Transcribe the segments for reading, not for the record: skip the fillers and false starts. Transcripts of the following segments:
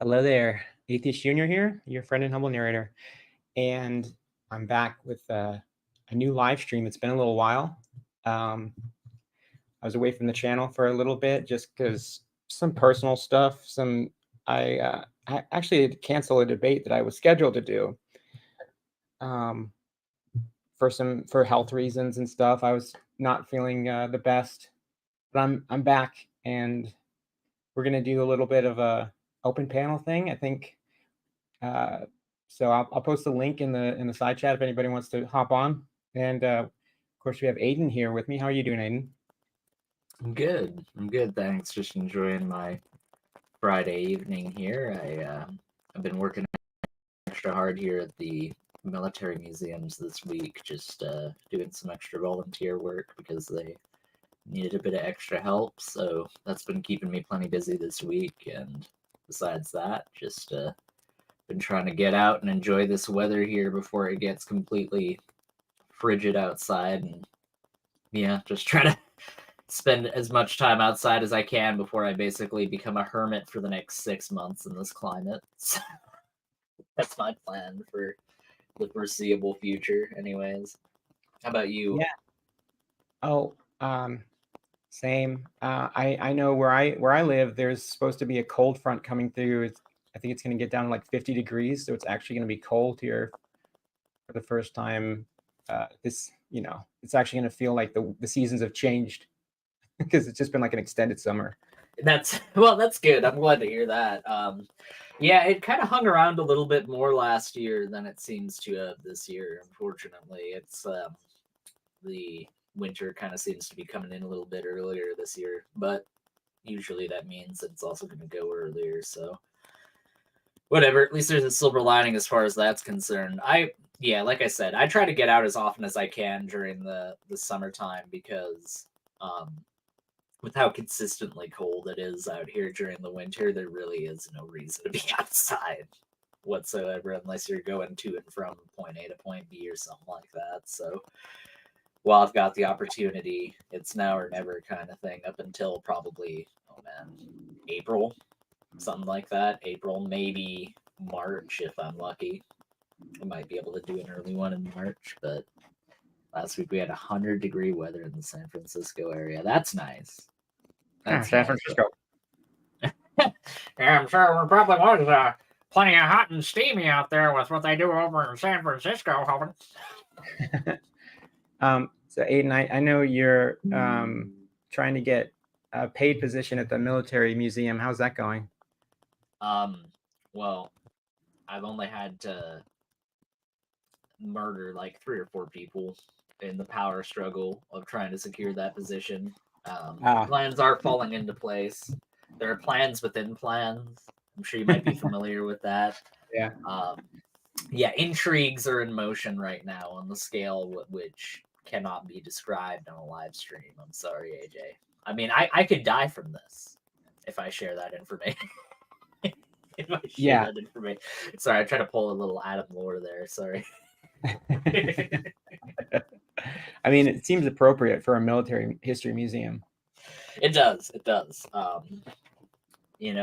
Hello there, Atheist Junior here, your friend and humble narrator. And I'm back with a new live stream. It's been a little while. I was away from the channel for a little bit just because some personal stuff. I actually had to cancel a debate that I was scheduled to do um, for health reasons and stuff. I was not feeling the best, but I'm back, and we're gonna do a little bit of a open panel thing. I think. So I'll post the link in the side chat if anybody wants to hop on. And of course, we have Aiden here with me. How are you doing, Aiden? I'm good, thanks. Just enjoying my Friday evening here. I've been working extra hard here at the military museums this week, just doing some extra volunteer work because they needed a bit of extra help. So that's been keeping me plenty busy this week. And besides that, just been trying to get out and enjoy this weather here before it gets completely frigid outside. And yeah, just try to spend as much time outside as I can before I basically become a hermit for the next 6 months in this climate. So that's my plan for the foreseeable future, anyways. How about you? Yeah. Oh, same. I know where I live. There's supposed to be a cold front coming through. I think it's going to get down to like 50 degrees, so it's actually going to be cold here for the first time. It's actually going to feel like the seasons have changed because it's just been like an extended summer. That's good. I'm glad to hear that. Yeah, it kind of hung around a little bit more last year than it seems to have this year. Unfortunately, it's the winter kind of seems to be coming in a little bit earlier this year, but usually that means it's also going to go earlier. So whatever. At least there's a silver lining as far as that's concerned. Like I said, I try to get out as often as I can during the summertime because with how consistently cold it is out here during the winter, there really is no reason to be outside whatsoever unless you're going to and from point A to point B or something like that. So while I've got the opportunity, it's now or never kind of thing up until probably, April, something like that. April, maybe March if I'm lucky. I might be able to do an early one in March, but last week we had 100-degree weather in the San Francisco area. That's nice. That's San nice. Francisco. Yeah, I'm sure we're probably was plenty of hot and steamy out there with what they do over in San Francisco, Hovind. So Aiden, I know you're trying to get a paid position at the military museum. How's that going? Well, I've only had to murder like 3 or 4 people in the power struggle of trying to secure that position. Plans are falling into place. There are plans within plans. I'm sure you might be familiar with that. Yeah. Intrigues are in motion right now on the scale which cannot be described on a live stream. I'm sorry, AJ. I mean, I could die from this if I share that information. That information. Sorry, I tried to pull a little Adam lore there. Sorry. I mean, it seems appropriate for a military history museum. It does.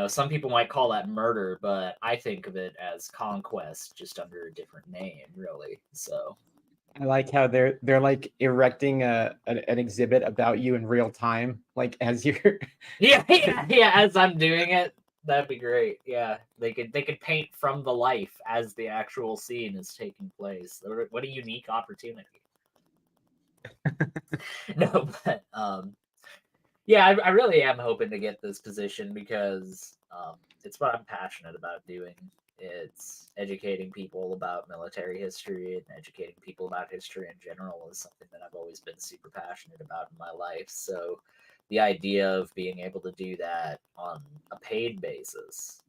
Some people might call that murder, but I think of it as conquest, just under a different name, really. So I like how they're like erecting an exhibit about you in real time, like as you're. As I'm doing it. That'd be great. Yeah, they could paint from the life as the actual scene is taking place. What a unique opportunity. No, but I really am hoping to get this position because it's what I'm passionate about doing. It's educating people about military history and educating people about history in general is something that I've always been super passionate about in my life. So the idea of being able to do that on a paid basis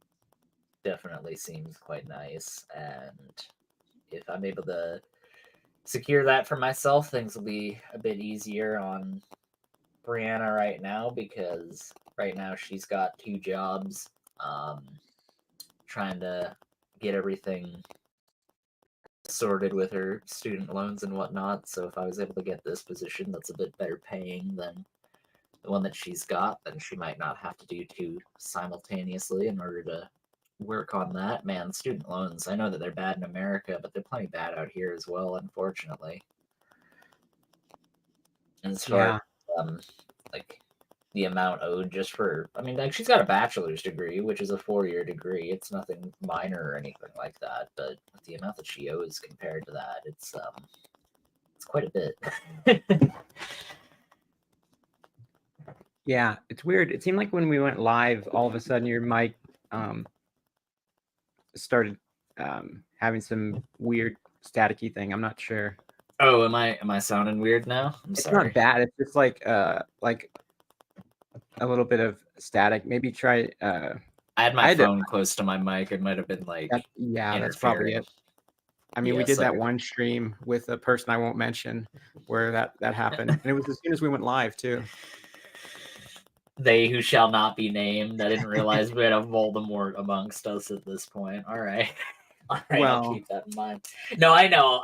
definitely seems quite nice. And if I'm able to secure that for myself, things will be a bit easier on Brianna right now because right now she's got 2 jobs, trying to get everything sorted with her student loans and whatnot. So if I was able to get this position that's a bit better paying than the one that she's got, then she might not have to do 2 simultaneously in order to work on that, man. Student loans. I know that they're bad in America, but they're plenty bad out here as well, unfortunately. And as far Yeah. as like the amount owed just for, I mean, like she's got a bachelor's degree, which is a 4-year degree. It's nothing minor or anything like that, but with the amount that she owes compared to that, it's quite a bit. Yeah, it's weird. It seemed like when we went live, all of a sudden your mic started having some weird staticky thing. I'm not sure. Oh, am I sounding weird now? I'm It's sorry. not bad. It's just like a little bit of static. Maybe try. I had my phone close to my mic. It might have been like Yeah, that's probably it. I mean, we did that one stream with a person I won't mention where that happened, and it was as soon as we went live too. They who shall not be named. I didn't realize we had a Voldemort amongst us at this point. All right. All right, Well, I'll keep that in mind. No, I know.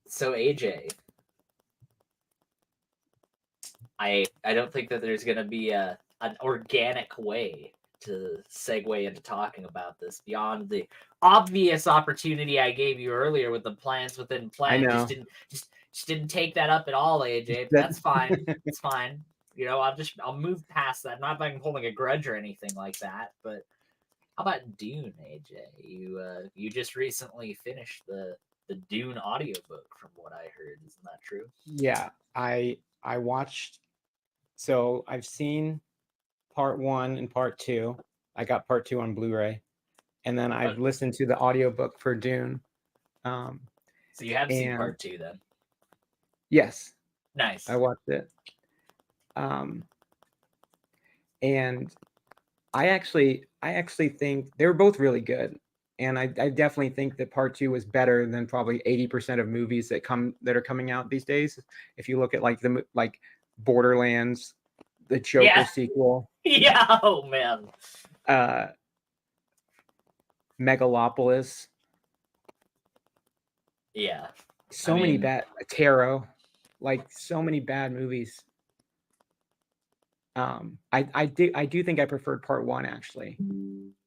So AJ, I don't think that there's gonna be an organic way to segue into talking about this beyond the obvious opportunity I gave you earlier with the plans within plan. I know. Just didn't take that up at all, AJ. That's fine. It's fine. You know, I'll move past that. Not like I'm holding a grudge or anything like that. But how about Dune, AJ? You just recently finished the Dune audiobook, from what I heard. Isn't that true? Yeah, I watched. So I've seen part 1 and part 2. I got part 2 on Blu-ray, and then I've listened to the audiobook for Dune. So you have seen part 2 then? Yes. Nice. I watched it. And I actually think they were both really good. And I definitely think that part 2 was better than probably 80% of movies that are coming out these days. If you look at like Borderlands, the Joker sequel. Yeah, oh man. Megalopolis. Yeah. So many bad Tarot, like so many bad movies. I do think I preferred part 1 actually.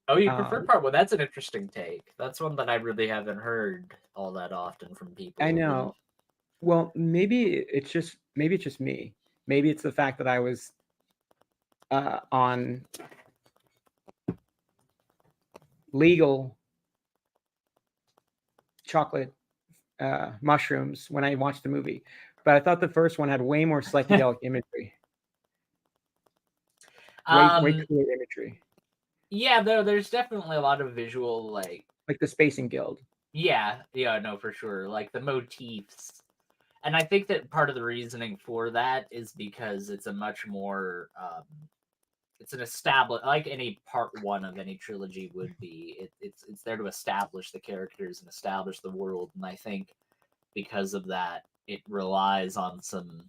Oh, you prefer part 1? That's an interesting take. That's one that I really haven't heard all that often from people. I know. Well, maybe it's just me. Maybe it's the fact that I was on legal chocolate mushrooms when I watched the movie, but I thought the first one had way more psychedelic imagery. Way clear imagery. Yeah, there's definitely a lot of visual, like the Spacing Guild. Yeah, no, for sure. Like the motifs. And I think that part of the reasoning for that is because it's a much more it's an established, like any part 1 of any trilogy would be. It's there to establish the characters and establish the world. And I think because of that, it relies on some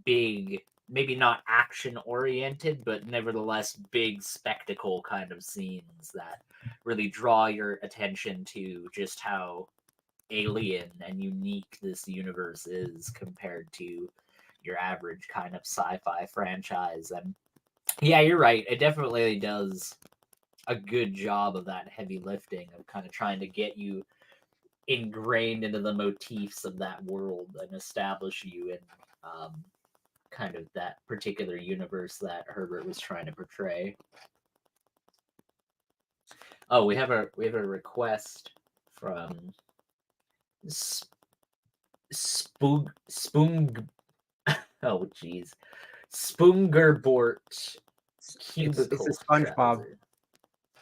big, maybe not action oriented, but nevertheless big spectacle kind of scenes that really draw your attention to just how alien and unique this universe is compared to your average kind of sci-fi franchise. And yeah, you're right. It definitely does a good job of that heavy lifting of kind of trying to get you ingrained into the motifs of that world and establish you in kind of that particular universe that Herbert was trying to portray. Oh, we have a request from Spoong. Oh, jeez, Spoongerbort. Cubicle. It's a SpongeBob.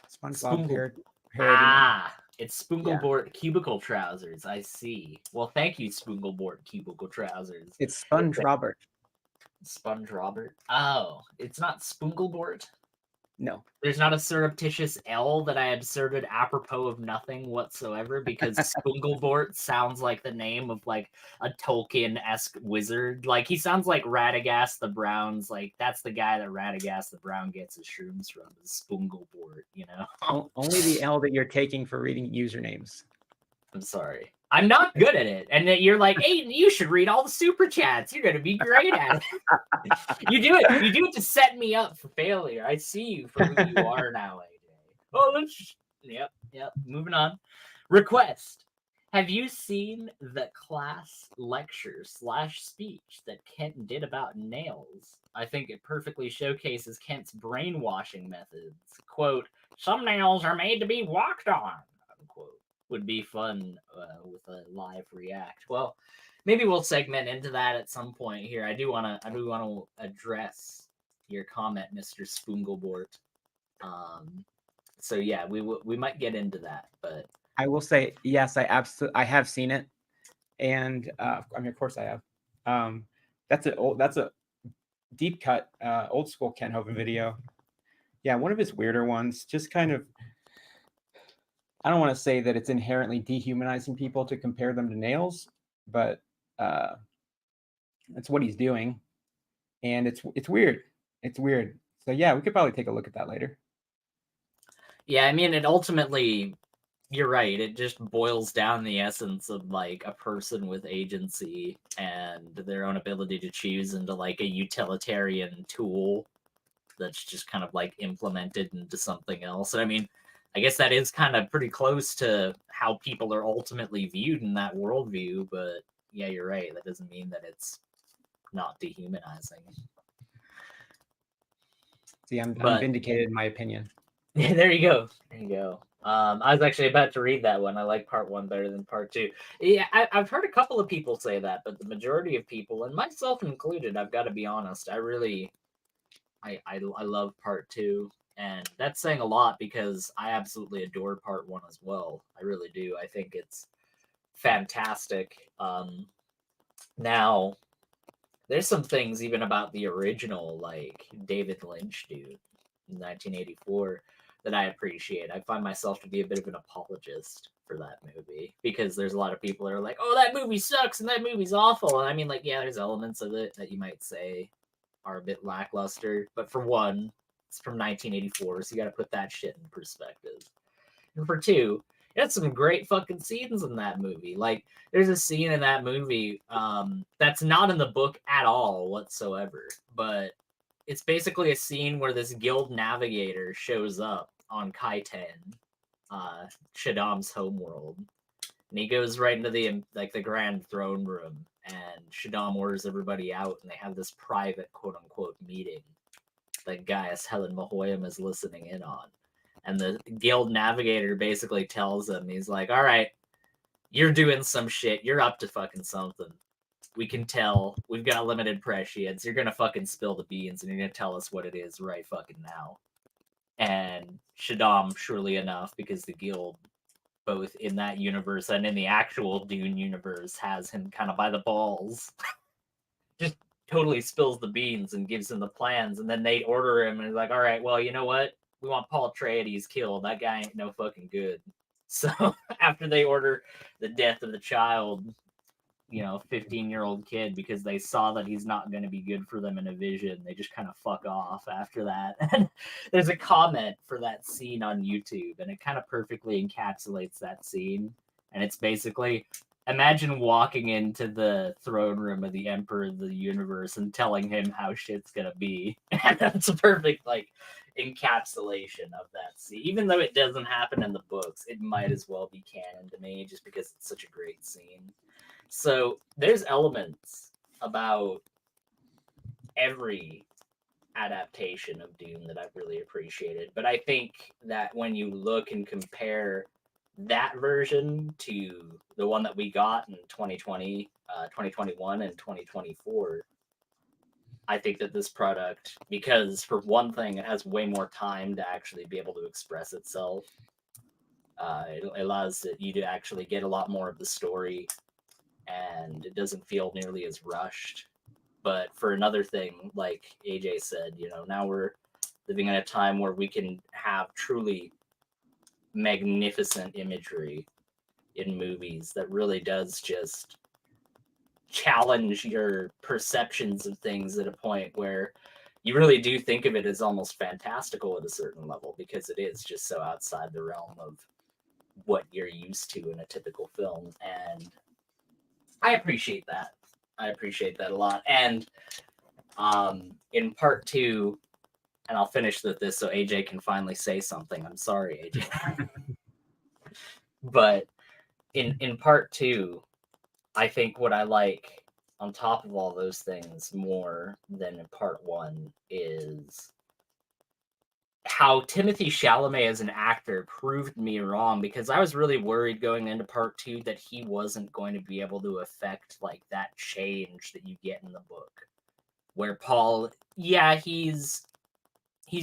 SpongeBob parody. It's Spoonglebort cubicle trousers. I see. Well, thank you, Spoonglebort cubicle trousers. It's Sponge Robert. Sponge Robert. Oh, it's not Spoonglebort? No. There's not a surreptitious L that I inserted apropos of nothing whatsoever because Spoonglebort sounds like the name of like a Tolkien-esque wizard. Like he sounds like Radagast the Brown's, like that's the guy that Radagast the Brown gets his shrooms from, is Spoonglebort, you know? Only the L that you're taking for reading usernames. I'm sorry. I'm not good at it. And then you're like, hey, you should read all the super chats. You're gonna be great at it. You do it to set me up for failure. I see you for who you are now, AJ. Oh, yep. Moving on. Request. Have you seen the class lecture / speech that Kent did about nails? I think it perfectly showcases Kent's brainwashing methods. Quote, some nails are made to be walked on, unquote. Would be fun with a live react. Well, maybe we'll segment into that at some point here. I do want to address your comment, Mr. Spoonglebort. So yeah, we might get into that, but I will say yes, I have seen it, and I mean, of course, I have. That's a deep cut, old school Kent Hovind video. Yeah, one of his weirder ones. Just kind of, I don't want to say that it's inherently dehumanizing people to compare them to nails, but that's what he's doing, and it's weird. It's weird. So yeah, we could probably take a look at that later. yeah, I mean, it ultimately, you're right. It just boils down the essence of like a person with agency and their own ability to choose into like a utilitarian tool that's just kind of like implemented into something else. And I mean, I guess that is kind of pretty close to how people are ultimately viewed in that worldview. But yeah, you're right. That doesn't mean that it's not dehumanizing. See, I'm vindicated in my opinion. Yeah, there you go. There you go. I was actually about to read that one. I like part 1 better than part 2. Yeah, I've heard a couple of people say that, but the majority of people, and myself included, I've got to be honest, I love part 2, and that's saying a lot because I absolutely adore part 1 as well. I really do. I think it's fantastic. Now, there's some things even about the original, like David Lynch dude in 1984, that I appreciate. I find myself to be a bit of an apologist for that movie because there's a lot of people that are like, oh, that movie sucks and that movie's awful. And I mean, like, yeah, there's elements of it that you might say are a bit lackluster. But for one, it's from 1984, so you got to put that shit in perspective. And for two, it had some great fucking scenes in that movie. Like, there's a scene in that movie that's not in the book at all whatsoever, but it's basically a scene where this guild navigator shows up on Kaitan, Shaddam's homeworld, and he goes right into the grand throne room, and Shaddam orders everybody out, and they have this private quote unquote meeting that Gaius Helen Mahoyam is listening in on. And the guild navigator basically tells him, he's like, all right, you're doing some shit. You're up to fucking something. We can tell. We've got limited prescience. You're going to fucking spill the beans and you're going to tell us what it is right fucking now. And Shaddam, surely enough, because the guild, both in that universe and in the actual Dune universe, has him kind of by the balls. Just totally spills the beans and gives him the plans. And then they order him and he's like, all right, well, you know what? We want Paul Atreides killed. That guy ain't no fucking good. So after they order the death of the child, 15-year-old kid, because they saw that he's not going to be good for them in a vision, they just kind of fuck off after that. And there's a comment for that scene on YouTube, and it kind of perfectly encapsulates that scene. And it's basically, imagine walking into the throne room of the Emperor of the Universe and telling him how shit's going to be. And that's a perfect, encapsulation of that scene. Even though it doesn't happen in the books, it might as well be canon to me just because it's such a great scene. So there's elements about every adaptation of Dune that I've really appreciated. But I think that when you look and compare that version to the one that we got in 2020, 2021, and 2024, I think that this product, because for one thing, it has way more time to actually be able to express itself. It allows you to actually get a lot more of the story, and it doesn't feel nearly as rushed. But for another thing, like AJ said, now we're living in a time where we can have truly magnificent imagery in movies that really does just challenge your perceptions of things at a point where you really do think of it as almost fantastical at a certain level, because it is just so outside the realm of what you're used to in a typical film, and I appreciate that. I appreciate that a lot. And in part 2, and I'll finish with this so AJ can finally say something. I'm sorry, AJ. But in part 2, I think what I like on top of all those things more than in part 1 is how Timothy Chalamet as an actor proved me wrong, because I was really worried going into part 2 that he wasn't going to be able to affect like that change that you get in the book, where Paul, yeah, he's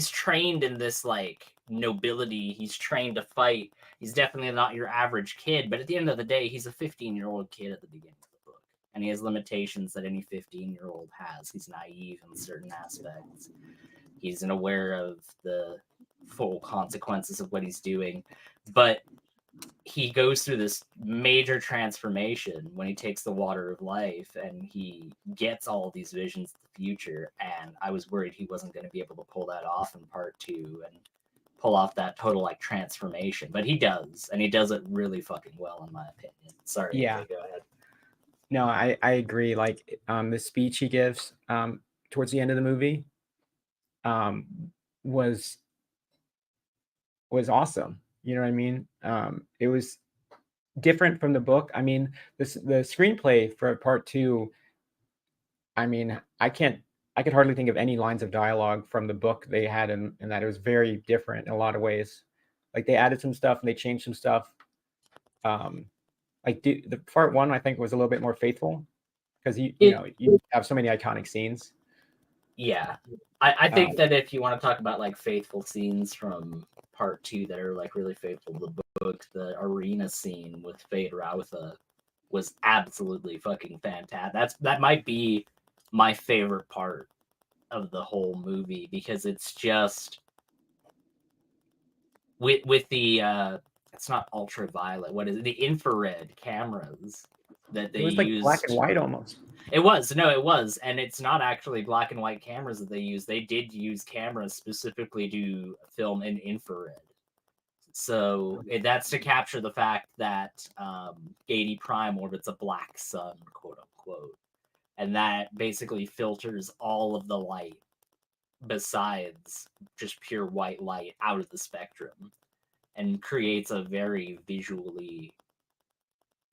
trained in this like nobility, he's trained to fight, he's definitely not your average kid, but at the end of the day, he's a 15-year-old kid at the beginning of the book, and he has limitations that any 15-year-old has. He's naive in certain aspects. He's unaware of the full consequences of what he's doing, but he goes through this major transformation when he takes the water of life and he gets all these visions of the future. And I was worried he wasn't going to be able to pull that off in part 2 and pull off that total like transformation, but he does, and he does it really fucking well in my opinion. Sorry, Yeah. AJ, go ahead. No, I agree. Like the speech he gives towards the end of the movie was awesome. You know what I mean? It was different from the book. I mean, the screenplay for part 2, I mean, I could hardly think of any lines of dialogue from the book they had, and that it was very different in a lot of ways. Like they added some stuff and they changed some stuff. Like the part 1, I think, was a little bit more faithful because you have so many iconic scenes. Yeah, I think that if you want to talk about like faithful scenes from part 2 that are like really faithful to the book, the arena scene with Fade Rautha was absolutely fucking fantastic. That might be my favorite part of the whole movie, because it's just with the it's not ultraviolet, what is it, the infrared cameras that they It was like used. black and white almost. It was, and it's not actually black and white cameras that they use. They did use cameras specifically to film in infrared. So that's to capture the fact that Gady Prime orbits a black sun, quote unquote, and that basically filters all of the light besides just pure white light out of the spectrum, and creates a very visually,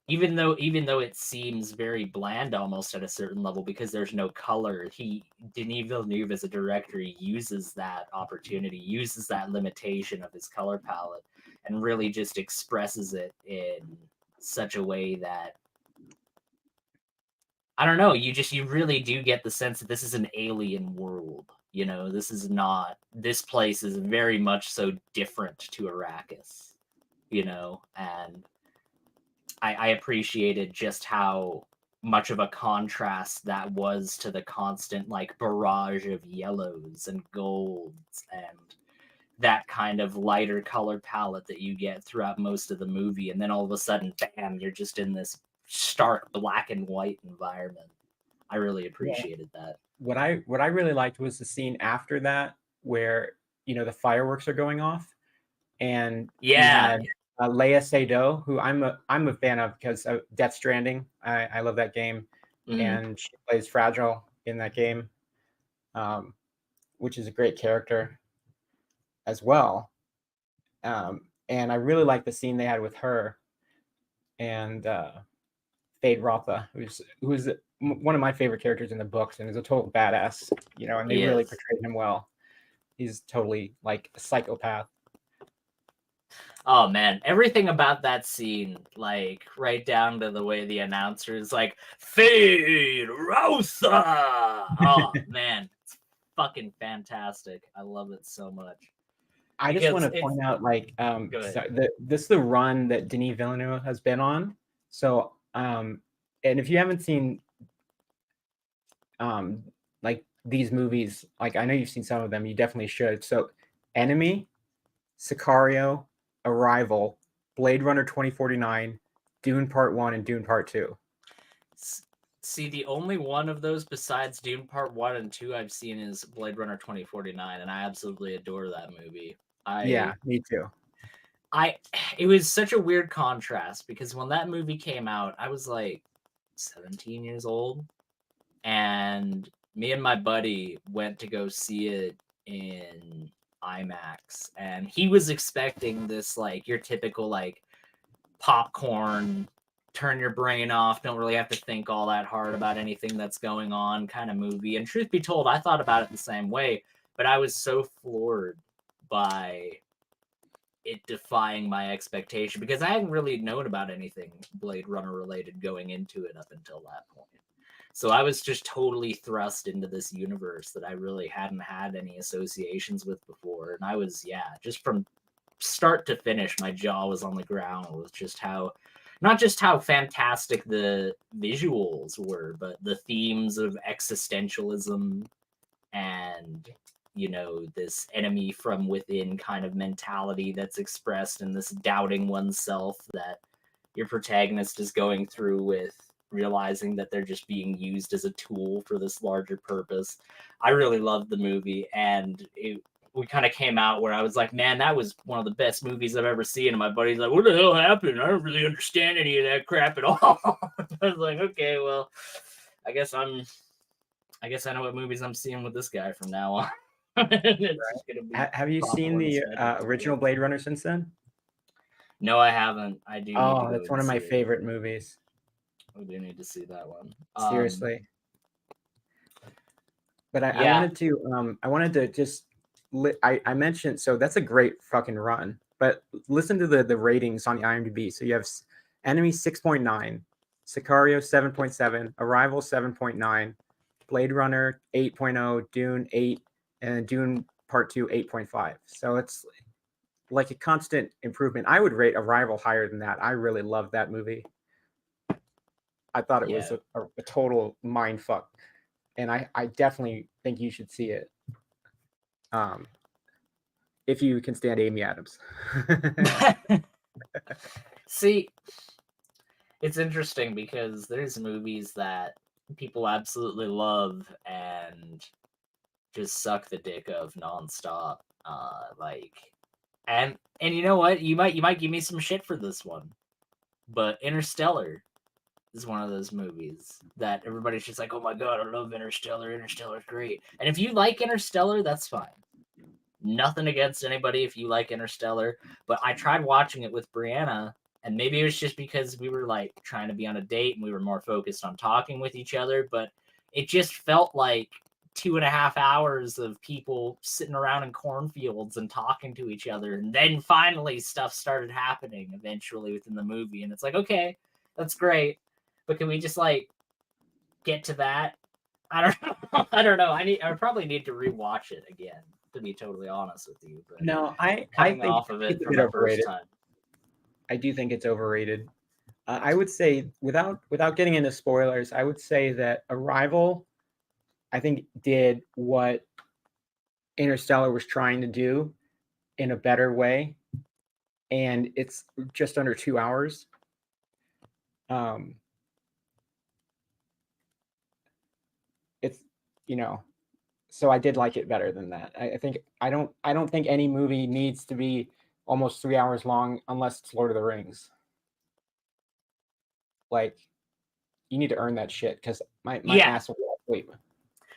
even though it seems very bland almost at a certain level because there's no color, Denis Villeneuve as a director, he uses that opportunity, uses that limitation of his color palette, and really just expresses it in such a way that, I don't know, you really do get the sense that this is an alien world. You know, this place is very much so different to Arrakis, you know, and I appreciated just how much of a contrast that was to the constant like barrage of yellows and golds and that kind of lighter color palette that you get throughout most of the movie, and then all of a sudden, bam, you're just in this stark black and white environment. I really appreciated that. What I really liked was the scene after that where the fireworks are going off, and you had Leia Seydoux, who I'm a fan of because of Death Stranding. I love that game, and she plays Fragile in that game, which is a great character as well. And I really like the scene they had with her and Fade Rautha, who's one of my favorite characters in the books and is a total badass, and they really portrayed him well. He's totally like a psychopath. Oh man, everything about that scene, like right down to the way the announcer is like, Fade Rautha! Oh man, it's fucking fantastic. I love it so much. I just want to point out, like, this is the run that Denis Villeneuve has been on. So, and if you haven't seen, like these movies, like I know you've seen some of them, you definitely should. So, Enemy, Sicario, Arrival, Blade Runner 2049, Dune Part 1, and Dune Part 2. See, the only one of those besides Dune Part 1 and 2 I've seen is Blade Runner 2049, and I absolutely adore that movie. Yeah, me too. It was such a weird contrast because when that movie came out, I was like 17 years old, and me and my buddy went to go see it in IMAX, and he was expecting this like your typical like popcorn, turn your brain off, don't really have to think all that hard about anything that's going on kind of movie. And truth be told, I thought about it the same way, but I was so floored by it defying my expectation because I hadn't really known about anything Blade Runner related going into it up until that point. So I was just totally thrust into this universe that I really hadn't had any associations with before. And I was, just from start to finish, my jaw was on the ground with just how, not just how fantastic the visuals were, but the themes of existentialism and, you know, this enemy from within kind of mentality that's expressed in this doubting oneself that your protagonist is going through with realizing that they're just being used as a tool for this larger purpose. I really loved the movie, and we kind of came out where I was like, man, that was one of the best movies I've ever seen. And my buddy's like, what the hell happened? I don't really understand any of that crap at all. I was like, okay, well, I guess I know what movies I'm seeing with this guy from now on. Have you seen the original Blade Runner since then? No, I haven't. I do. Oh, that's one of my favorite movies. We do need to see that one. Seriously. But I wanted to just I mentioned, so that's a great fucking run. But listen to the ratings on the IMDb. So you have Enemy 6.9, Sicario 7.7, Arrival 7.9, Blade Runner 8.0, Dune 8, and Dune Part 2 8.5. So it's like a constant improvement. I would rate Arrival higher than that. I really loved that movie. I thought it was a total mind fuck, and I definitely think you should see it. If you can stand Amy Adams. See, it's interesting because there's movies that people absolutely love and just suck the dick of nonstop. And you know what? You might give me some shit for this one, but Interstellar is one of those movies that everybody's just like, oh my god, I love Interstellar. Interstellar's great. And if you like Interstellar, that's fine. Nothing against anybody if you like Interstellar, but I tried watching it with Brianna, and maybe it was just because we were like trying to be on a date and we were more focused on talking with each other, but it just felt like 2.5 hours of people sitting around in cornfields and talking to each other. And then finally stuff started happening eventually within the movie. And it's like, okay, that's great. But can we just like get to that? I don't know. I probably need to rewatch it again, to be totally honest with you. But no, I think off of it it's from the first time. I do think it's overrated. I would say, without getting into spoilers, I would say that Arrival, I think, did what Interstellar was trying to do in a better way, and it's just under 2 hours. It's, you know, so I did like it better than that. I don't think any movie needs to be almost 3 hours long unless it's Lord of the Rings. Like, you need to earn that shit, because my ass will sleep.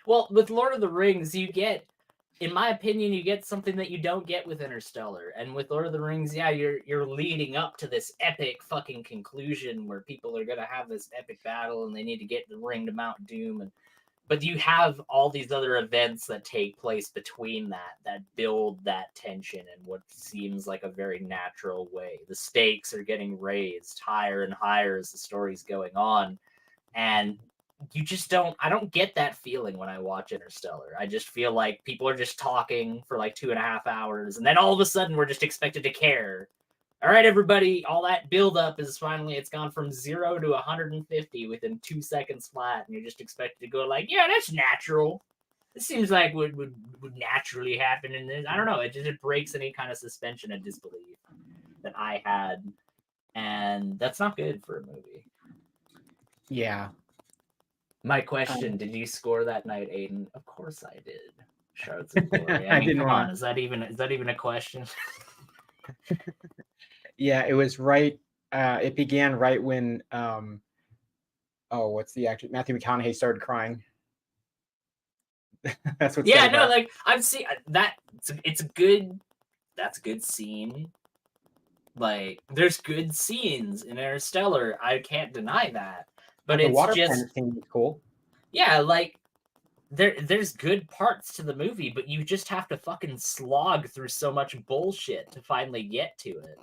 Well, with Lord of the Rings, you get, in my opinion, you get something that you don't get with Interstellar. And with Lord of the Rings, you're leading up to this epic fucking conclusion where people are gonna have this epic battle and they need to get the ring to Mount Doom. But you have all these other events that take place between that build that tension in what seems like a very natural way. The stakes are getting raised higher and higher as the story's going on. And you just I don't get that feeling when I watch Interstellar. I just feel like people are just talking for like 2.5 hours, and then all of a sudden we're just expected to care. All right, everybody, all that buildup is finally, it's gone from 0 to 150 within 2 seconds flat, and you're just expected to go like, yeah, that's natural. This seems like would naturally happen in this. I don't know. It breaks any kind of suspension of disbelief that I had, and that's not good for a movie. Yeah. My question, did you score that night, Aiden? Of course I did. Shards of Glory. I mean, come on, is that even a question? Yeah, it was right. It began right when what's the actor? Matthew McConaughey started crying. That's what's Yeah, sad no, about. like I've seen that. It's a good. That's a good scene. Like, there's good scenes in Interstellar. I can't deny that. But The it's water just, planet scene was cool. yeah, like there's good parts to the movie, but you just have to fucking slog through so much bullshit to finally get to it.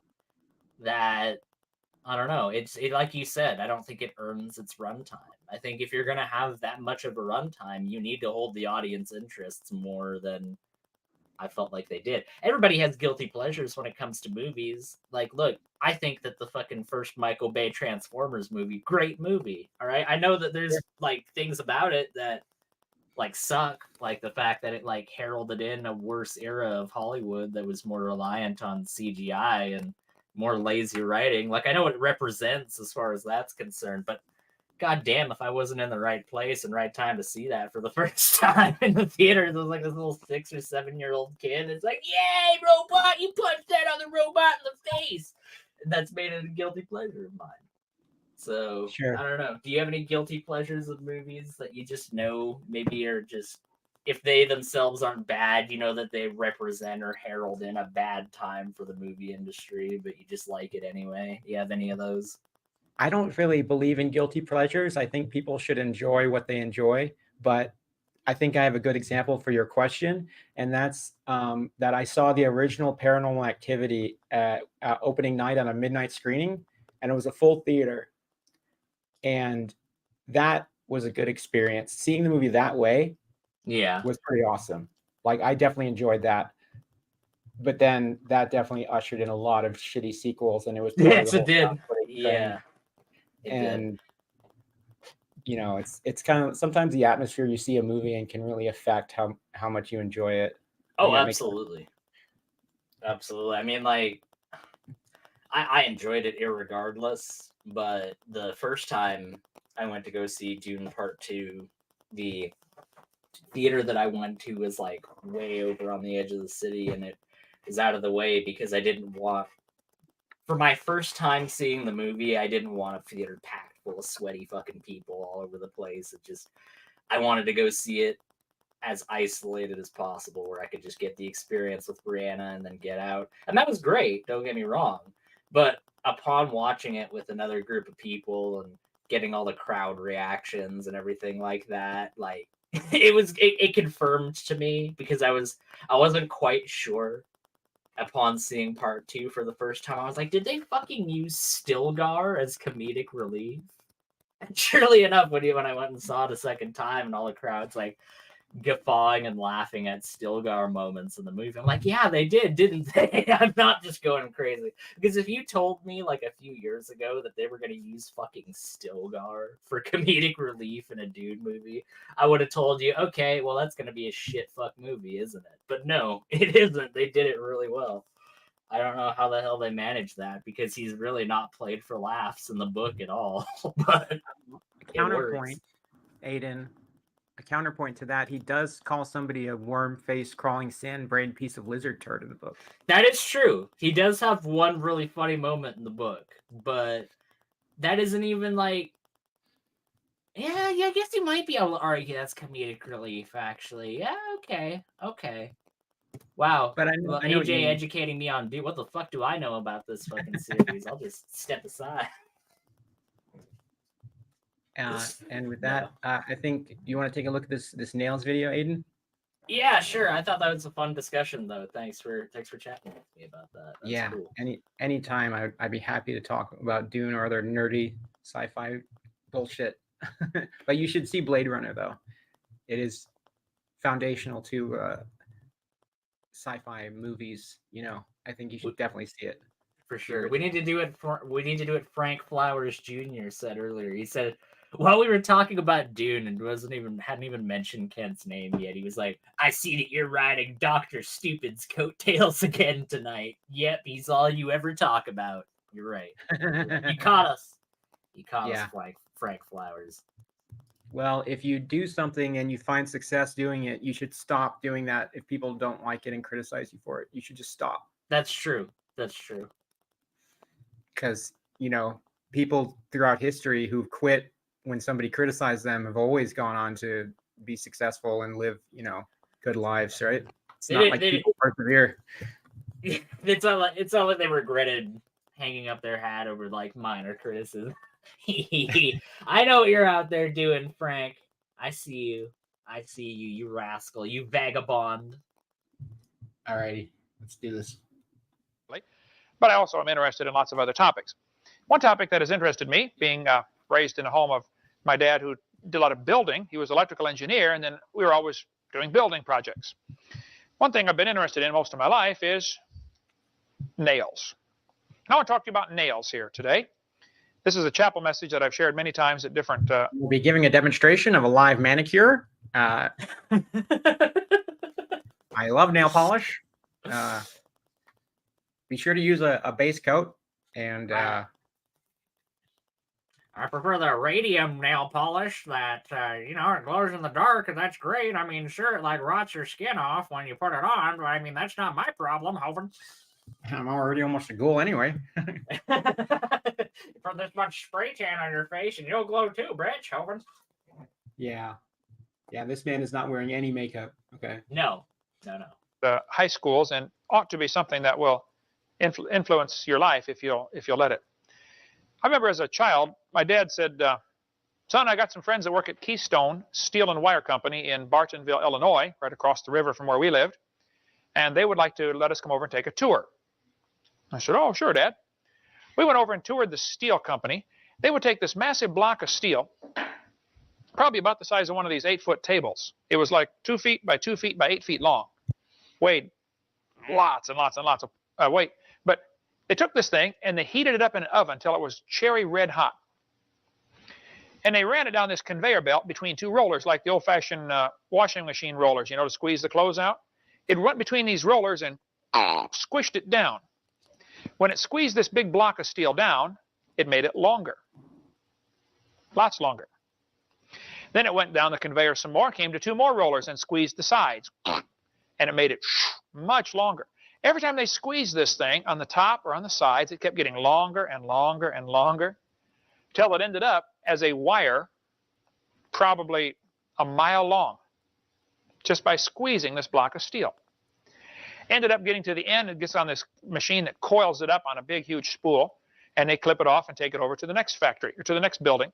That I don't know. It's like you said. I don't think it earns its runtime. I think if you're gonna have that much of a runtime, you need to hold the audience interests more than I felt like they did. Everybody has guilty pleasures when it comes to movies. Like, look, I think that the fucking first Michael Bay Transformers movie, great movie. All right. I know that there's like things about it that like suck, like the fact that it like heralded in a worse era of Hollywood that was more reliant on CGI and more lazy writing. Like, I know it represents as far as that's concerned, but God damn, if I wasn't in the right place and right time to see that for the first time in the theater, there was like this little 6 or 7-year-old kid. It's like, yay, robot, you punched that other robot in the face. And that's made it a guilty pleasure of mine. So, Sure. I don't know. Do you have any guilty pleasures of movies that you just know maybe are just, if they themselves aren't bad, you know that they represent or herald in a bad time for the movie industry, but you just like it anyway? You have any of those? I don't really believe in guilty pleasures. I think people should enjoy what they enjoy, but I think I have a good example for your question, and that's that I saw the original Paranormal Activity at opening night on a midnight screening, and it was a full theater, and that was a good experience. Seeing the movie that way Yeah. was pretty awesome. Like, I definitely enjoyed that. But then that definitely ushered in a lot of shitty sequels, and it was part of Yes, the it whole did. found footage Yeah. thing. It did. And it's kind of sometimes the atmosphere you see a movie and can really affect how much you enjoy it. I Oh, think that makes sense. absolutely. Absolutely. I mean, like, I enjoyed it irregardless, but the first time I went to go see Dune Part 2, the theater that I went to was like way over on the edge of the city, and it was out of the way because I didn't want, for my first time seeing the movie, I didn't want a theater packed full of sweaty fucking people all over the place. It just, I wanted to go see it as isolated as possible where I could just get the experience with Brianna and then get out. And that was great, don't get me wrong. But upon watching it with another group of people and getting all the crowd reactions and everything like that, like it confirmed to me because I wasn't quite sure upon seeing part 2 for the first time. I was like, did they fucking use Stilgar as comedic relief? And surely enough, when I went and saw it a second time and all the crowds like guffawing and laughing at Stilgar moments in the movie. I'm like, yeah, they did, didn't they? I'm not just going crazy. Because if you told me like a few years ago that they were going to use fucking Stilgar for comedic relief in a Dune movie, I would have told you, okay, well, that's going to be a shit fuck movie, isn't it? But no, it isn't. They did it really well. I don't know how the hell they managed that because he's really not played for laughs in the book at all. But Counterpoint, Aiden. A counterpoint to that, he does call somebody a worm-faced, crawling sand brain piece of lizard turd in the book. That is true. He does have one really funny moment in the book, but that isn't even like. Yeah, I guess you might be able to argue that's comedic relief, actually. Yeah, okay. Wow. But I know what you AJ mean. educating me on, dude, what the fuck do I know about this fucking series? I'll just step aside. And with that, I think you want to take a look at this nails video, Aiden. Yeah, sure. I thought that was a fun discussion, though. Thanks for chatting with me about that. That's cool. Anytime I'd be happy to talk about Dune or other nerdy sci-fi bullshit. But you should see Blade Runner, though. It is foundational to sci-fi movies. I think you should definitely see it. For sure. We need to do it. Frank Flowers Jr. said earlier. He said, while we were talking about Dune and hadn't even mentioned Kent's name yet, he was like, I see that you're riding Dr. Stupid's coattails again tonight. Yep, he's all you ever talk about. You're right. You caught us. You caught us, Frank Flowers. Well, if you do something and you find success doing it, you should stop doing that. If people don't like it and criticize you for it, you should just stop. That's true. because people throughout history who've quit when somebody criticized them have always gone on to be successful and live good lives, right? It's not like people persevere. It's not like they regretted hanging up their hat over like minor criticism. I know what you're out there doing, Frank. I see you, you rascal, you vagabond. Alrighty, let's do this. But I also am interested in lots of other topics. One topic that has interested me, being raised in a home of my dad who did a lot of building. He was an electrical engineer, and then we were always doing building projects. One thing I've been interested in most of my life is nails. I want to talk to you about nails here today. This is a chapel message that I've shared many times at different... We'll be giving a demonstration of a live manicure. I love nail polish. Be sure to use a base coat. And I prefer the radium nail polish that, it glows in the dark, and that's great. I mean, sure, it like rots your skin off when you put it on, but I mean, that's not my problem, Hovind. I'm already almost a ghoul anyway. Put this much spray tan on your face, and you'll glow too, Bretch, Hovind. Yeah. Yeah, this man is not wearing any makeup. Okay. No. The high schools, and ought to be something that will influence your life if you'll let it. I remember as a child, my dad said, son, I got some friends that work at Keystone Steel and Wire Company in Bartonville, Illinois, right across the river from where we lived, and they would like to let us come over and take a tour. I said, oh, sure, Dad. We went over and toured the steel company. They would take this massive block of steel, probably about the size of one of these 8-foot tables. It was like 2 feet by 2 feet by 8 feet long. Weighed lots and lots and lots of weight. But they took this thing and they heated it up in an oven until it was cherry red hot. And they ran it down this conveyor belt between two rollers, like the old-fashioned washing machine rollers, to squeeze the clothes out. It went between these rollers and squished it down. When it squeezed this big block of steel down, it made it longer. Lots longer. Then it went down the conveyor some more, came to 2 more rollers and squeezed the sides. And it made it much longer. Every time they squeezed this thing on the top or on the sides, it kept getting longer and longer and longer, till it ended up as a wire probably a mile long, just by squeezing this block of steel. Ended up getting to the end, it gets on this machine that coils it up on a big, huge spool, and they clip it off and take it over to the next factory, or to the next building.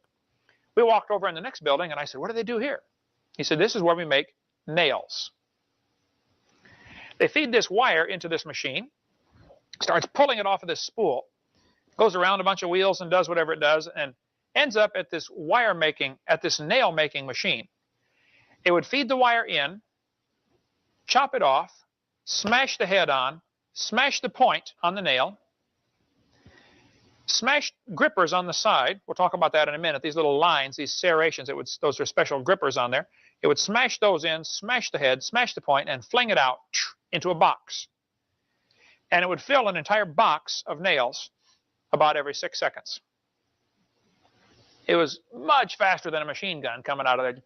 We walked over in the next building, and I said, what do they do here? He said, this is where we make nails. They feed this wire into this machine, starts pulling it off of this spool, goes around a bunch of wheels and does whatever it does, and ends up at this nail making machine. It would feed the wire in, chop it off, smash the head on, smash the point on the nail, smash grippers on the side. We'll talk about that in a minute. These little lines, these serrations, those are special grippers on there. It would smash those in, smash the head, smash the point, and fling it out into a box. And it would fill an entire box of nails about every 6 seconds. It was much faster than a machine gun coming out of there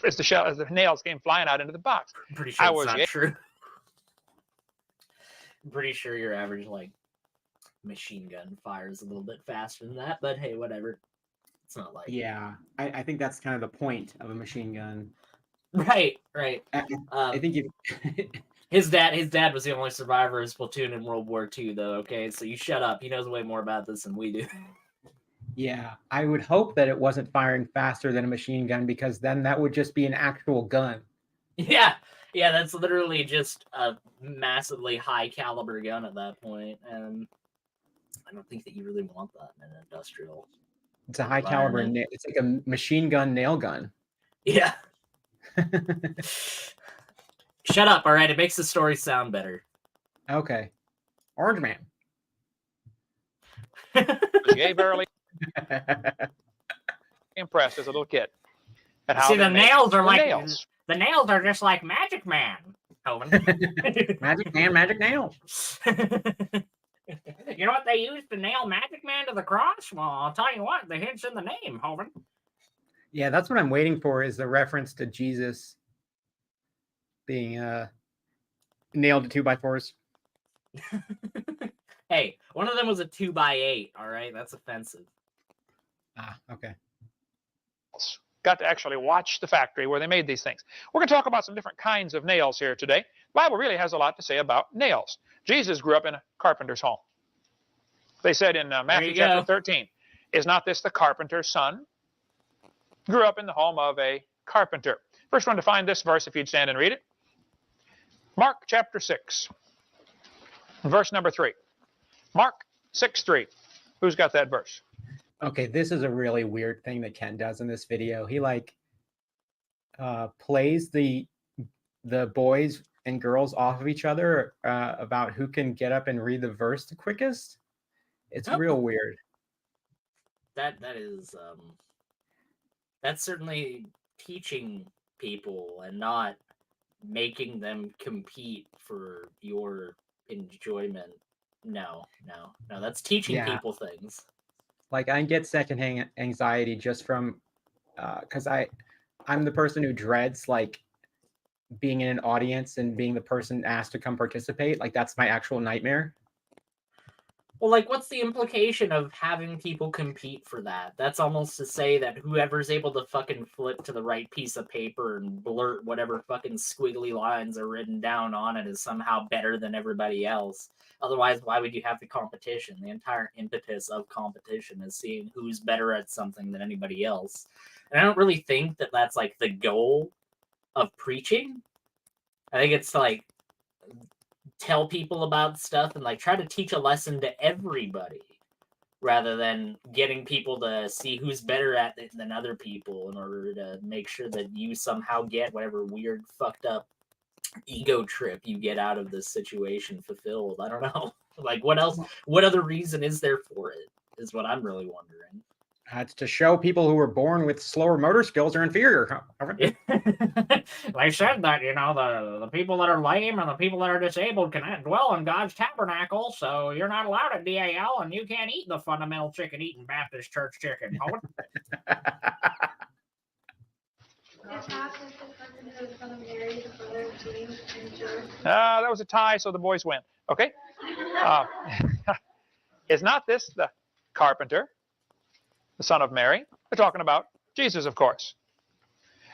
as the nails came flying out into the box. I'm pretty sure it's not true. I'm pretty sure your average machine gun fires a little bit faster than that, but hey, whatever. It's not like... Yeah, I think that's kind of the point of a machine gun. Right. I think his dad was the only survivor of his platoon in World War II, though, okay? So you shut up. He knows way more about this than we do. Yeah, I would hope that it wasn't firing faster than a machine gun, because then that would just be an actual gun. Yeah, that's literally just a massively high caliber gun at that point, and I don't think that you really want that in an industrial. It's a high caliber. It's like a machine gun nail gun. Yeah. Shut up! All right, it makes the story sound better. Okay, Orange Man. Barely impressed as a little kid at how See, the nails are like nails. The nails are just like Magic Man, Hovind. Magic Man, magic nails. You know what they used to nail Magic Man to the cross? Well, I'll tell you what, the hint's in the name, Hovind. Yeah, that's what I'm waiting for, is the reference to Jesus being nailed to 2x4s. Hey, one of them was a 2x8. All right, that's offensive. Ah, okay. Got to actually watch the factory where they made these things. We're going to talk about some different kinds of nails here today. The Bible really has a lot to say about nails. Jesus grew up in a carpenter's home. They said in Matthew chapter 13, is not this the carpenter's son? Grew up in the home of a carpenter. First one to find this verse, if you'd stand and read it. Mark chapter 6, verse number 3. Mark 6:3. Who's got that verse? Okay, this is a really weird thing that Ken does in this video. He like plays the boys and girls off of each other about who can get up and read the verse the quickest. It's real weird. That is that's certainly teaching people and not making them compete for your enjoyment. No, that's teaching people things. Like I get secondhand anxiety just from because I'm the person who dreads like being in an audience and being the person asked to come participate. Like that's my actual nightmare. Well, like, what's the implication of having people compete for that? That's almost to say that whoever's able to fucking flip to the right piece of paper and blurt whatever fucking squiggly lines are written down on it is somehow better than everybody else. Otherwise, why would you have the competition? The entire impetus of competition is seeing who's better at something than anybody else. And I don't really think that that's, like, the goal of preaching. I think it's, like, tell people about stuff and like try to teach a lesson to everybody rather than getting people to see who's better at it than other people in order to make sure that you somehow get whatever weird fucked up ego trip you get out of this situation fulfilled. I don't know. Like what else, what other reason is there for it is what I'm really wondering. It's to show people who were born with slower motor skills are inferior. They said that, you know, the people that are lame and the people that are disabled can dwell in God's tabernacle, so you're not allowed at DAL and you can't eat the fundamental chicken eating Baptist church chicken. That was a tie, so the boys win. Okay. Is not this the carpenter, the son of Mary? We're talking about Jesus, of course.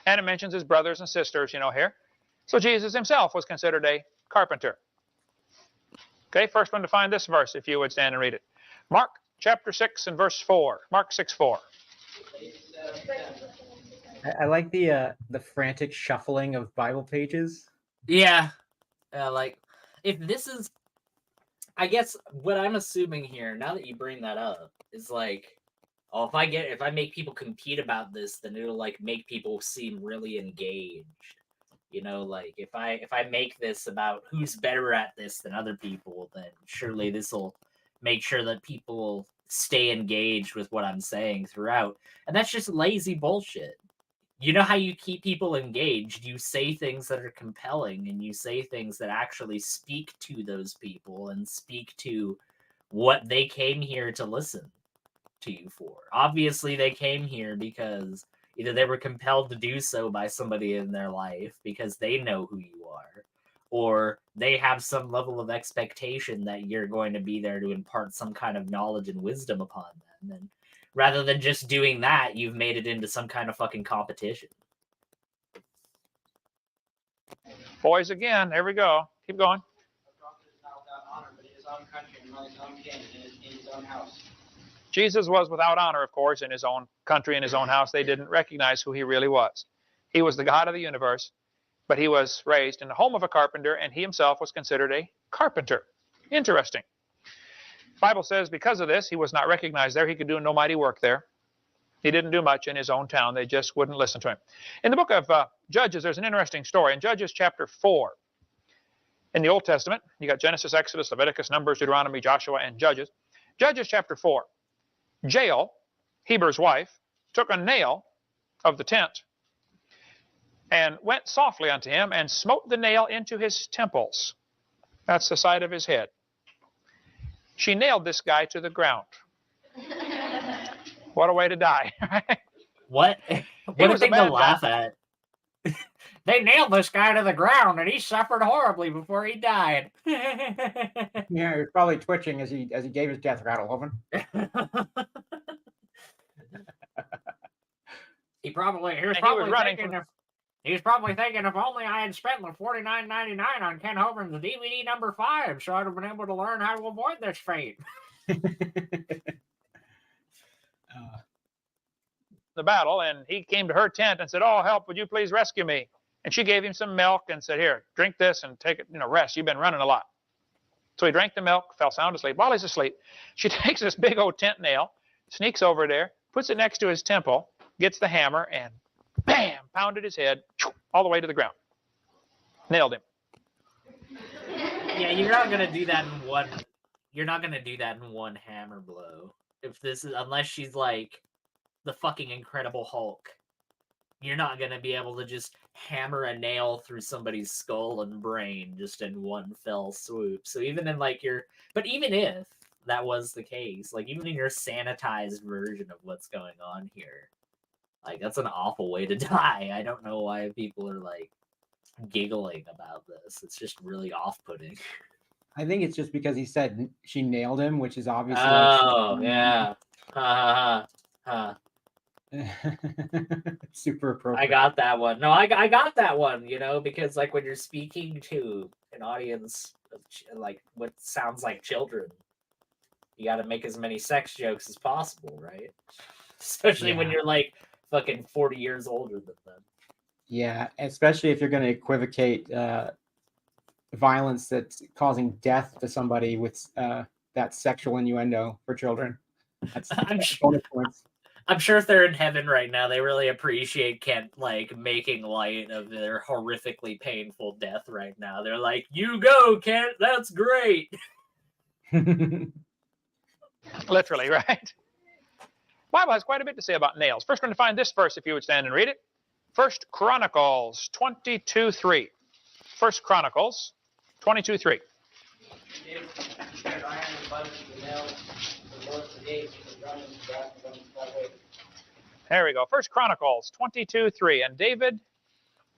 And it mentions his brothers and sisters, you know, here. So Jesus himself was considered a carpenter. Okay, first one to find this verse, if you would stand and read it. Mark chapter 6 and verse 4. Mark 6:4. I like the frantic shuffling of Bible pages. Yeah. Like, if this is, I guess what I'm assuming here, now that you bring that up, is like, oh, if I make people compete about this, then it'll like make people seem really engaged. You know, like if I make this about who's better at this than other people, then surely this will make sure that people stay engaged with what I'm saying throughout. And that's just lazy bullshit. You know how you keep people engaged? You say things that are compelling and you say things that actually speak to those people and speak to what they came here to listen to you for. Obviously, they came here because either they were compelled to do so by somebody in their life because they know who you are, or they have some level of expectation that you're going to be there to impart some kind of knowledge and wisdom upon them. And rather than just doing that, you've made it into some kind of fucking competition. Boys again, there we go. Keep going. Jesus was without honor, of course, in his own country, in his own house. They didn't recognize who he really was. He was the God of the universe, but he was raised in the home of a carpenter, and he himself was considered a carpenter. Interesting. The Bible says because of this, he was not recognized there. He could do no mighty work there. He didn't do much in his own town. They just wouldn't listen to him. In the book of Judges, there's an interesting story. In Judges chapter 4, in the Old Testament, you got Genesis, Exodus, Leviticus, Numbers, Deuteronomy, Joshua, and Judges. Judges chapter 4. Jael, Heber's wife, took a nail of the tent and went softly unto him and smote the nail into his temples. That's the side of his head. She nailed this guy to the ground. What a way to die. What a thing to laugh at. They nailed this guy to the ground, and he suffered horribly before he died. Yeah, he was probably twitching as he gave his death rattle, Hovind. He was And probably running thinking from- if only I had spent the $49.99 on Ken Hovind's DVD number 5, so I'd have been able to learn how to avoid this fate. the battle, and he came to her tent and said, "Oh, help! Would you please rescue me?" And she gave him some milk and said, "Here, drink this and take it. Rest. You've been running a lot." So he drank the milk, fell sound asleep. While he's asleep, she takes this big old tent nail, sneaks over there, puts it next to his temple, gets the hammer, and bam, pounded his head all the way to the ground. Nailed him. Yeah, you're not gonna do that in one. You're not gonna do that in one hammer blow. Unless she's like the fucking Incredible Hulk, you're not gonna be able to just hammer a nail through somebody's skull and brain just in one fell swoop. So even in but even if that was the case, like even in your sanitized version of what's going on here, like that's an awful way to die. I don't know why people are like giggling about this. It's just really off-putting. I think it's just because he said she nailed him, which is obviously. Yeah. Super appropriate. I got that one. No, I got that one, because like when you're speaking to an audience of like what sounds like children, you got to make as many sex jokes as possible, right? Especially when you're like fucking 40 years older than them. Yeah, especially if you're going to equivocate violence that's causing death to somebody with that sexual innuendo for children. That's bonus points. I'm sure if they're in heaven right now, they really appreciate Kent like making light of their horrifically painful death right now. They're like, "You go, Kent. That's great." Literally, right? Bible has quite a bit to say about nails. First, we're going to find this verse, if you would stand and read it. 1 Chronicles 22:3. 1 Chronicles 22:3. There we go. 1 Chronicles 22:3. And David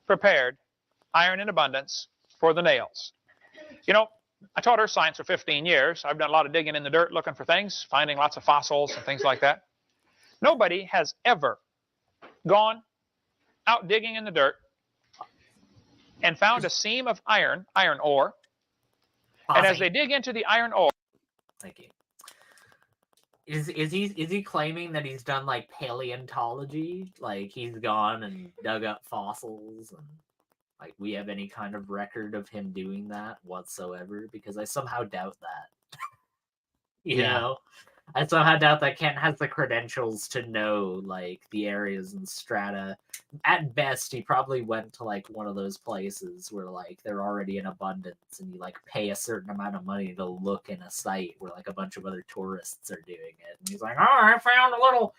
prepared iron in abundance for the nails. I taught earth science for 15 years. I've done a lot of digging in the dirt looking for things, finding lots of fossils and things like that. Nobody has ever gone out digging in the dirt and found a seam of iron ore. And as they dig into the iron ore, thank you. Is he claiming that he's done like paleontology? Like he's gone and dug up fossils and like we have any kind of record of him doing that whatsoever? Because I somehow doubt that. you know? I somehow doubt that Kent has the credentials to know like the areas and strata. At best, he probably went to like one of those places where like they're already in abundance and you like pay a certain amount of money to look in a site where like a bunch of other tourists are doing it. And he's like, "Oh, I found a little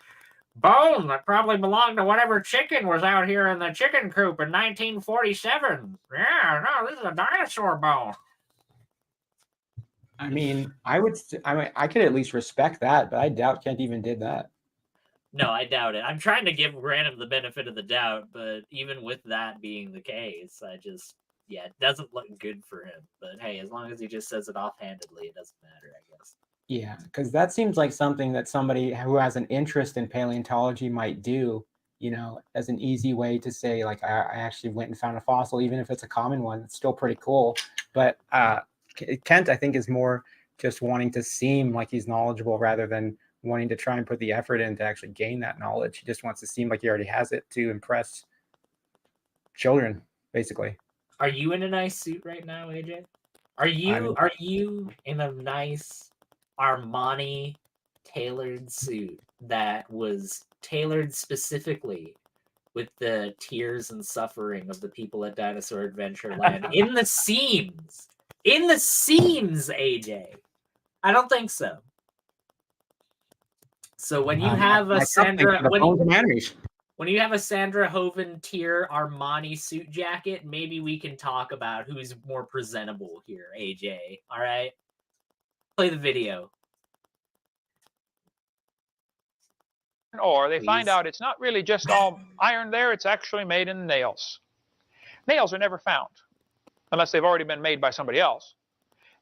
bone that probably belonged to whatever chicken was out here in the chicken coop in 1947. Yeah, no, this is a dinosaur bone." I mean, I could at least respect that, but I doubt Kent even did that. No, I doubt it. I'm trying to give Random the benefit of the doubt, but even with that being the case, it doesn't look good for him. But hey, as long as he just says it offhandedly, it doesn't matter, I guess. Yeah, because that seems like something that somebody who has an interest in paleontology might do, as an easy way to say, like, I actually went and found a fossil, even if it's a common one. It's still pretty cool. But Kent, I think, is more just wanting to seem like he's knowledgeable rather than wanting to try and put the effort in to actually gain that knowledge. He just wants to seem like he already has it to impress children, basically. Are you in a nice suit right now, AJ? Are you in a nice Armani tailored suit that was tailored specifically with the tears and suffering of the people at Dinosaur Adventureland in the seams? In the seams, AJ. I don't think so. So when you have a Sandra when you have a Sandra Hovind tier Armani suit jacket, maybe we can talk about who's more presentable here, AJ. All right? Play the video. or they find out it's not really just all iron there, it's actually made in nails. Nails are never found unless they've already been made by somebody else.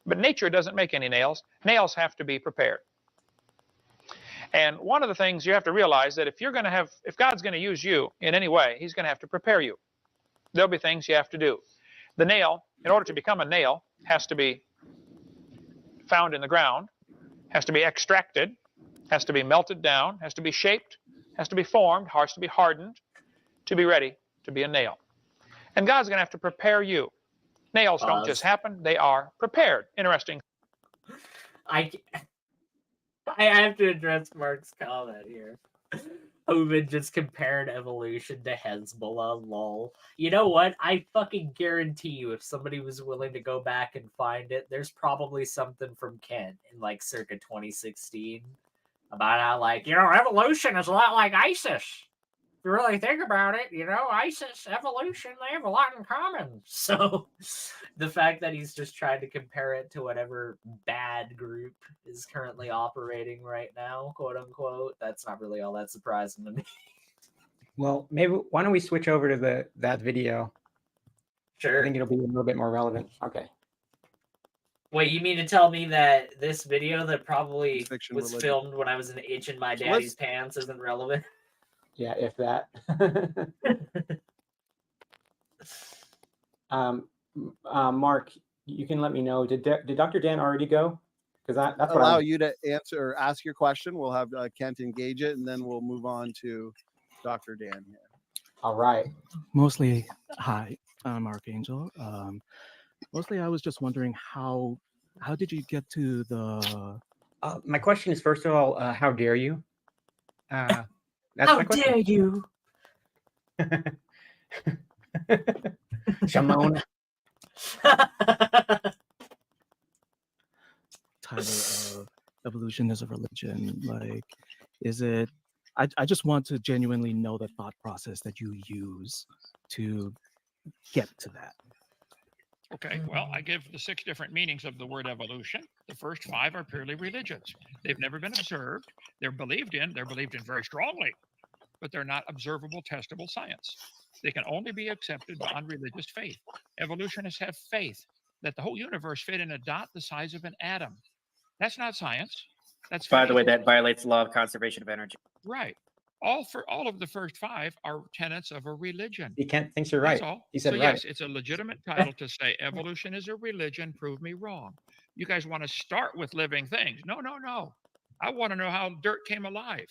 But nature doesn't make any nails. Nails have to be prepared. And one of the things you have to realize that if God's going to use you in any way, he's going to have to prepare you. There'll be things you have to do. The nail, in order to become a nail, has to be found in the ground, has to be extracted, has to be melted down, has to be shaped, has to be formed, has to be hardened to be ready to be a nail. And God's going to have to prepare you. Nails don't just happen, they are prepared. Interesting. I have to address Mark's comment here. Hovind just compared evolution to Hezbollah, lol. You know what? I fucking guarantee you, if somebody was willing to go back and find it, there's probably something from Kent in like circa 2016 about how, like, evolution is a lot like ISIS. If you really think about it, ISIS, evolution, they have a lot in common. So the fact that he's just trying to compare it to whatever bad group is currently operating right now, quote unquote, that's not really all that surprising to me. Well, maybe why don't we switch over to that video? Sure. I think it'll be a little bit more relevant. Okay. Wait, you mean to tell me that this video that probably was filmed when I was an itch in my daddy's pants isn't relevant? Yeah, if that. Mark, you can let me know. Did Dr. Dan already go? Because that's what allow you to answer or ask your question. We'll have Kent engage it, and then we'll move on to Dr. Dan here. All right. Mostly, hi, I'm Archangel. Mostly, I was just wondering how did you get to the? My question is, first of all, how dare you? That's how dare you? Shimona. Title of evolution as a religion, like, is it? I just want to genuinely know the thought process that you use to get to that. Okay, well, I give the 6 different meanings of the word evolution. The first 5 are purely religions. They've never been observed. They're believed in very strongly, but they're not observable, testable science. They can only be accepted on religious faith. Evolutionists have faith that the whole universe fit in a dot the size of an atom. That's not science. That's by the way, that violates the law of conservation of energy. Right. All of the first 5 are tenets of a religion. Kent thinks you're right. That's all. He said so right. Yes, it's a legitimate title to say evolution is a religion. Prove me wrong. You guys want to start with living things? No. I want to know how dirt came alive.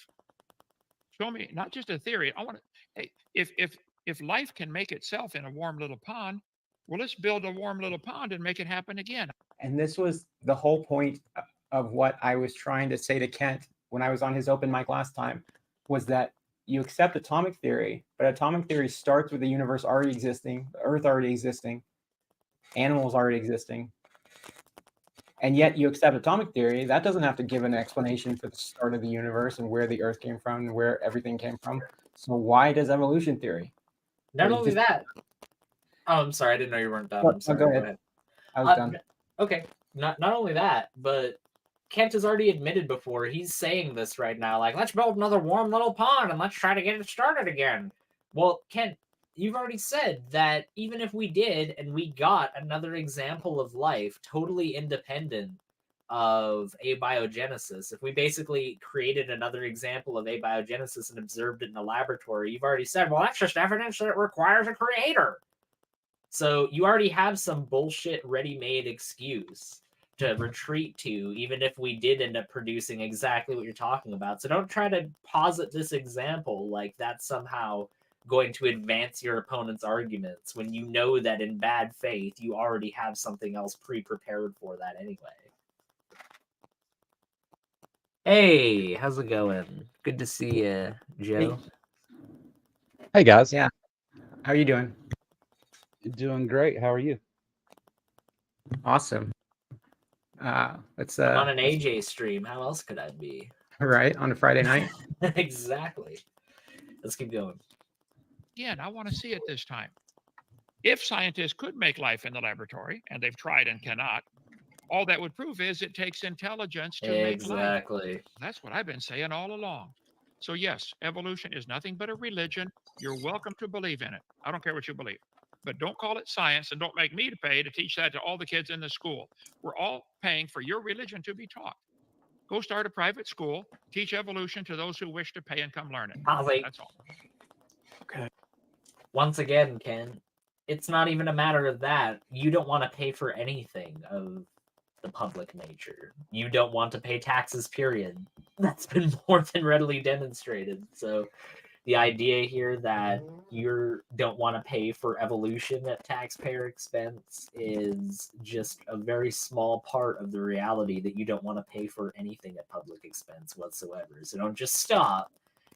Show me, not just a theory. I want to. Hey, if life can make itself in a warm little pond, well, let's build a warm little pond and make it happen again. And this was the whole point of what I was trying to say to Kent when I was on his open mic last time, was that you accept atomic theory, but atomic theory starts with the universe already existing, the Earth already existing, animals already existing. And yet you accept atomic theory. That doesn't have to give an explanation for the start of the universe and where the Earth came from and where everything came from. So why does evolution theory? Not only that. Oh, I'm sorry. I didn't know you weren't done. I'm sorry. Go ahead. I was done. Okay. Not only that, but Kent has already admitted before, he's saying this right now, like, let's build another warm little pond and let's try to get it started again. Well, Kent, you've already said that even if we did and we got another example of life totally independent of abiogenesis, if we basically created another example of abiogenesis and observed it in a laboratory, you've already said, well, that's just evidence that it requires a creator. So you already have some bullshit ready-made excuse to retreat to, even if we did end up producing exactly what you're talking about. So don't try to posit this example like that's somehow going to advance your opponent's arguments when you know that in bad faith you already have something else pre-prepared for that anyway. Hey, how's it going? Good to see you, Joe. Hey guys. Yeah. How are you doing? Doing great. How are you? Awesome. Let's I'm on an AJ stream. How else could I be? Right, on a Friday night. Exactly. Let's keep going. Again, I want to see it this time. If scientists could make life in the laboratory, and they've tried and cannot, all that would prove is it takes intelligence to make life. Exactly. That's what I've been saying all along. So yes, evolution is nothing but a religion. You're welcome to believe in it. I don't care what you believe. But don't call it science and don't make me to pay to teach that to all the kids in the school. We're all paying for your religion to be taught. Go start a private school, teach evolution to those who wish to pay and come learn it. Holly, That's all. Okay. once again, Ken, it's not even a matter of that. You don't want to pay for anything of the public nature. You don't want to pay taxes, period. That's been more than readily demonstrated. So the idea here that you don't want to pay for evolution at taxpayer expense is just a very small part of the reality that you don't want to pay for anything at public expense whatsoever. So don't just stop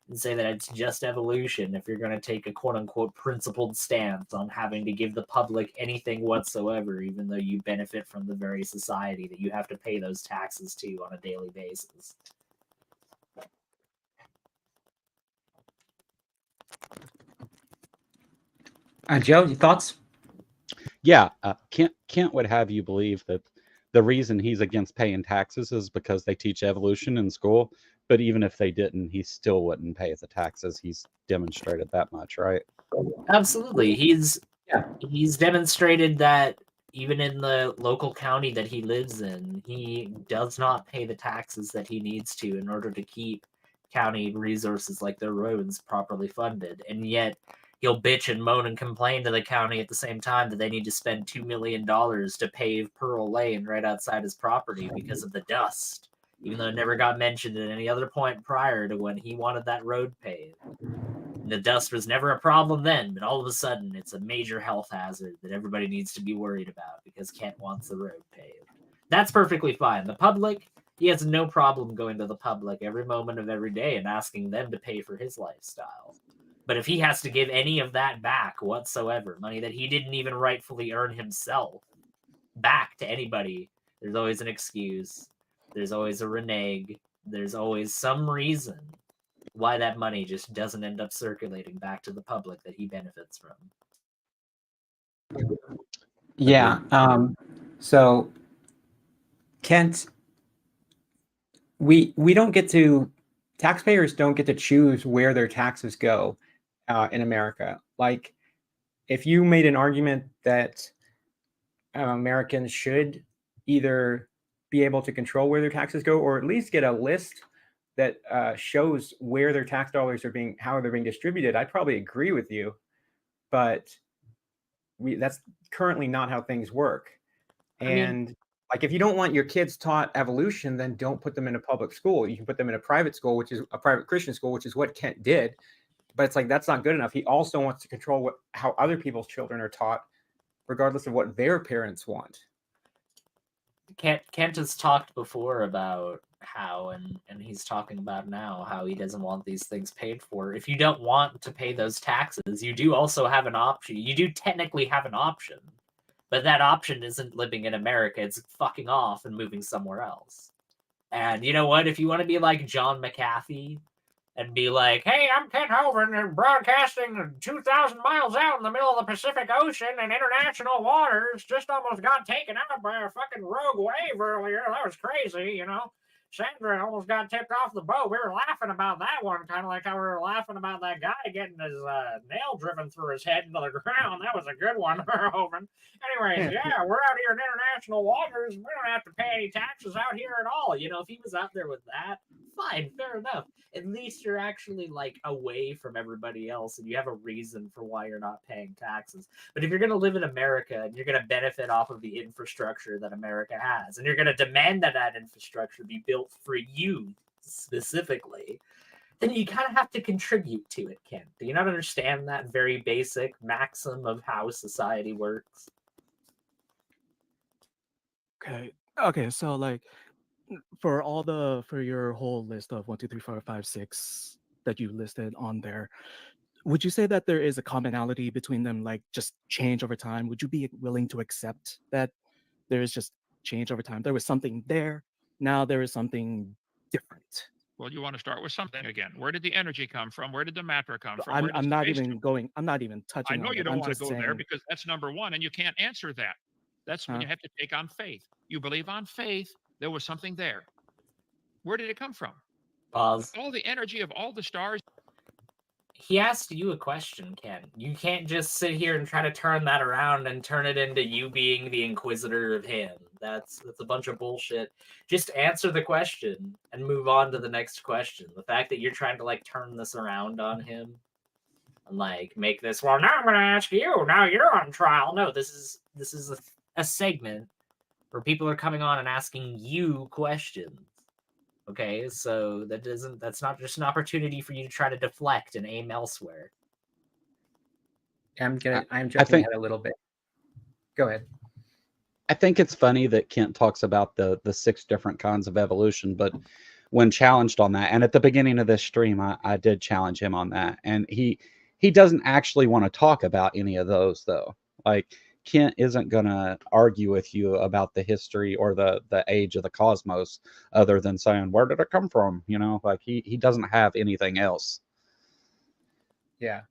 and say that it's just evolution if you're going to take a quote-unquote principled stance on having to give the public anything whatsoever, even though you benefit from the very society that you have to pay those taxes to on a daily basis. Joe, your thoughts? Yeah, Kent would have you believe that the reason he's against paying taxes is because they teach evolution in school. But even if they didn't, he still wouldn't pay the taxes. He's demonstrated that much, right? Absolutely. He's demonstrated that even in the local county that he lives in, he does not pay the taxes that he needs to in order to keep county resources like their roads properly funded. And yet he'll bitch and moan and complain to the county at the same time that they need to spend $2 million to pave Pearl Lane right outside his property because of the dust, even though it never got mentioned at any other point prior to when he wanted that road paved. The dust was never a problem then, but all of a sudden it's a major health hazard that everybody needs to be worried about because Kent wants the road paved. That's perfectly fine. The public, he has no problem going to the public every moment of every day and asking them to pay for his lifestyle. But if he has to give any of that back whatsoever, money that he didn't even rightfully earn himself, back to anybody, there's always an excuse. There's always a renege. There's always some reason why that money just doesn't end up circulating back to the public that he benefits from. Yeah. So Kent, we don't get to, taxpayers don't get to choose where their taxes go in America. Like, if you made an argument that Americans should either be able to control where their taxes go, or at least get a list that shows where their tax dollars are being, how they're being distributed, I'd probably agree with you. But that's currently not how things work. And like, if you don't want your kids taught evolution, then don't put them in a public school. You can put them in a private school, which is a private Christian school, which is what Kent did. But it's like, that's not good enough. He also wants to control how other people's children are taught, regardless of what their parents want. Kent has talked before about how, and he's talking about now, how he doesn't want these things paid for. If you don't want to pay those taxes, you do also have an option. You do technically have an option, but that option isn't living in America. It's fucking off and moving somewhere else. And you know what? If you want to be like John McAfee and be like, hey, I'm Kent Hovind and broadcasting 2,000 miles out in the middle of the Pacific Ocean and international waters, just almost got taken out by a fucking rogue wave earlier. That was crazy, you know. Sandra almost got tipped off the boat. We were laughing about that one, kind of like how we were laughing about that guy getting his nail driven through his head into the ground. That was a good one, Hovind. Anyways, yeah, we're out here in international waters. We don't have to pay any taxes out here at all. You know, if he was out there with that, fine, fair enough. At least you're actually like away from everybody else and you have a reason for why you're not paying taxes. But if you're going to live in America and you're going to benefit off of the infrastructure that America has, and you're going to demand that that infrastructure be built for you specifically, then you kind of have to contribute to it, Kent. Do you not understand that very basic maxim of how society works? Okay, so like, for your whole list of 1, 2, 3, 4, 5, 6 that you listed on there, would you say that there is a commonality between them, like just change over time? Would you be willing to accept that there is just change over time? There was something there, now there is something different. Well, you want to start with something again. Where did the energy come from? Where did the matter come from? I'm not even touching I know on you it. don't I'm want to just go there saying, because that's number one, and you can't answer that. That's when you have to take on faith. You believe on faith there was something there. Where did it come from? Pause. All the energy of all the stars. He asked you a question, Ken. You can't just sit here and try to turn that around and turn it into you being the inquisitor of him. That's a bunch of bullshit. Just answer the question and move on to the next question. The fact that you're trying to like turn this around on him and like make this, well, now I'm going to ask you. Now you're on trial. No, this is a segment where people are coming on and asking you questions. Okay, so that's not just an opportunity for you to try to deflect and aim elsewhere. I'm jumping think- ahead a little bit. Go ahead. I think it's funny that Kent talks about the 6 different kinds of evolution, but when challenged on that, and at the beginning of this stream, I did challenge him on that, and he doesn't actually want to talk about any of those though. Like, Kent isn't going to argue with you about the history or the age of the cosmos other than saying, where did it come from? You know, like he doesn't have anything else. Yeah.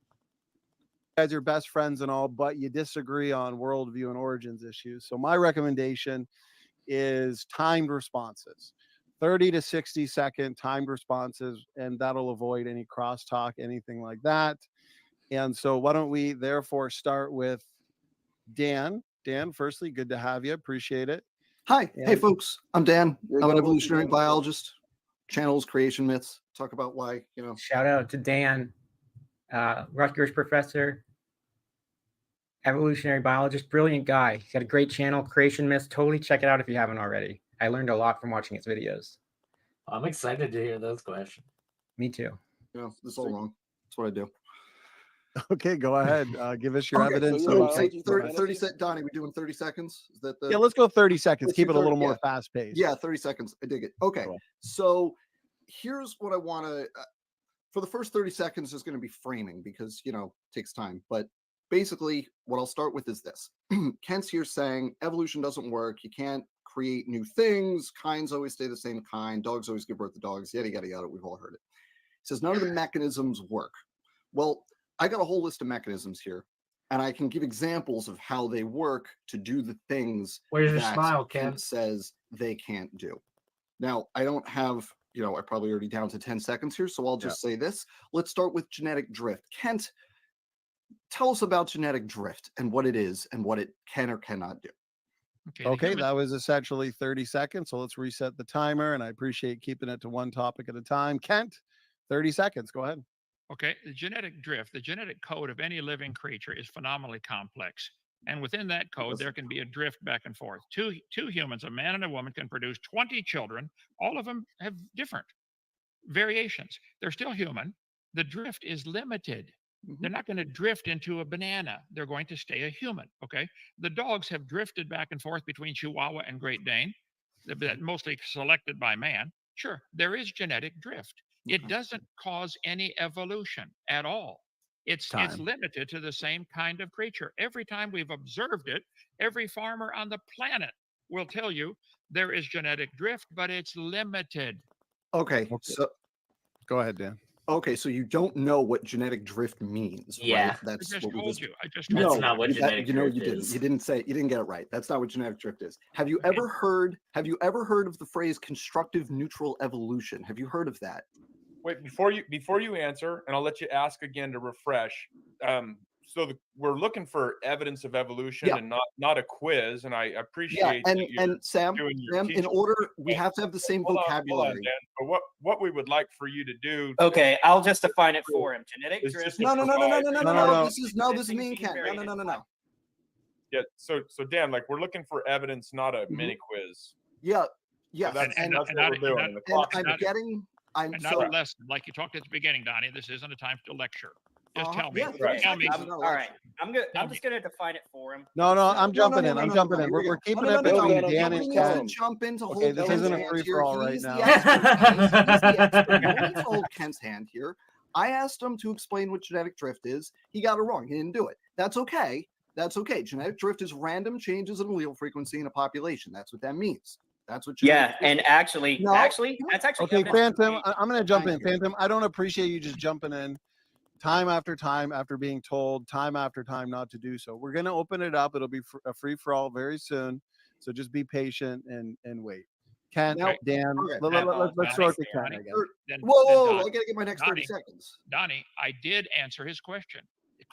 You guys are best friends and all, but you disagree on worldview and origins issues. So my recommendation is timed responses. 30 to 60 second timed responses, and that'll avoid any crosstalk, anything like that. And so why don't we therefore start with Dan. Dan, firstly, good to have you. Appreciate it. Hi. Hey, And- folks. I'm Dan. You're I'm an good. evolutionary biologist. Channels Creation Myths. Talk about why, Shout out to Dan, Rutgers professor, evolutionary biologist, brilliant guy. He's got a great channel, Creation Myths. Totally check it out if you haven't already. I learned a lot from watching his videos. I'm excited to hear those questions. Me too. this is all wrong. That's what I do. Okay, go ahead. Give us your Okay, evidence. so of- 30 Donnie, we doing 30 seconds? Is that the Yeah, let's go 30 seconds. Let's Keep do it a little 30, more fast paced. Yeah, 30 seconds. I dig it. Okay. Cool. So here's what I want to for the first 30 seconds is going to be framing because, it takes time. But basically, what I'll start with is this. Kent's here saying evolution doesn't work. You can't create new things. Kinds always stay the same kind. Dogs always give birth to dogs. Yada, yada, yada. We've all heard it. He says none of the mechanisms work. Well, I got a whole list of mechanisms here, and I can give examples of how they work to do the things Where's your that smile, Ken? Kent says they can't do. Now, I don't have, I probably already down to 10 seconds here, so I'll just say this. Let's start with genetic drift. Kent, tell us about genetic drift and what it is and what it can or cannot do. Okay, that was essentially 30 seconds. So let's reset the timer, and I appreciate keeping it to one topic at a time. Kent, 30 seconds. Go ahead. Okay, the genetic drift, the genetic code of any living creature is phenomenally complex. And within that code, there can be a drift back and forth. Two humans, a man and a woman, can produce 20 children. All of them have different variations. They're still human. The drift is limited. They're not going to drift into a banana. They're going to stay a human. Okay. The dogs have drifted back and forth between Chihuahua and Great Dane, mostly selected by man. Sure, there is genetic drift. It doesn't cause any evolution at all. It's limited to the same kind of creature. Every time we've observed it, every farmer on the planet will tell you there is genetic drift, but it's limited. Okay. So go ahead, Dan. Okay, so you don't know what genetic drift means, Yeah. right? That's I just what we told you. I just No, told That's not what that- genetic you know drift you didn't. is. You didn't get it right. That's not what genetic drift is. Have you Okay. ever heard of the phrase constructive neutral evolution? Have you heard of that? Wait, before you answer, and I'll let you ask again to refresh. We're looking for evidence of evolution Yeah. and not a quiz. And I appreciate Yeah, and that you're and Sam, doing your Sam, in teaching. order, we have to have the same Hold on, vocabulary. Dan. But what we would like for you to do Okay, I'll just define it for him. Genetic is drift. just No, no, no, no, no, no, no, No, no, no, no. no. This is me and Ken. No, no, no, no, no. Yeah, so Dan, like we're looking for evidence, not a mini quiz. Yeah, So yes, that's and what we're doing. And the and clock's I'm not- getting, I'm And not so a lesson, like you talked at the beginning, Donnie. This isn't a time to lecture. Just tell me. yeah, Right. Tell me. seconds is not a All right, lecture. I'm just gonna define it for him. No, I'm No, jumping no, in. no, I'm no, jumping no, in. no, We're no, keeping no, it no, no, between no, Dan nobody and needs to Ken. jump in to Okay, hold this Ken's isn't a hand free-for-all here. right He's the now. expert, guys. He's the expert. No one needs to hold Ken's hand here. I asked him to explain what genetic drift is. He got it wrong. He didn't do it. That's okay. That's okay. Genetic drift is random changes in allele frequency in a population. That's what that means. That's what genetic Yeah, drift and is. actually, No. that's actually Okay, evidence for Phantom, me. I'm going to jump in. Thank you. Phantom, I don't appreciate you just jumping in time after being told time after time not to do so. We're going to open it up. It'll be a free for all very soon. So just be patient and wait. Ken, Okay. Dan, Okay. let's throw it to Ken, I Donnie, guess. then, Whoa, then whoa, Don- I gotta get my next 30 Donnie, seconds. Donnie, I did answer his question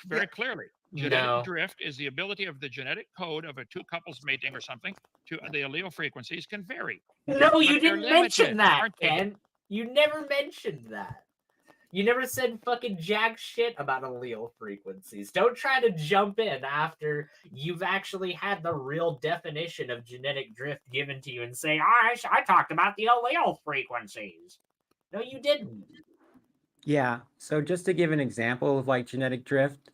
very clearly. Genetic No. drift is the ability of the genetic code of a two couples mating or something to the allele frequencies can vary. No, you But they're didn't mention limited, that, aren't they? Ken. You never mentioned that. You never said fucking jack shit about allele frequencies. Don't try to jump in after you've actually had the real definition of genetic drift given to you and say, I talked about the allele frequencies. No, you didn't. Yeah. So just to give an example of like genetic drift,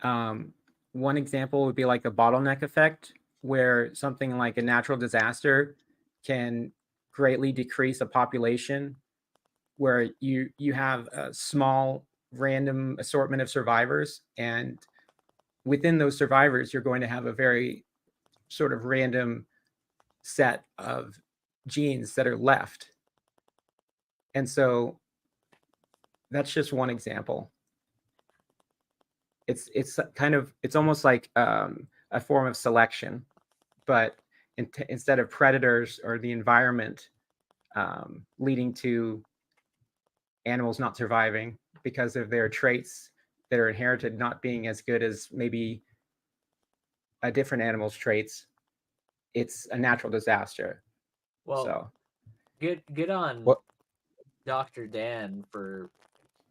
one example would be like a bottleneck effect, where something like a natural disaster can greatly decrease a population, where you have a small random assortment of survivors, and within those survivors, you're going to have a very sort of random set of genes that are left. And so that's just one example. It's kind of, it's almost like a form of selection, but instead of predators or the environment leading to animals not surviving because of their traits that are inherited not being as good as maybe a different animal's traits, it's a natural disaster. Well, So good on What? Dr. Dan for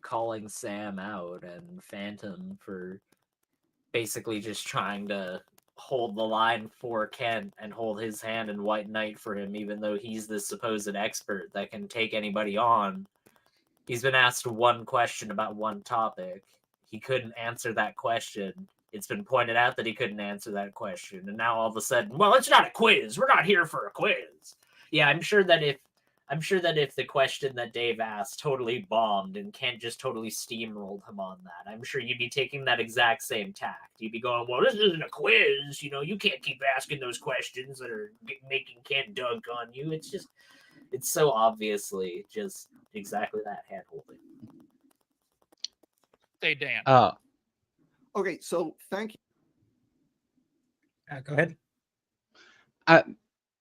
calling Sam out and Phantom for basically just trying to hold the line for Kent and hold his hand in White Knight for him, even though he's the supposed expert that can take anybody on. He's been asked one question about one topic. He couldn't answer that question. It's been pointed out that he couldn't answer that question. And now all of a sudden, well, it's not a quiz. We're not here for a quiz. Yeah, I'm sure that if the question that Dave asked totally bombed and Kent just totally steamrolled him on that, I'm sure you'd be taking that exact same tact. You'd be going, well, this isn't a quiz. You know, you can't keep asking those questions that are making Kent dunk on you. It's just, it's so obviously just exactly that hand-holding. Say Dan. Okay, so thank you. go ahead.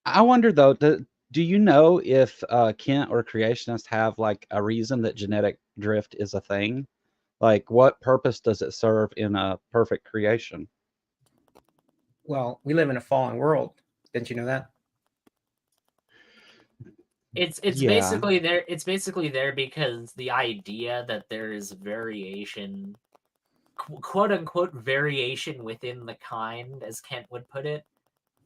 I wonder though, do you know if Kent or creationists have like a reason that genetic drift is a thing? Like, what purpose does it serve in a perfect creation? Well, we live in a fallen world. Didn't you know that? It's Yeah. basically there. It's basically there because the idea that there is variation, quote unquote variation within the kind, as Kent would put it,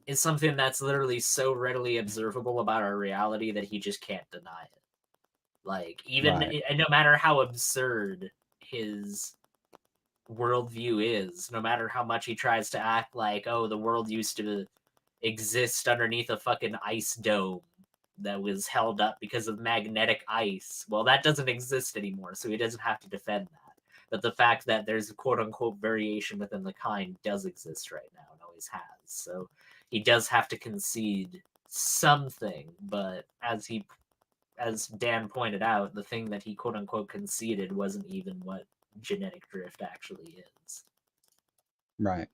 is something that's literally so readily observable about our reality that he just can't deny it. Like, even no matter how absurd his worldview is, no matter how much he tries to act like, oh, the world used to exist underneath a fucking ice dome that was held up because of magnetic ice. Well, that doesn't exist anymore, so he doesn't have to defend that. But the fact that there's a quote-unquote variation within the kind does exist right now and always has. So he does have to concede something, but as Dan pointed out, the thing that he quote-unquote conceded wasn't even what genetic drift actually is. Right.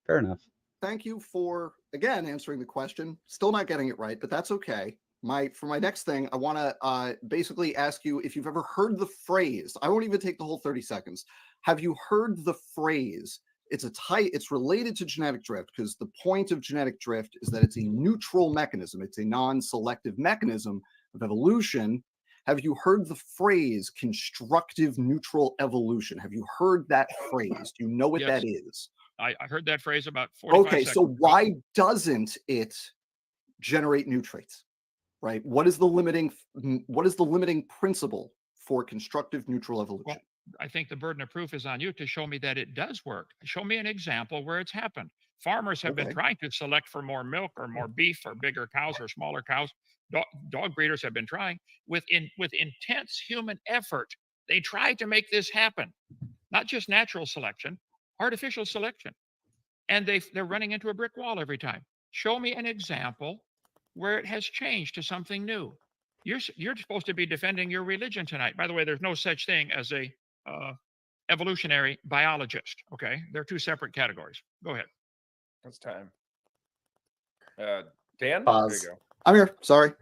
Fair enough. Thank you for, again, answering the question. Still not getting it right, but that's okay. For my next thing, I want to basically ask you if you've ever heard the phrase. I won't even take the whole 30 seconds. Have you heard the phrase? It's related to genetic drift because the point of genetic drift is that it's a neutral mechanism. It's a non-selective mechanism of evolution. Have you heard the phrase constructive neutral evolution? Have you heard that phrase? Do you know what that is? I heard that phrase about 45 Okay, seconds so ago. why doesn't it generate new traits? Right? What is the limiting principle for constructive neutral evolution? Well, I think the burden of proof is on you to show me that it does work. Show me an example where it's happened. Farmers have been trying to select for more milk or more beef or bigger cows or smaller cows. Dog breeders have been trying with intense human effort. They try to make this happen. Not just natural selection, artificial selection. And they're running into a brick wall every time. Show me an example where it has changed to something new. You're supposed to be defending your religion tonight. By the way, there's no such thing as a evolutionary biologist. Okay, they're two separate categories. Go ahead. It's time. Dan, Pause. there you I'm here. Sorry.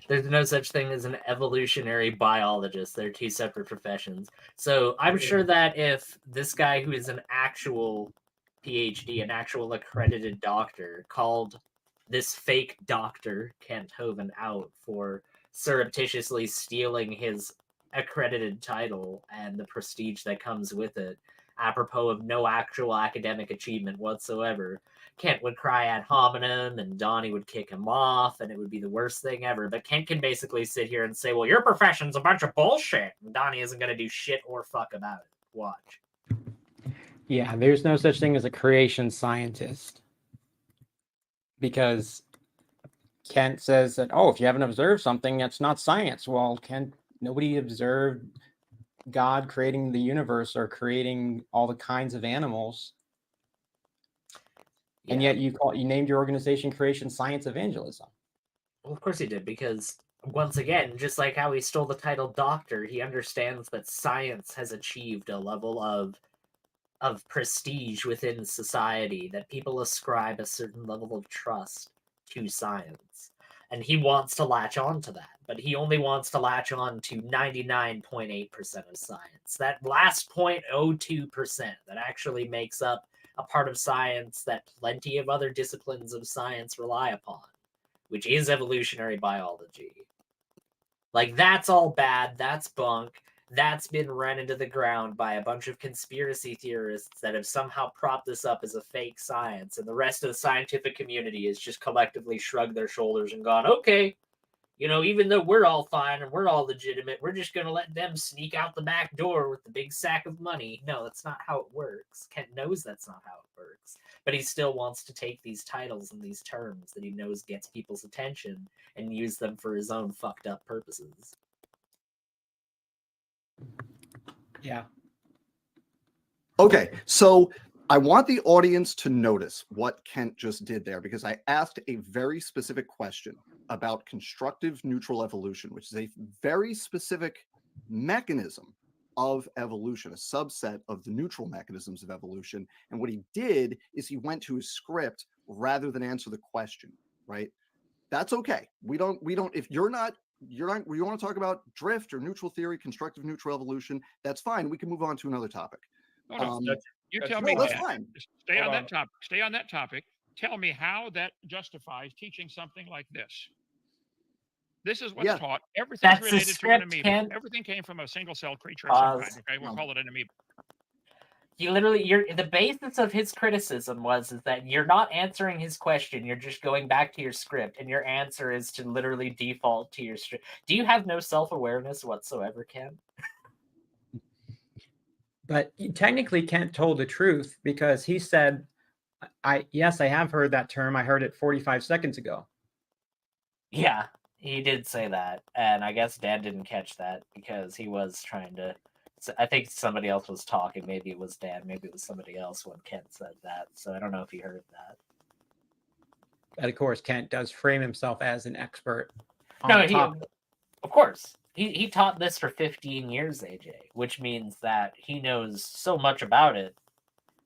There's no such thing as an evolutionary biologist. They're two separate professions. So I'm sure that if this guy who is an actual PhD, an actual accredited doctor, called this fake doctor, Kent Hovind, out for surreptitiously stealing his accredited title and the prestige that comes with it, apropos of no actual academic achievement whatsoever, Kent would cry ad hominem and Donnie would kick him off and it would be the worst thing ever. But Kent can basically sit here and say, well, your profession's a bunch of bullshit. And Donnie isn't going to do shit or fuck about it. Watch. Yeah, there's no such thing as a creation scientist. Because Kent says that, oh, if you haven't observed something, that's not science. Well, Kent, nobody observed God creating the universe or creating all the kinds of animals. And yet you named your organization Creation Science Evangelism. Well, of course he did, because once again, just like how he stole the title doctor, he understands that science has achieved a level of prestige within society, that people ascribe a certain level of trust to science. And he wants to latch on to that, but he only wants to latch on to 99.8% of science. That last 0.02% that actually makes up a part of science that plenty of other disciplines of science rely upon, which is evolutionary biology. Like, that's all bad, that's bunk, that's been run into the ground by a bunch of conspiracy theorists that have somehow propped this up as a fake science, and the rest of the scientific community has just collectively shrugged their shoulders and gone, okay, you know, even though we're all fine and we're all legitimate, we're just going to let them sneak out the back door with the big sack of money. No, that's not how it works. Kent knows that's not how it works. But he still wants to take these titles and these terms that he knows gets people's attention and use them for his own fucked up purposes. Yeah. Okay, so I want the audience to notice what Kent just did there, because I asked a very specific question about constructive neutral evolution, which is a very specific mechanism of evolution, a subset of the neutral mechanisms of evolution. And what he did is he went to his script rather than answer the question, right? That's okay. We don't, if you want to talk about drift or neutral theory, constructive neutral evolution, that's fine. We can move on to another topic. No, you tell no, me that's that. fine. Stay on that topic. Stay on that topic. Tell me how that justifies teaching something like this. This is what's taught. Everything's related to an amoeba. Everything came from a single cell creature of some kind. Okay, we'll call it an amoeba. You literally, the basis of his criticism is that you're not answering his question. You're just going back to your script, and your answer is to literally default to your script. Do you have no self-awareness whatsoever, Ken? But technically, Kent told the truth, because he said, yes, I have heard that term. I heard it 45 seconds ago. Yeah, he did say that. And I guess Dan didn't catch that because he was trying to... I think somebody else was talking. Maybe it was Dan. Maybe it was somebody else when Kent said that. So I don't know if he heard that. But of course, Kent does frame himself as an expert on No, the topic. of course. He taught this for 15 years, AJ, which means that he knows so much about it.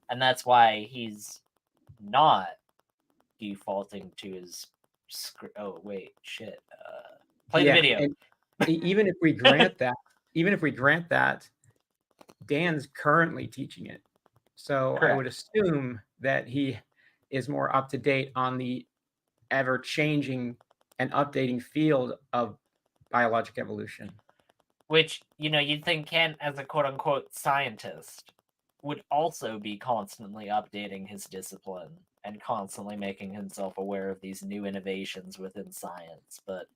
And that's why he's not defaulting to his script. Oh, wait, shit. Play the video. And even if we grant that, Dan's currently teaching it. So Correct. I would assume that he is more up to date on the ever-changing and updating field of biologic evolution. Which, you'd think Kent, as a quote-unquote scientist, would also be constantly updating his discipline and constantly making himself aware of these new innovations within science. But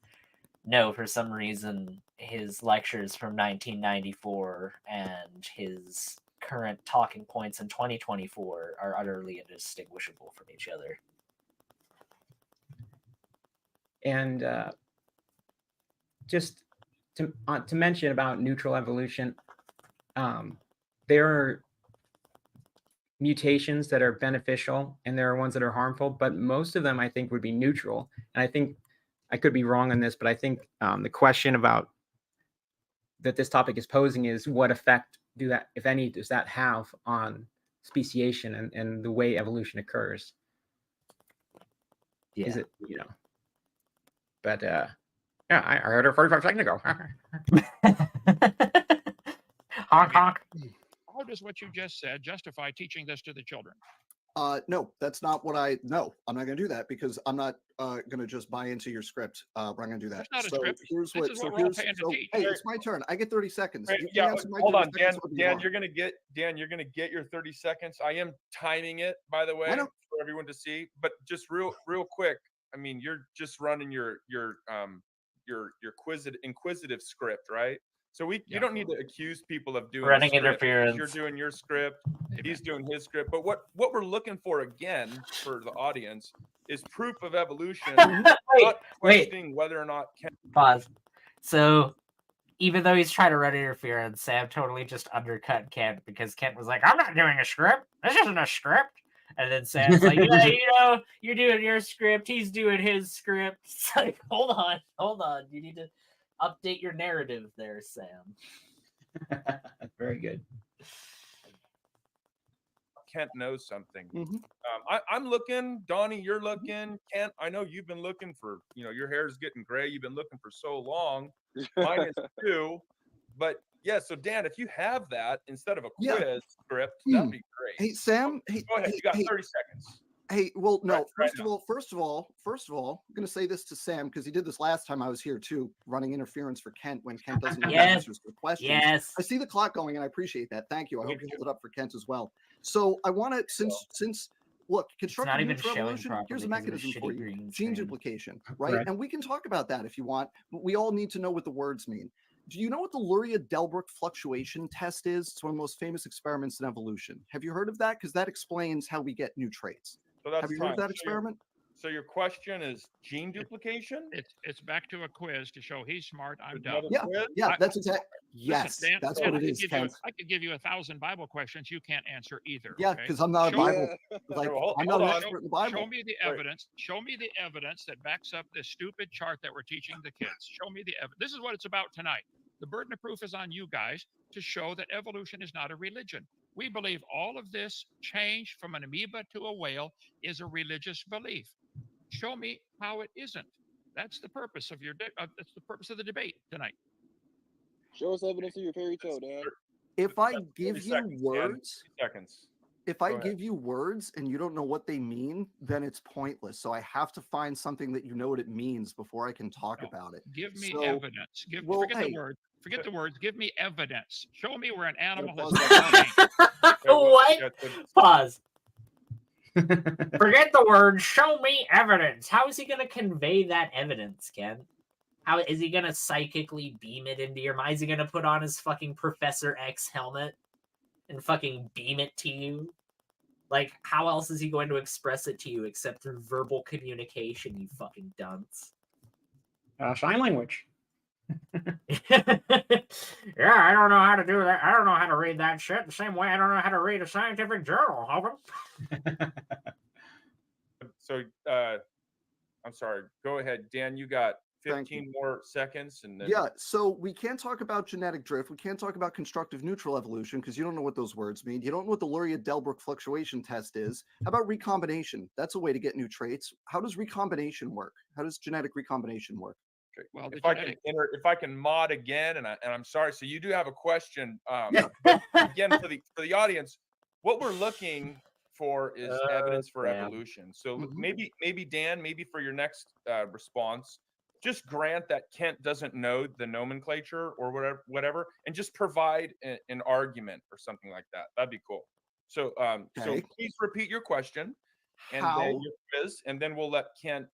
no, for some reason, his lectures from 1994 and his current talking points in 2024 are utterly indistinguishable from each other. And just to mention about neutral evolution, there are mutations that are beneficial and there are ones that are harmful, but most of them I think would be neutral. And I think I could be wrong on this, but I think the question about that this topic is posing is what effect if any, does that have on speciation and the way evolution occurs? Yeah. Is it, But yeah, I heard her 45 seconds ago. Honk honk. How does what you just said justify teaching this to the children? No, that's not what no, I'm not going to do that because I'm not going to just buy into your script. We're not going to do that. That's not a So script. here's This what, is so what we're all here's, paying to so, teach. hey, it's my turn. I get 30 seconds. Wait, You yeah, can answer my hold 30 on, Dan. seconds whether you Dan, want. you're gonna get your 30 seconds. I am timing it, by the way, know. for everyone to see. But just real quick. I mean, you're just running your inquisitive script, right? So you don't need to accuse people of doing Running the script. interference. You're doing your script. He's doing his script. But what we're looking for again for the audience is proof of evolution, not wait. questioning whether or not Pause. So, even though he's trying to run interference, Sam totally just undercut Kent because Kent was like, "I'm not doing a script. This isn't a script." And then Sam's like, "Yeah, you're doing your script. He's doing his script." It's like, hold on. You need to update your narrative there, Sam. Very good. Kent knows something. Mhm. I'm looking, Donnie, you're looking, Kent, I know you've been looking for, your hair's getting gray. You've been looking for so long. Mine is too. But yeah, so Dan, if you have that instead of a quiz script, that'd be great. Hey, Sam. Go ahead. You got 30 seconds. Hey, well, no. Right First of all, I'm going to say this to Sam because he did this last time I was here too, running interference for Kent when Kent doesn't know the answers to the questions. Yes. I see the clock going, and I appreciate that. Thank you. I hope you hold it up for Kent as well. So I want to, since look, constructive even neutral showing evolution. properly Here's a because of the mechanism for shitty you: green gene screen. duplication, right? Right. And we can talk about that if you want. But we all need to know what the words mean. Do you know what the Luria-Delbruck fluctuation test is? It's one of the most famous experiments in evolution. Have you heard of that? Because that explains how we get new traits. So that's Have you heard of that experiment? So your question is gene duplication? It's back to a quiz to show he's smart, I'm dumb. Another Yeah, quiz? yeah, that's exactly. Yes, Listen, Dan, that's Dan, what it is, Kent. I could give you 1,000 Bible questions you can't answer either. Yeah, okay? because I'm not a Show- Bible. Like, Hold I'm not an on. expert in the Bible. Show me the evidence. Show me the evidence that backs up this stupid chart that we're teaching the kids. Show me the evidence. This is what it's about tonight. The burden of proof is on you guys to show that evolution is not a religion. We believe all of this change from an amoeba to a whale is a religious belief. Show me how it isn't. That's the purpose of that's the purpose of the debate tonight. Show us evidence of your fairy tale, Dan. If I That's give 30 you seconds, Dan. words, 30 seconds. if I Go ahead. give you words and you don't know what they mean, then it's pointless. So I have to find something that you know what it means before I can talk No. about it. Give me So, evidence. well, Forget hey. the words. Forget the words. Give me evidence. Show me where an animal pause has that What? Yeah, Pause. Forget the word. Show me evidence. How is he going to convey that evidence, Ken? How is he going to psychically beam it into your mind? Is he going to put on his fucking Professor X helmet and fucking beam it to you? Like, how else is he going to express it to you except through verbal communication, you fucking dunce? Sign language. Yeah, I don't know how to do that. I don't know how to read that shit the same way I don't know how to read a scientific journal, Hovind. So I'm sorry. Go ahead, Dan. You got 15 more seconds, and then Yeah, so we can't talk about genetic drift. We can't talk about constructive neutral evolution because you don't know what those words mean. You don't know what the Luria-Delbruck fluctuation test is. How about recombination? That's a way to get new traits. How does recombination work? How does genetic recombination work? Okay. Well, if I can mod again, and I'm sorry. So you do have a question. But again, for the audience, what we're looking for is evidence for evolution. So maybe Dan, maybe for your next response, just grant that Kent doesn't know the nomenclature or whatever, and just provide an argument or something like that. That'd be cool. So so please repeat your question and then your quiz, and then we'll let Kent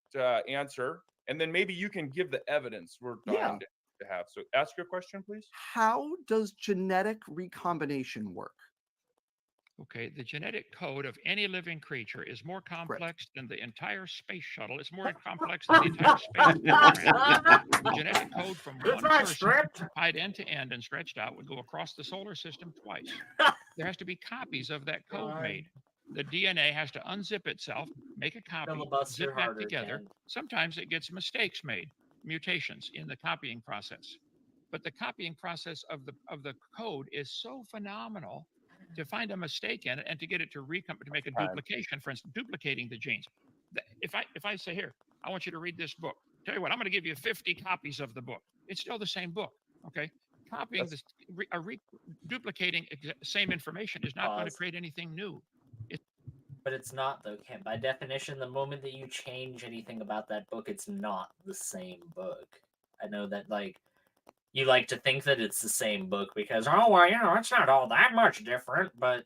answer. And then maybe you can give the evidence we're dying to have. So ask your question, please. How does genetic recombination work? Okay, the genetic code of any living creature is more complex than the entire space shuttle. It's more complex than the entire space program. The genetic code from one person tied end to end and stretched out would go across the solar system twice. There has to be copies of that code made. The DNA has to unzip itself, make a copy, zip back together. Sometimes it gets mistakes made, mutations in the copying process. But the copying process of the code is so phenomenal to find a mistake in it and to get it to to make a duplication, for instance, duplicating the genes. If I say, here, I want you to read this book. tell you what, I'm going to give you 50 copies of the book. It's still the same book. Okay. Copying this, duplicating same information is not going to create anything new. But it's not, though, Kent. By definition, the moment that you change anything about that book, it's not the same book. I know that, like, you like to think that it's the same book because, oh, well, you know, it's not all that much different, but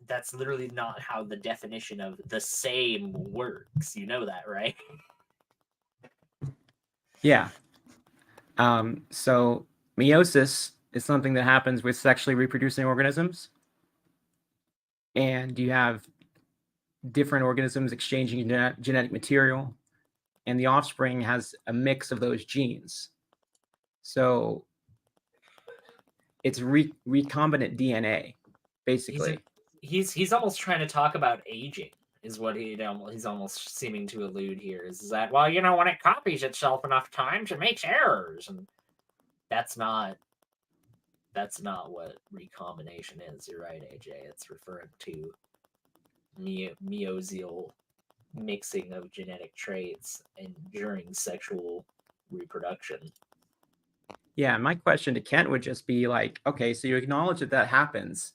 that's literally not how the definition of the same works. You know that, right? Yeah. So meiosis is something that happens with sexually reproducing organisms. And you have different organisms exchanging genetic material, and the offspring has a mix of those genes. So it's recombinant DNA, basically. He's almost trying to talk about aging, is what he's almost seeming to allude here. Is that, well, you know, when it copies itself enough times, it makes errors, and that's not what recombination is. You're right, AJ. It's referring to meiosis mixing of genetic traits and during sexual reproduction. Yeah, my question to Kent would just be like, okay, so you acknowledge that happens.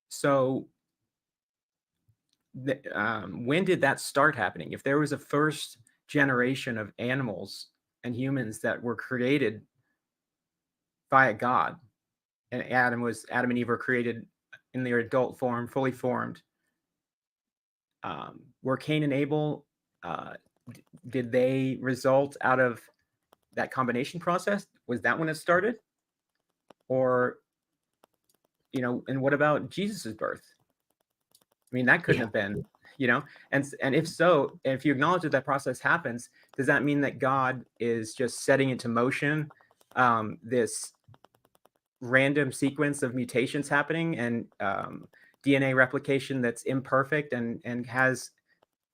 So when did that start happening? If there was a first generation of animals and humans that were created by God, and Adam and Eve were created in their adult form, fully formed, were Cain and Abel, did they result out of that combination process? Was that when it started? Or, you know, and what about Jesus's birth? I mean, that couldn't have been, you know, and if so, if you acknowledge that process happens, does that mean that God is just setting into motion this random sequence of mutations happening and DNA replication that's imperfect and has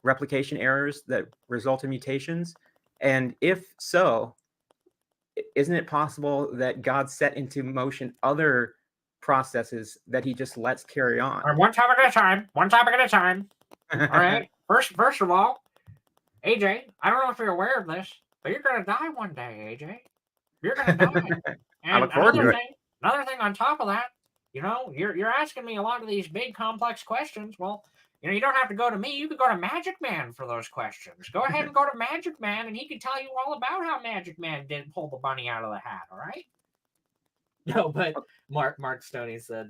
replication errors that result in mutations? And if so, isn't it possible that God set into motion other processes that he just lets carry on? All right, one topic at a time. All right. First of all, AJ, I don't know if you're aware of this, but you're gonna die one day, AJ. You're gonna die. I And look forward to it. another thing on top of that, you know, you're asking me a lot of these big complex questions. Well, you know, you don't have to go to me. You could go to Magic Man for those questions. Go ahead and go to Magic Man, and he can tell you all about how Magic Man did pull the bunny out of the hat. All right. No, but Mark Stoney said,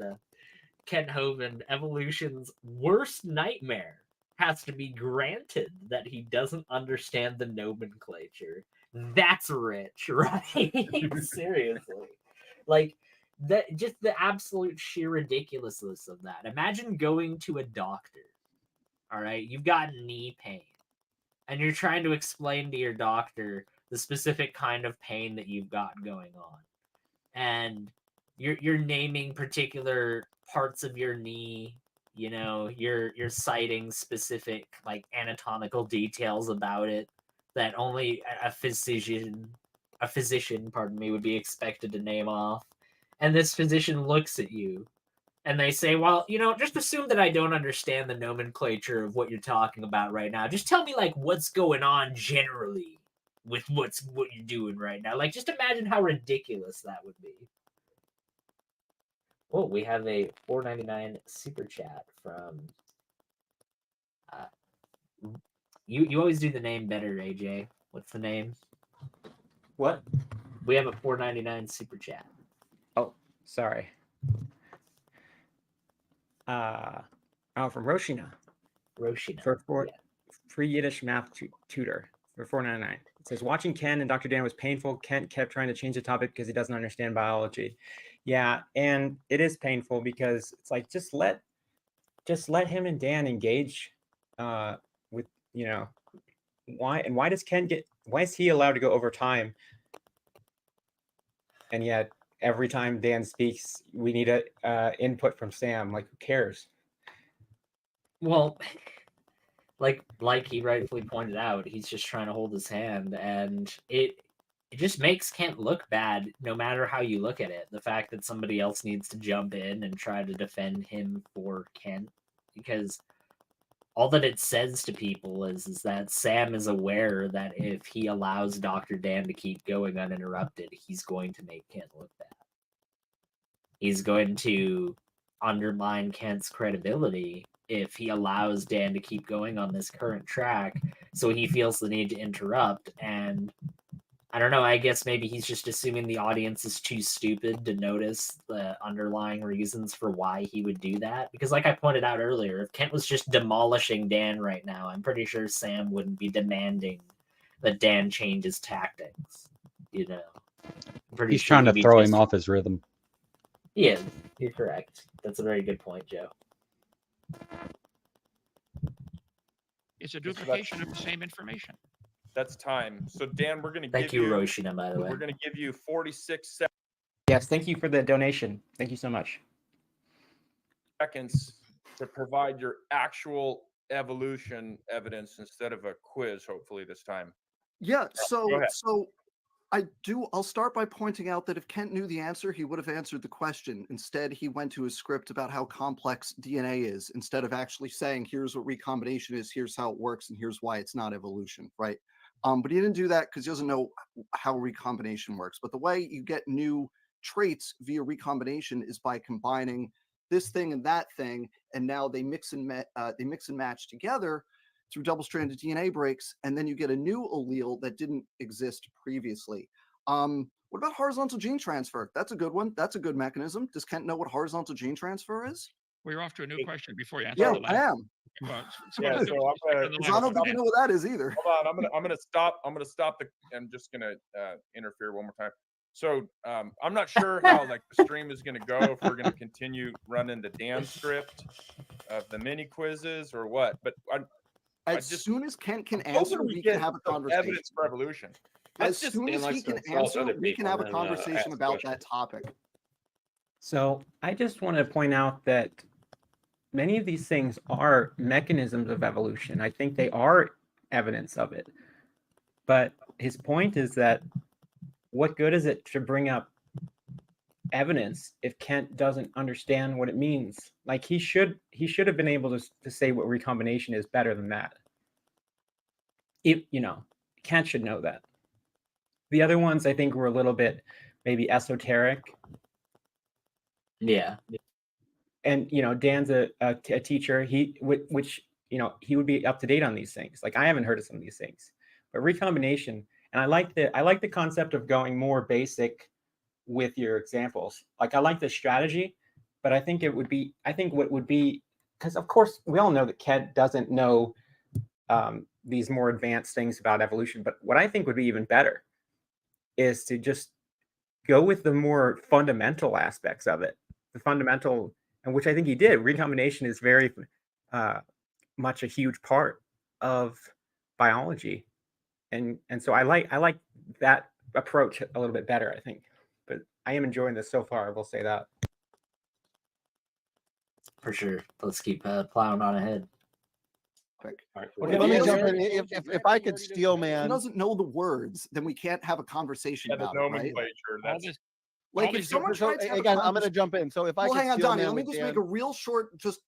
Kent Hovind, evolution's worst nightmare has to be granted that he doesn't understand the nomenclature. That's rich, right? Seriously. Like, that, just the absolute sheer ridiculousness of that. Imagine going to a doctor, all right? You've got knee pain, and you're trying to explain to your doctor the specific kind of pain that you've got going on. And you're naming particular parts of your knee, you know, you're citing specific, like, anatomical details about it that only a physician, pardon me, would be expected to name off. And this physician looks at you and they say, well, you know, just assume that I don't understand the nomenclature of what you're talking about right now. Just tell me, like, what's going on generally with what you're doing right now. Like, just imagine how ridiculous that would be. Oh, we have a $4.99 super chat from you always do the name better, AJ. What's the name? What? We have a $4.99 super chat. Oh, sorry. From Roshina. For free Yiddish math tutor for $4.99. It says, watching Ken and Dr. Dan was painful. Kent kept trying to change the topic because he doesn't understand biology. Yeah, and it is painful because it's like, just let him and Dan engage with, you know, why is he allowed to go over time? And yet every time Dan speaks, we need a input from Sam. Like, who cares? Well, like he rightfully pointed out, he's just trying to hold his hand, and it just makes Kent look bad no matter how you look at it. The fact that somebody else needs to jump in and try to defend him for Kent, because all that it says to people is that Sam is aware that if he allows Dr. Dan to keep going uninterrupted, he's going to make Kent look bad. He's going to undermine Kent's credibility if he allows Dan to keep going on this current track. So he feels the need to interrupt. And I don't know, I guess maybe he's just assuming the audience is too stupid to notice the underlying reasons for why he would do that. Because like I pointed out earlier, if Kent was just demolishing Dan right now, I'm pretty sure Sam wouldn't be demanding that Dan change his tactics. You know, He's trying to throw him off his rhythm. Yeah, you're correct. That's a very good point, Joe. It's a duplication of the same information. That's time. So Dan, we're going to Thank give you, Roshina, by the way. We're going to give you 46 Yes, thank you for the donation. Thank you so much. seconds to provide your actual evolution evidence instead of a quiz, hopefully this time. Yeah, Go ahead. so I'll start by pointing out that if Kent knew the answer, he would have answered the question. Instead, he went to his script about how complex DNA is, instead of actually saying, here's what recombination is, here's how it works, and here's why it's not evolution, right? But he didn't do that because he doesn't know how recombination works. But the way you get new traits via recombination is by combining this thing and that thing, and now they mix and match together through double-stranded DNA breaks, and then you get a new allele that didn't exist previously. What about horizontal gene transfer? That's a good one. That's a good mechanism. Does Kent know what horizontal gene transfer is? We're off to a new question before you answer. Yeah, the last I am. Yeah, so I'm gonna. Because I don't think you know what that is either. Hold on, I'm gonna stop. I'm just gonna interfere one more time. So I'm not sure how like the stream is gonna go, if we're gonna continue running the Dan script of the mini quizzes or what. But As soon as Kent can answer, we can have a conversation. Evidence for evolution. As soon as he can answer, we can have a conversation about that topic. So I just want to point out that many of these things are mechanisms of evolution. I think they are evidence of it. But his point is that what good is it to bring up evidence if Kent doesn't understand what it means? Like he should have been able to say what recombination is better than that. Kent should know that. The other ones I think were a little bit maybe esoteric. Yeah. And Dan's a teacher. He would be up to date on these things. Like I haven't heard of some of these things, but recombination. And I like the concept of going more basic with your examples. Like I like the strategy, but I think what would be, because of course we all know that Kent doesn't know these more advanced things about evolution. But what I think would be even better is to just go with the more fundamental aspects of it, and which I think he did. Recombination is very much a huge part of biology, and so I like that approach a little bit better, I think. But I am enjoying this so far. I will say that for sure. Let's keep plowing on ahead. Okay, let me jump in. If I could steal, man. If he doesn't know the words, then we can't have a conversation about it, right? Like if someone tried to have again, I'm going to jump in. So if I could hang on, steal, Donnie, man, let me with just Dan. make a real short, just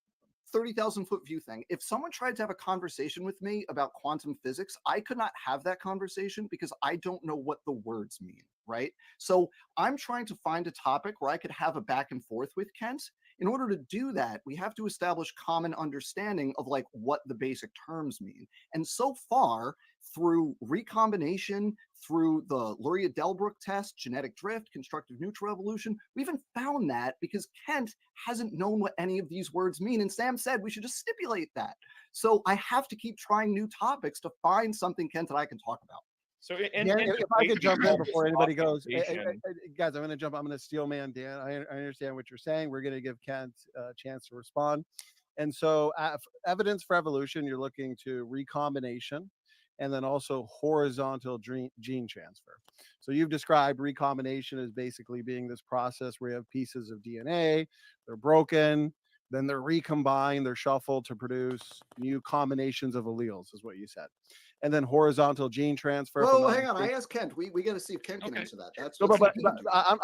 30,000 foot view thing. If someone tried to have a conversation with me about quantum physics, I could not have that conversation because I don't know what the words mean, right? So I'm trying to find a topic where I could have a back and forth with Kent. In order to do that, we have to establish common understanding of like what the basic terms mean. And so far, through recombination, through the Luria-Delbruck test, genetic drift, constructive neutral evolution, we haven't found that because Kent hasn't known what any of these words mean. And Sam said we should just stipulate that. So I have to keep trying new topics to find something, Kent, that I can talk about. So if I could jump in before anybody goes, guys, I'm going to steal man, Dan. I understand what you're saying. We're going to give Kent a chance to respond. And so evidence for evolution, you're looking to recombination and then also horizontal gene transfer. So you've described recombination as basically being this process where you have pieces of DNA, they're broken, then they're recombined, they're shuffled to produce new combinations of alleles, is what you said. And then horizontal gene transfer. Oh, hang on. I asked Kent. We got to see if Kent can answer that. That's no, but I'm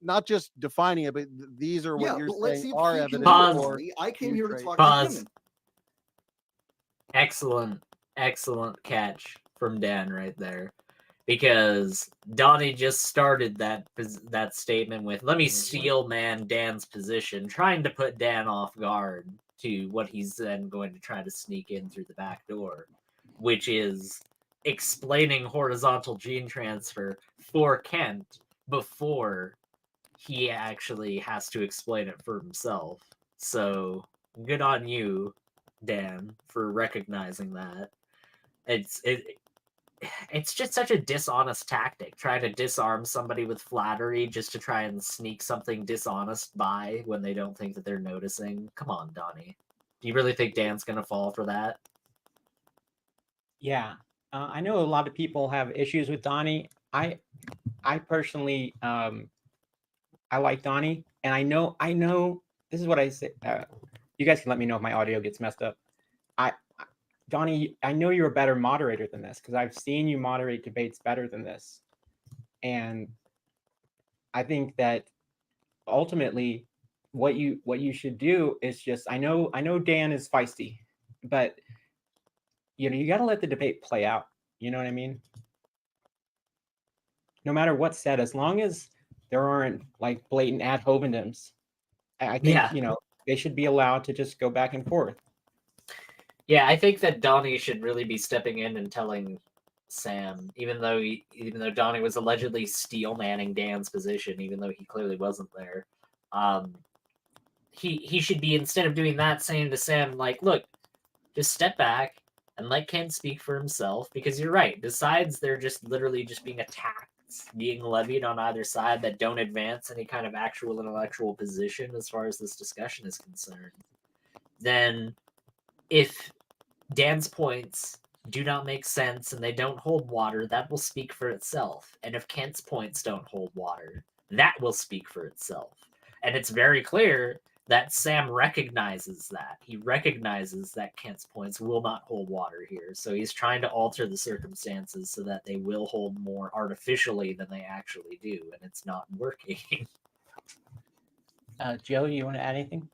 not just defining it, but these are what you're saying are evidence. I came here to talk to him. Excellent catch from Dan right there. Because Donnie just started that statement with, let me steel man Dan's position, trying to put Dan off guard to what he's then going to try to sneak in through the back door, which is explaining horizontal gene transfer for Kent before he actually has to explain it for himself. So good on you, Dan, for recognizing that. It's just such a dishonest tactic, trying to disarm somebody with flattery just to try and sneak something dishonest by when they don't think that they're noticing. Come on, Donnie. Do you really think Dan's going to fall for that? Yeah. I know a lot of people have issues with Donnie. I personally, I like Donnie, and I know this is what I say. You guys can let me know if my audio gets messed up. Donnie, I know you're a better moderator than this because I've seen you moderate debates better than this. And I think that ultimately what you should do is just, I know Dan is feisty, but you got to let the debate play out. You know what I mean? No matter what's said, as long as there aren't like blatant ad hominems, I think, they should be allowed to just go back and forth. Yeah, I think that Donnie should really be stepping in and telling Sam, even though Donnie was allegedly steel manning Dan's position, even though he clearly wasn't there. He should be, instead of doing that, saying to Sam, like, look, just step back and let Ken speak for himself, because you're right. Besides, they're just literally just being attacks being levied on either side that don't advance any kind of actual intellectual position as far as this discussion is concerned. Then if Dan's points do not make sense and they don't hold water, that will speak for itself. And if Kent's points don't hold water, that will speak for itself. And it's very clear that Sam recognizes that. He recognizes that Kent's points will not hold water here. So he's trying to alter the circumstances so that they will hold more artificially than they actually do. And it's not working. Joe, you want to add anything?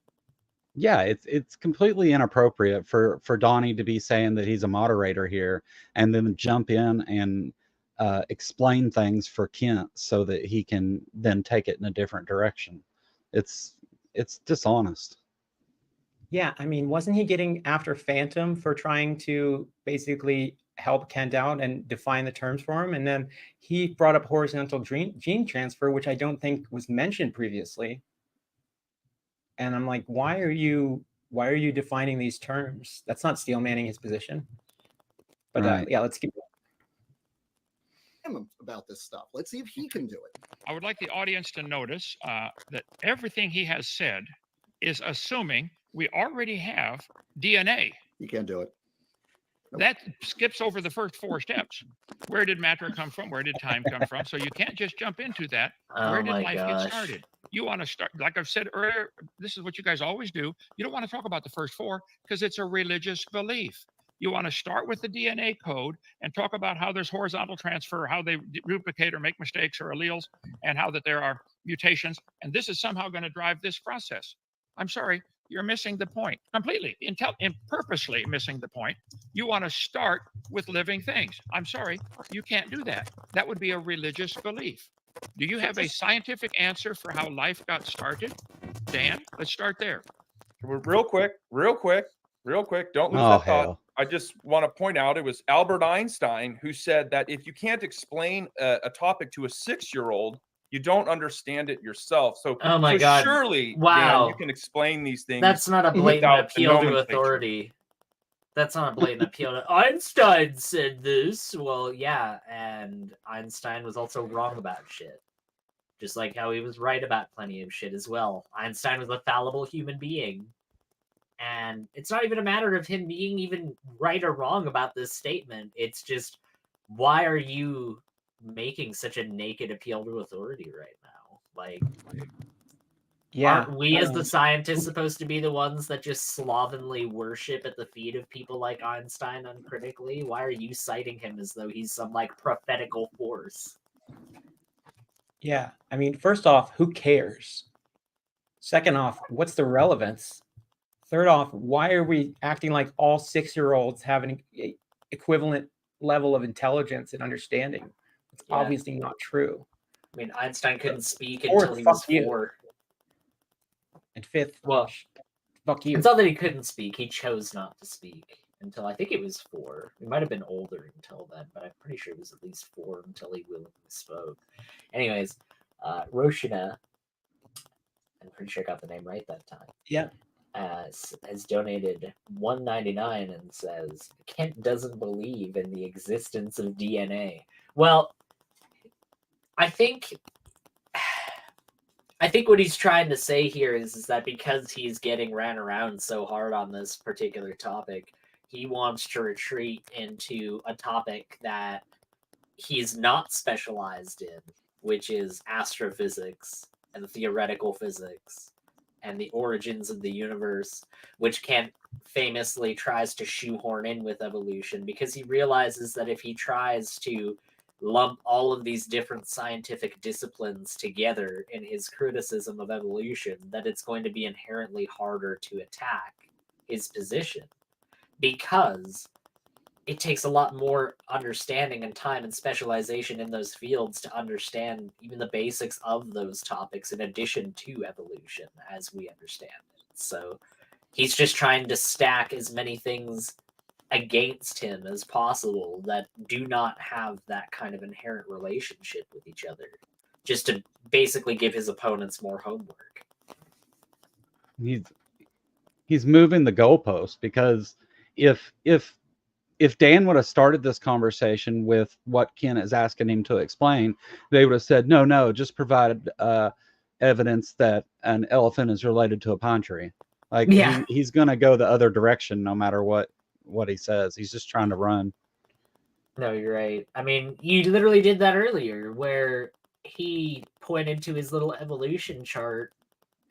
Yeah, it's completely inappropriate for Donnie to be saying that he's a moderator here and then jump in and explain things for Kent so that he can then take it in a different direction. It's dishonest. Yeah, I mean, wasn't he getting after Phantom for trying to basically help Kent out and define the terms for him? And then he brought up horizontal gene transfer, which I don't think was mentioned previously. And I'm like, why are you defining these terms? That's not steel manning his position. But Right. Yeah, let's keep him about this stuff. Let's see if he can do it. I would like the audience to notice that everything he has said is assuming we already have DNA. You can't do it. That skips over the first 4 steps. Where did matter come from? Where did time come from? So you can't just jump into that. Where did life get started? You want to start, like I've said earlier, this is what you guys always do. You don't want to talk about the first 4 because it's a religious belief. You want to start with the DNA code and talk about how there's horizontal transfer, how they duplicate or make mistakes or alleles, and how that there are mutations. And this is somehow going to drive this process. I'm sorry, you're missing the point completely, and purposely missing the point. You want to start with living things. I'm sorry, you can't do that. That would be a religious belief. Do you have a scientific answer for how life got started? Dan, let's start there. Real quick. Don't lose Oh, that thought. hell. I just want to point out it was Albert Einstein who said that if you can't explain a topic to a 6-year-old, you don't understand it yourself. So, Oh my God. Surely, Wow. Dan, you can explain these things. That's not a blatant appeal to authority. That's not a blatant appeal to Einstein said this. Well, yeah, and Einstein was also wrong about shit. Just like how he was right about plenty of shit as well. Einstein was a fallible human being. And it's not even a matter of him being even right or wrong about this statement. It's just, why are you making such a naked appeal to authority right now? Like, aren't we as the scientists supposed to be the ones that just slovenly worship at the feet of people like Einstein uncritically? Why are you citing him as though he's some like prophetical force? Yeah, I mean, first off, who cares? Second off, what's the relevance? Third off, why are we acting like all 6-year-olds have an equivalent level of intelligence and understanding? It's obviously not true. I mean, Einstein couldn't speak Fourth, until he was fuck you. 4. And fifth, well, fuck you. It's not that he couldn't speak; he chose not to speak until I think it was 4. He might have been older until then, but I'm pretty sure it was at least 4 until he willingly spoke. Anyways, Roshina, I'm pretty sure I got the name right that time. Yeah. Has donated $1.99 and says Kent doesn't believe in the existence of DNA. Well, I think what he's trying to say here is that because he's getting ran around so hard on this particular topic, he wants to retreat into a topic that he's not specialized in, which is astrophysics and theoretical physics and the origins of the universe, which Kent famously tries to shoehorn in with evolution, because he realizes that if he tries to lump all of these different scientific disciplines together in his criticism of evolution, that it's going to be inherently harder to attack his position, because it takes a lot more understanding and time and specialization in those fields to understand even the basics of those topics in addition to evolution as we understand it. So he's just trying to stack as many things against him as possible that do not have that kind of inherent relationship with each other, just to basically give his opponents more homework. He's moving the goalpost, because if Dan would have started this conversation with what Ken is asking him to explain, they would have said, no, just provided evidence that an elephant is related to a pine tree. Like, yeah. He's going to go the other direction no matter what he says. He's just trying to run. No, you're right. I mean, you literally did that earlier, where he pointed to his little evolution chart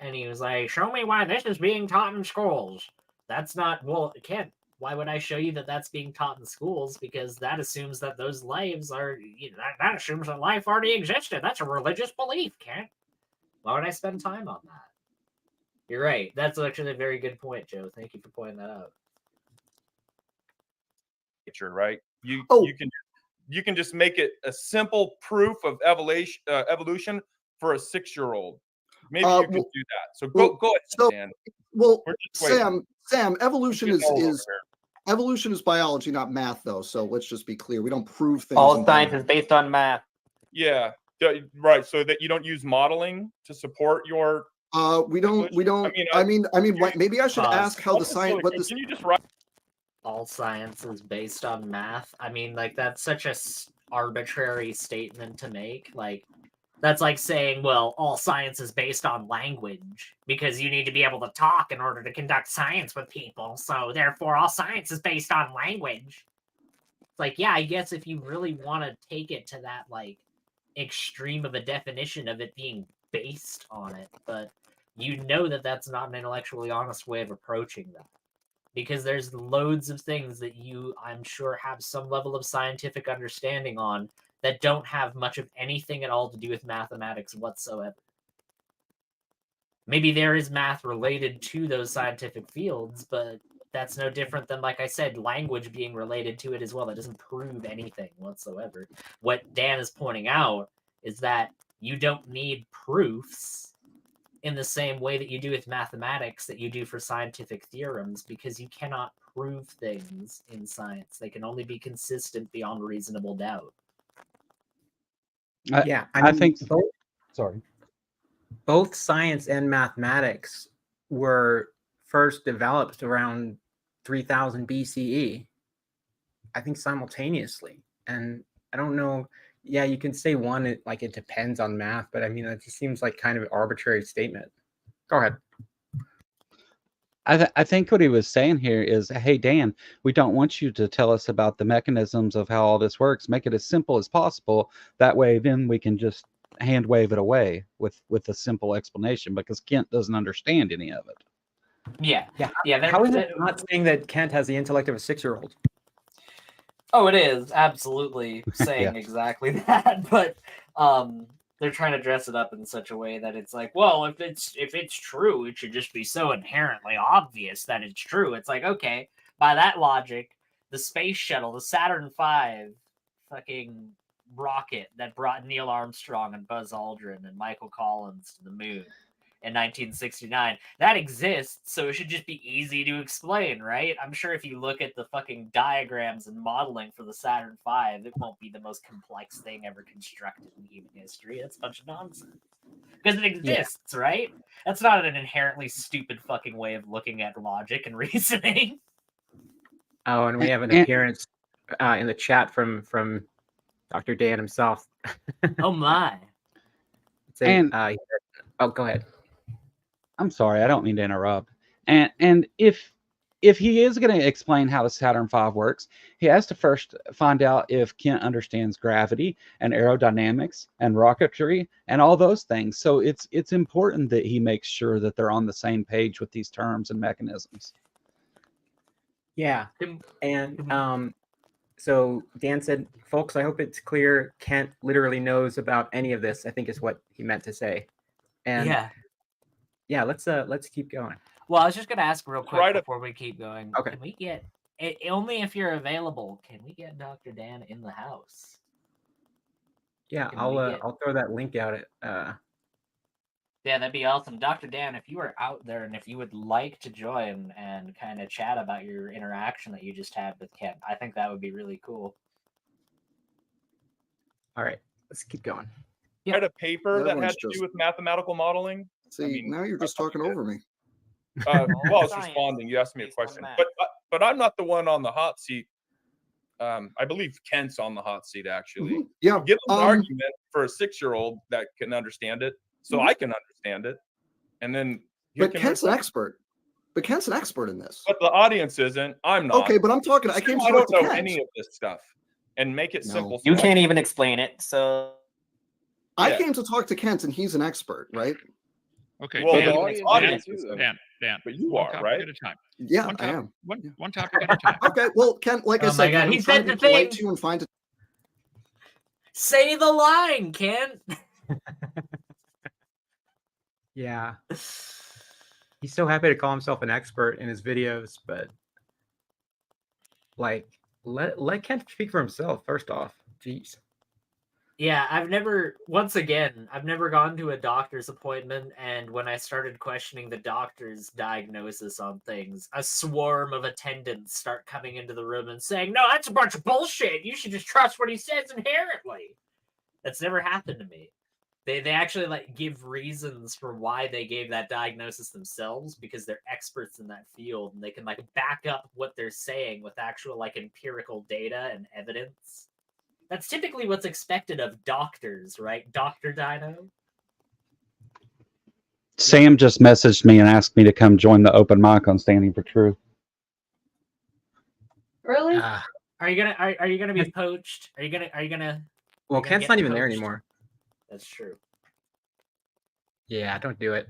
and he was like, show me why this is being taught in schools. That's not, well, Kent, why would I show you that that's being taught in schools? Because that assumes that those lives are, that assumes that life already existed. That's a religious belief, Kent. Why would I spend time on that? You're right. That's actually a very good point, Joe. Thank you for pointing that out. Right? You can just make it a simple proof of evolution for a 6-year-old. Maybe you can do that. So go ahead, Dan. Well, Sam, evolution is biology, not math, though. So let's just be clear. We don't prove things. All science is based on math. Yeah, right. So that you don't use modeling to support your. We don't. I mean, maybe I should ask how the science. What this? Can you just write? All science is based on math. I mean, like, that's such a arbitrary statement to make. Like, that's like saying, well, all science is based on language because you need to be able to talk in order to conduct science with people. So therefore, all science is based on language. It's like, yeah, I guess if you really want to take it to that, like, extreme of a definition of it being based on it, but you know that that's not an intellectually honest way of approaching that. Because there's loads of things that you, I'm sure, have some level of scientific understanding on that don't have much of anything at all to do with mathematics whatsoever. Maybe there is math related to those scientific fields, but that's no different than, like I said, language being related to it as well. That doesn't prove anything whatsoever. What Dan is pointing out is that you don't need proofs in the same way that you do with mathematics that you do for scientific theorems, because you cannot prove things in science. They can only be consistent beyond reasonable doubt. I think both science and mathematics were first developed around 3000 BCE, I think simultaneously. And I don't know, yeah, you can say one, it depends on math, but I mean, it just seems like kind of an arbitrary statement. Go ahead. I think what he was saying here is, hey, Dan, we don't want you to tell us about the mechanisms of how all this works. Make it as simple as possible. That way, then we can just hand wave it away with a simple explanation, because Kent doesn't understand any of it. Yeah. How is it not saying that Kent has the intellect of a 6-year-old? Oh, it is absolutely saying exactly that. But they're trying to dress it up in such a way that it's like, well, if it's true, it should just be so inherently obvious that it's true. It's like, okay, by that logic, the space shuttle, the Saturn V fucking rocket that brought Neil Armstrong and Buzz Aldrin and Michael Collins to the moon in 1969, that exists, so it should just be easy to explain, right? I'm sure if you look at the fucking diagrams and modeling for the Saturn V, it won't be the most complex thing ever constructed in human history. That's a bunch of nonsense. Because it exists, right? That's not an inherently stupid fucking way of looking at logic and reasoning. Oh, and we have an appearance in the chat from Dr. Dan himself. Oh my. Oh, go ahead. I'm sorry, I don't mean to interrupt. And if he is going to explain how the Saturn V works, he has to first find out if Kent understands gravity and aerodynamics and rocketry and all those things. So it's important that he makes sure that they're on the same page with these terms and mechanisms. Yeah, and so Dan said, folks, I hope it's clear Kent literally knows about any of this, I think is what he meant to say. And yeah, let's keep going. Well, I was just gonna ask real quick Right up- before we keep going. Okay. Can we get only if you're available? Can we get Dr. Dan in the house? Yeah, Can we get- I'll throw that link out at Yeah, that'd be awesome, Dr. Dan. If you were out there and if you would like to join and kind of chat about your interaction that you just had with Kent, I think that would be really cool. All right, let's keep going. I had a paper That that one's had to do just- with mathematical modeling. See, now you're just talking over me. Well, I was Science responding. You asked me a based on question, math. but I'm not the one on the hot seat. I believe Kent's on the hot seat actually. Mhm. Yeah. Give him an argument for a 6-year-old that can understand it, so I can understand it, and then. he But can Kent's an reflect. expert. But Kent's an expert in this. But the audience isn't. I'm not. Okay, but I'm talking. I came to I talk don't to know Kent. any of this stuff, and make it No. simple. You so I can't even explain it, so I Yeah. came to talk to Kent, and he's an expert, right? Okay, Well, Dan, the Dan, audience Dan, isn't. Dan, But you one are, topic right? at a time. Yeah, One I topic, am. one topic at a time. Okay, well, Kent, like I Oh said, my God, Kent, he I'm trying said to the be polite thing. to you and find it. Say the line, Kent. Yeah, he's so happy to call himself an expert in his videos, but like let Kent speak for himself first off. Jeez. Yeah, I've never gone to a doctor's appointment, and when I started questioning the doctor's diagnosis on things, a swarm of attendants start coming into the room and saying, "No, that's a bunch of bullshit. You should just trust what he says inherently." That's never happened to me. They actually like give reasons for why they gave that diagnosis themselves because they're experts in that field and they can like back up what they're saying with actual like empirical data and evidence. That's typically what's expected of doctors, right? Dr. Dino? Sam just messaged me and asked me to come join the open mic on Standing for Truth. Really? Are you gonna be poached? Are you gonna Well, gonna Kent's get not even there poached? anymore. That's true. Yeah, don't do it.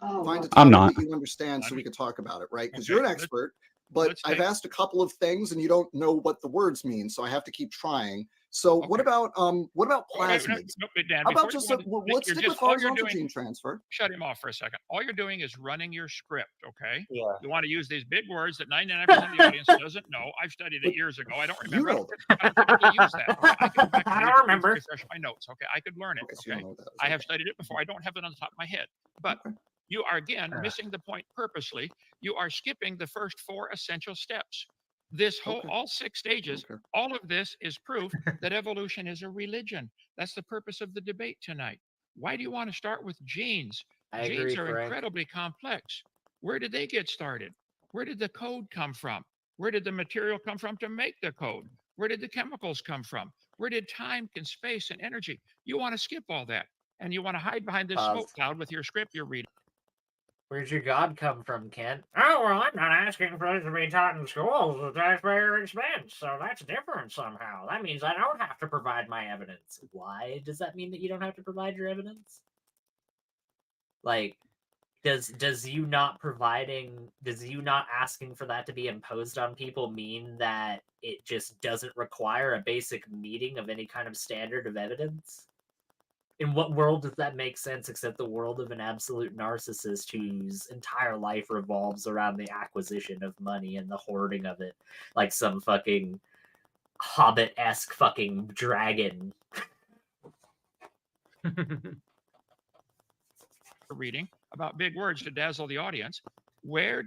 Oh, Find a I'm topic not. that you understand so we can talk about it, right? Because Okay, you're an let's- expert, but let's I've take- asked a couple of things and you don't know what the words mean, so I have to keep trying. So what Okay. about Okay, plasmids? no, Dan, How before about you just go on, let's you're stick just- with all you're horizontal doing- gene transfer. Shut him off for a second. All you're doing is running your script, okay? Yeah. You want to use these big words that 99% of the audience doesn't know. I've studied it years ago. I don't You remember. know I don't typically use that. Okay? I can go back and I read don't it, remember. refresh my notes. Okay, I could learn it. Okay, so you Okay, don't know what that is. I have Okay. studied it before. I don't have it on the top of my head. But Okay. you are again missing the point purposely. You are skipping the first 4 essential steps. This whole, Okay. all 6 stages, Okay. all of this is proof that evolution is a religion. That's the purpose of the debate tonight. Why do you want to start with genes? I Genes agree, are Frank. incredibly complex. Where did they get started? Where did the code come from? Where did the material come from to make the code? Where did the chemicals come from? Where did time and space and energy? You want to skip all that. And you want to hide behind this smoke cloud with your script you're reading. Where'd your God come from, Kent? Oh, well, I'm not asking for it to be taught in schools at taxpayer expense, so that's different somehow. That means I don't have to provide my evidence. Why does that mean that you don't have to provide your evidence? Like, does you not asking for that to be imposed on people mean that it just doesn't require a basic meeting of any kind of standard of evidence? In what world does that make sense except the world of an absolute narcissist whose entire life revolves around the acquisition of money and the hoarding of it, like some fucking Hobbit-esque fucking dragon. Reading about big words to dazzle the audience. Where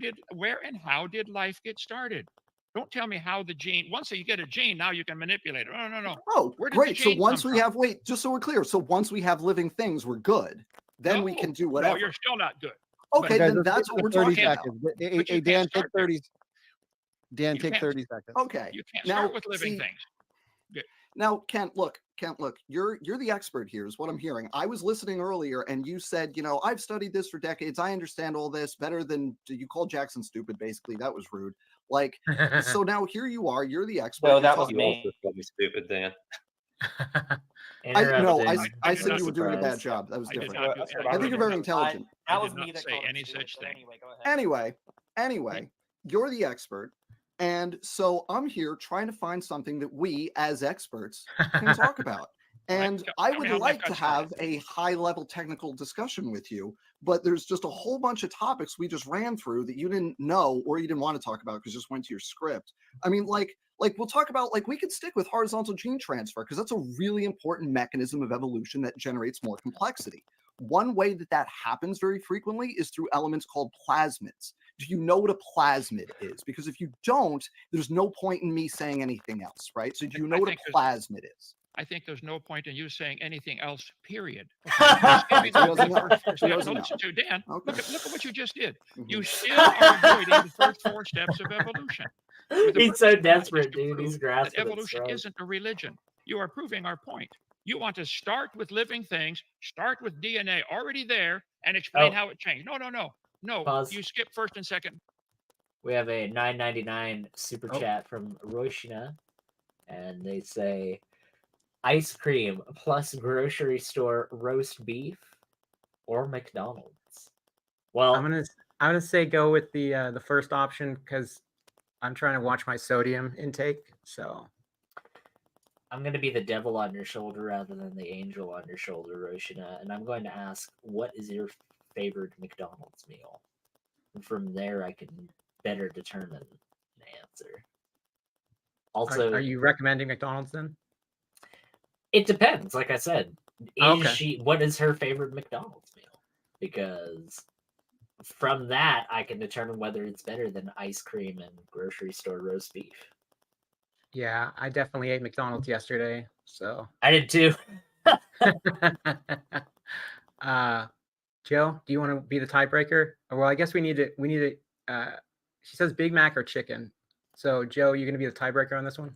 and how did life get started? Don't tell me how the gene. Once you get a gene, now you can manipulate it. No. Oh, Where did great. the So gene once come we from? have, wait, just so we're clear. So once we have living things, we're good. Then we can do whatever. No, you're still not good. Okay, Guys, then let's that's take what we're 30 talking about. seconds. But Hey, you hey, can't Dan, take start there. 30. Dan, You take can't. 30 seconds. Okay. You can't Now, start with living see, things. Good. Now, Kent, look, you're the expert here, is what I'm hearing. I was listening earlier, and you said, I've studied this for decades. I understand all this better than you called Jackson stupid. Basically, that was rude. Like, so now here you are. You're the expert. No, you're that was talking- me. Stupid, Dan. I said not you were doing a bad surprised. job. That was I did different. not do That's what any I think you're very of intelligent. That I was did me not that say called him any stupid, such but thing. Anyway, go ahead. Anyway, you're the expert. And so I'm here trying to find something that we as experts can talk about. And I tell me would how life like got to have a high level technical discussion with you, but there's just a whole bunch of topics we just ran through that you didn't know or you didn't want to talk about because just went to your script. I mean, like we'll talk about, we could stick with horizontal gene transfer because that's a really important mechanism of evolution that generates more complexity. One way that happens very frequently is through elements called plasmids. Do you know what a plasmid is? Because if you don't, there's no point in me saying anything else, right? So do you know what a plasmid is? I think there's no point in you saying anything else, period. He doesn't know. He Now, doesn't know. listen to Dan. Okay. Look at what you just did. You still are avoiding the first 4 steps of evolution. With the He's first so step is desperate, to dude. prove He's that grasping at evolution straws. isn't a religion. You are proving our point. You want to start with living things, start with DNA already there, and explain how it changed. No. Pause. You skip first and second. We have a $9.99 super chat from Roshina, and they say, ice cream plus grocery store roast beef or McDonald's. Well, I'm gonna say go with the first option because I'm trying to watch my sodium intake. So I'm going to be the devil on your shoulder rather than the angel on your shoulder, Roshina, and I'm going to ask, what is your favorite McDonald's meal? And from there, I can better determine an answer. Also, are you recommending McDonald's then? It depends. Like I said, Okay. what is her favorite McDonald's meal? Because from that, I can determine whether it's better than ice cream and grocery store roast beef. Yeah, I definitely ate McDonald's yesterday. So I did too. Joe, do you want to be the tiebreaker? Well, I guess we need to. She says Big Mac or chicken. So Joe, you're gonna be the tiebreaker on this one.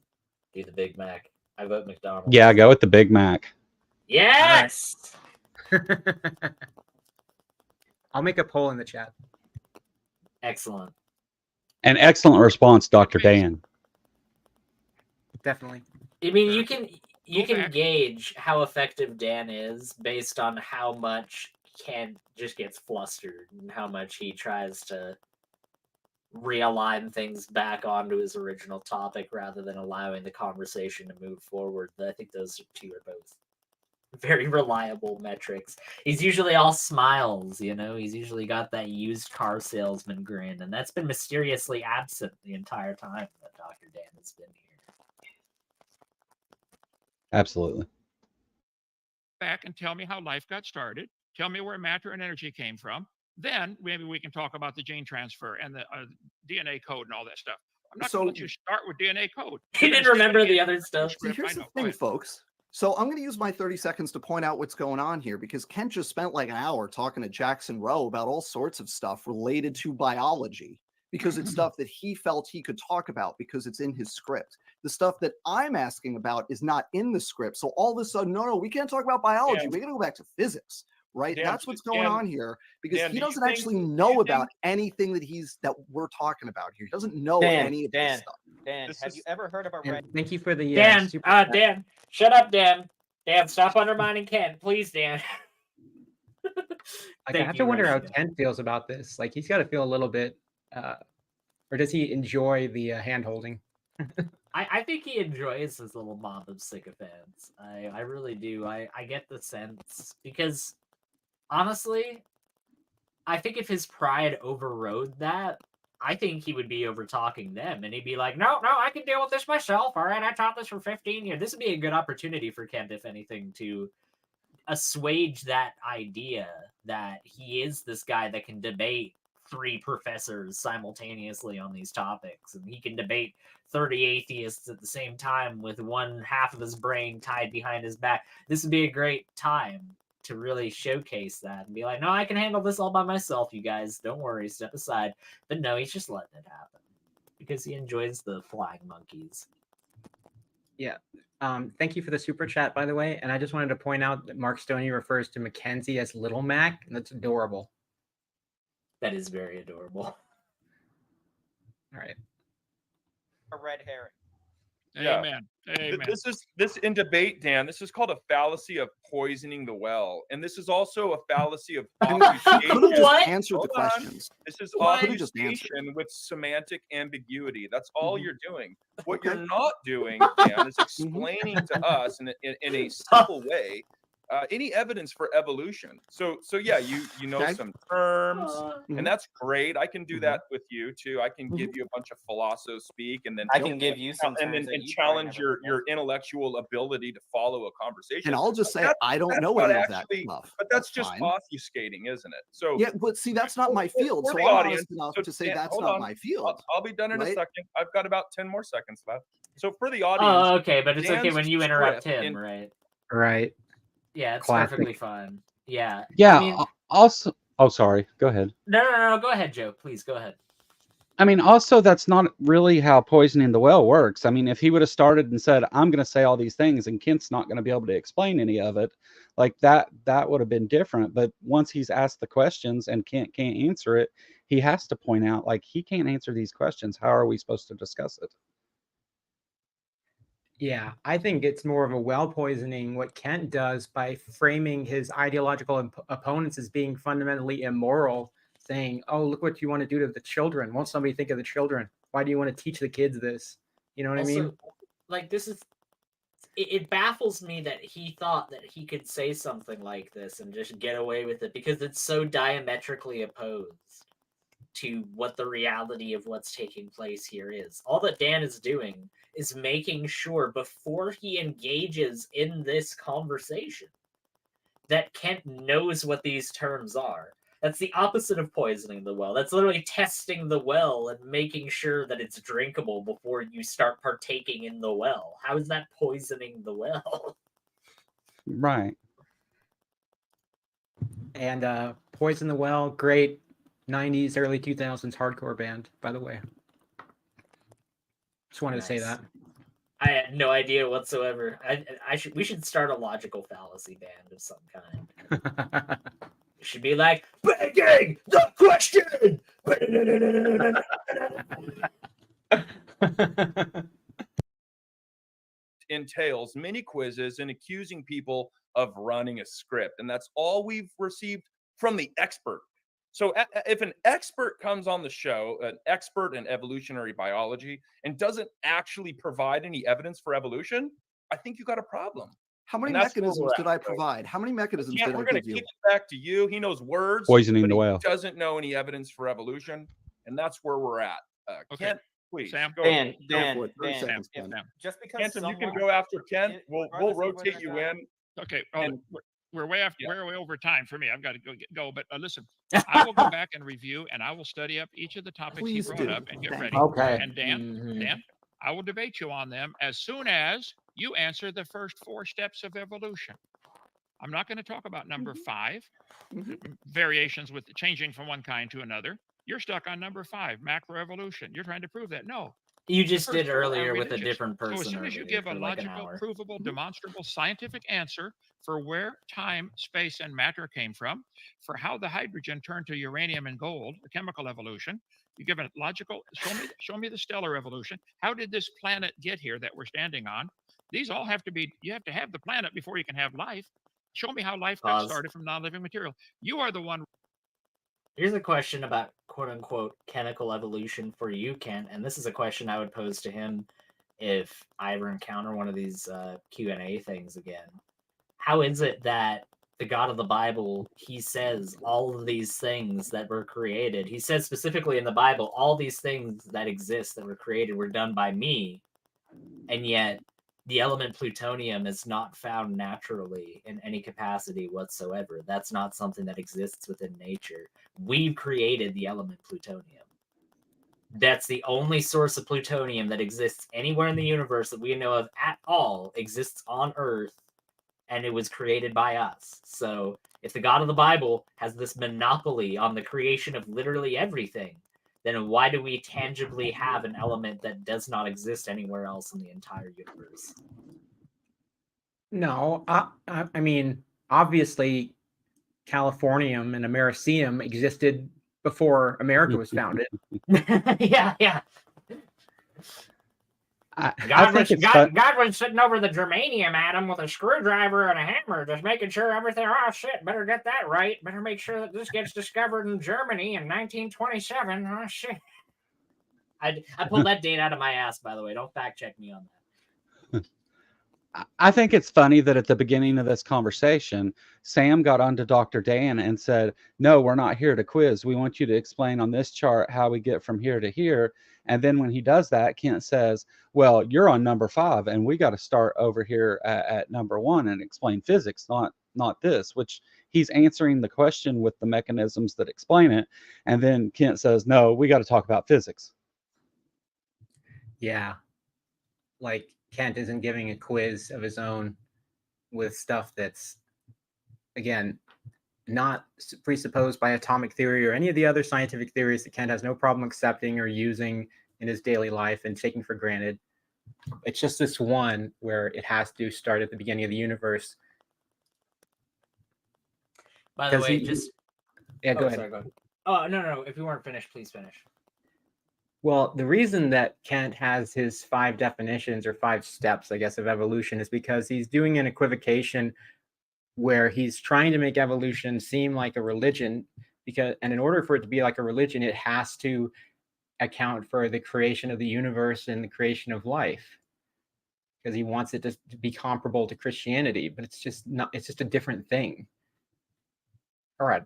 Be the Big Mac. I vote McDonald's. Yeah, go with the Big Mac. Yes. I'll make a poll in the chat. Excellent. An excellent response, Dr. Dan. Definitely. I mean, you can gauge how effective Dan is based on how much Ken just gets flustered and how much he tries to realign things back onto his original topic rather than allowing the conversation to move forward. I think those two are both very reliable metrics. He's usually all smiles, he's usually got that used car salesman grin, and that's been mysteriously absent the entire time that Dr. Dan has been here. Absolutely. Back and tell me how life got started. Tell me where matter and energy came from. Then maybe we can talk about the gene transfer and the DNA code and all that stuff. I'm not going to let you start with DNA code. He didn't remember the other stuff. See, here's the thing, folks. So I'm going to use my 30 seconds to point out what's going on here because Kent just spent like an hour talking to Jackson Rowe about all sorts of stuff related to biology because it's stuff that he felt he could talk about because it's in his script. The stuff that I'm asking about is not in the script. So all of a sudden, no, we can't talk about biology. Dan, We got to go back to physics, right? Dan, That's what's going Dan, on here because Dan, he do you doesn't think- actually do you know think- about anything that we're talking about here. He doesn't know any of this stuff. Dan, have you ever heard of a red? Thank you for the Dan, super chat. Dan, shut up, Dan. Dan, stop undermining Ken, please, Dan. I have to wonder how Ken feels about this. Like he's got to feel a little bit, or does he enjoy the hand holding? I think he enjoys his little mob of sycophants. I really do. I get the sense because honestly, I think if his pride overrode that, I think he would be over talking them, and he'd be like, "No, I can deal with this myself. All right, I taught this for 15 years." This would be a good opportunity for Kent, if anything, to assuage that idea that he is this guy that can debate 3 professors simultaneously on these topics, and he can debate 30 atheists at the same time with one half of his brain tied behind his back. This would be a great time to really showcase that and be like, "No, I can handle this all by myself, you guys. Don't worry, step aside." But no, he's just letting it happen because he enjoys the flying monkeys. Yeah. Thank you for the super chat, by the way. And I just wanted to point out that Mark Stoney refers to Mackenzie as Little Mac, and that's adorable. That is very adorable. All right. A red herring. Yeah. Amen. Amen. This in debate, Dan. This is called a fallacy of poisoning the well, and this is also a fallacy of obfuscation. Could have just What? answered the Hold on. questions. This is What? Could've just answered. obfuscation with semantic ambiguity. That's all Mhm. you're doing. What Okay. you're not doing, Dan, is explaining to us in a simple way any evidence for evolution. So yeah, you know Okay. some terms, Mhm. and that's great. I can do that with you too. I can give you a bunch of philosoph speak, and then I can give you some and terms then that you challenge probably never your intellectual ability to follow a conversation. And I'll just say That- I don't that's know not any of that actually- stuff. But that's just fine. obfuscating, isn't it? So Yeah, but see, that's not my for- field. for So the I'm audience, honest enough so to say Dan, that's hold not on. my field. I'll be done in a right? second. I've got about 10 more seconds left. So for the audience, Oh, okay, but it's okay Dan's when you interrupt script him, in- right? Right. Yeah, it's Classic. perfectly fine. Yeah. Yeah. I mean, Also, oh, sorry. Go ahead. no. Go ahead, Joe. Please go ahead. I mean, also, that's not really how poisoning the well works. I mean, if he would have started and said, "I'm going to say all these things," and Kent's not going to be able to explain any of it, like that would have been different. But once he's asked the questions and Kent can't answer it, he has to point out, like, he can't answer these questions. How are we supposed to discuss it? Yeah, I think it's more of a well poisoning what Kent does by framing his ideological opponents as being fundamentally immoral, saying, "Oh, look what you want to do to the children. Won't somebody think of the children? Why do you want to teach the kids this?" You know what I mean? Like, this is... It baffles me that he thought that he could say something like this and just get away with it because it's so diametrically opposed to what the reality of what's taking place here is. All that Dan is doing is making sure before he engages in this conversation that Kent knows what these terms are. That's the opposite of poisoning the well. That's literally testing the well and making sure that it's drinkable before you start partaking in the well. How is that poisoning the well? Right. And Poison the Well, great 90s, early 2000s hardcore band, by the way. Just wanted to say that. I had no idea whatsoever. We should start a logical fallacy band of some kind. It should be like, begging the question! entails mini quizzes and accusing people of running a script. And that's all we've received from the expert. So if an expert comes on the show, an expert in evolutionary biology, and doesn't actually provide any evidence for evolution, I think you got a problem. How many And that's where mechanisms we're did at, I folks. provide? How many mechanisms Kent, did I we're going to give you? kick it back to you. He knows words, Poisoning but the he well. doesn't know any evidence for evolution, and that's where we're at. Okay. Kent, please. Sam? Go Dan, ahead. for it. 30 Dan, seconds, Sam, Ben. Sam. just because Kenton, you can someone- go after Kent. We'll regardless of whether rotate or you not- in. Okay. And- We're way after, Yeah. we're way over time for me. I've got to go. But listen, I will go back and review, and I will study up each of the topics Please he brought do. up and get Thank ready. you. Okay. And Dan, I will debate you on them as soon as you answer the first 4 steps of evolution. I'm not going to talk about number 5, variations with changing from one kind to another. You're stuck on number 5, macroevolution. You're trying to prove that. No. You The just first did 4 are earlier with a religious. different person. So as soon as you earlier give a for like an logical, hour. provable, demonstrable, scientific answer for where time, space, and matter came from, for how the hydrogen turned to uranium and gold, the chemical evolution, you give a logical, show me the stellar evolution. How did this planet get here that we're standing on? These all have to be, you have to have the planet before you can have life. Show me how life got Pause. started from non-living material. You are the one. Here's a question about quote unquote chemical evolution for you, Kent, and this is a question I would pose to him. if I ever encounter one of these Q&A things again, how is it that the God of the Bible, he says all of these things that were created, he says specifically in the Bible, all these things that exist that were created were done by me, and yet the element plutonium is not found naturally in any capacity whatsoever. That's not something that exists within nature. We've created the element plutonium. That's the only source of plutonium that exists anywhere in the universe that we know of at all, exists on Earth, and it was created by us. So if the God of the Bible has this monopoly on the creation of literally everything, then why do we tangibly have an element that does not exist anywhere else in the entire universe? No, I mean, obviously, Californium and Americium existed before America was founded. Yeah. God was sitting over the germanium atom with a screwdriver and a hammer, just making sure everything. Oh shit! Better get that right. Better make sure that this gets discovered in Germany in 1927. Oh shit! I pulled that date out of my ass, by the way. Don't fact check me on that. I think it's funny that at the beginning of this conversation, Sam got onto Dr. Dan and said, no, we're not here to quiz. We want you to explain on this chart how we get from here to here. And then when he does that, Kent says, well, you're on number 5, and we got to start over here at number 1 and explain physics, not this, which he's answering the question with the mechanisms that explain it. And then Kent says, no, we got to talk about physics. Yeah. Like, Kent isn't giving a quiz of his own with stuff that's, again, not presupposed by atomic theory or any of the other scientific theories that Kent has no problem accepting or using in his daily life and taking for granted. It's just this one where it has to start at the beginning of the universe. By the way, Yeah, go ahead. Sorry, go ahead. Oh, no. If you weren't finished, please finish. Well, the reason that Kent has his 5 definitions or 5 steps, I guess, of evolution is because he's doing an equivocation where he's trying to make evolution seem like a religion, and in order for it to be like a religion, it has to account for the creation of the universe and the creation of life, because he wants it to be comparable to Christianity, but it's just not. It's just a different thing. All right.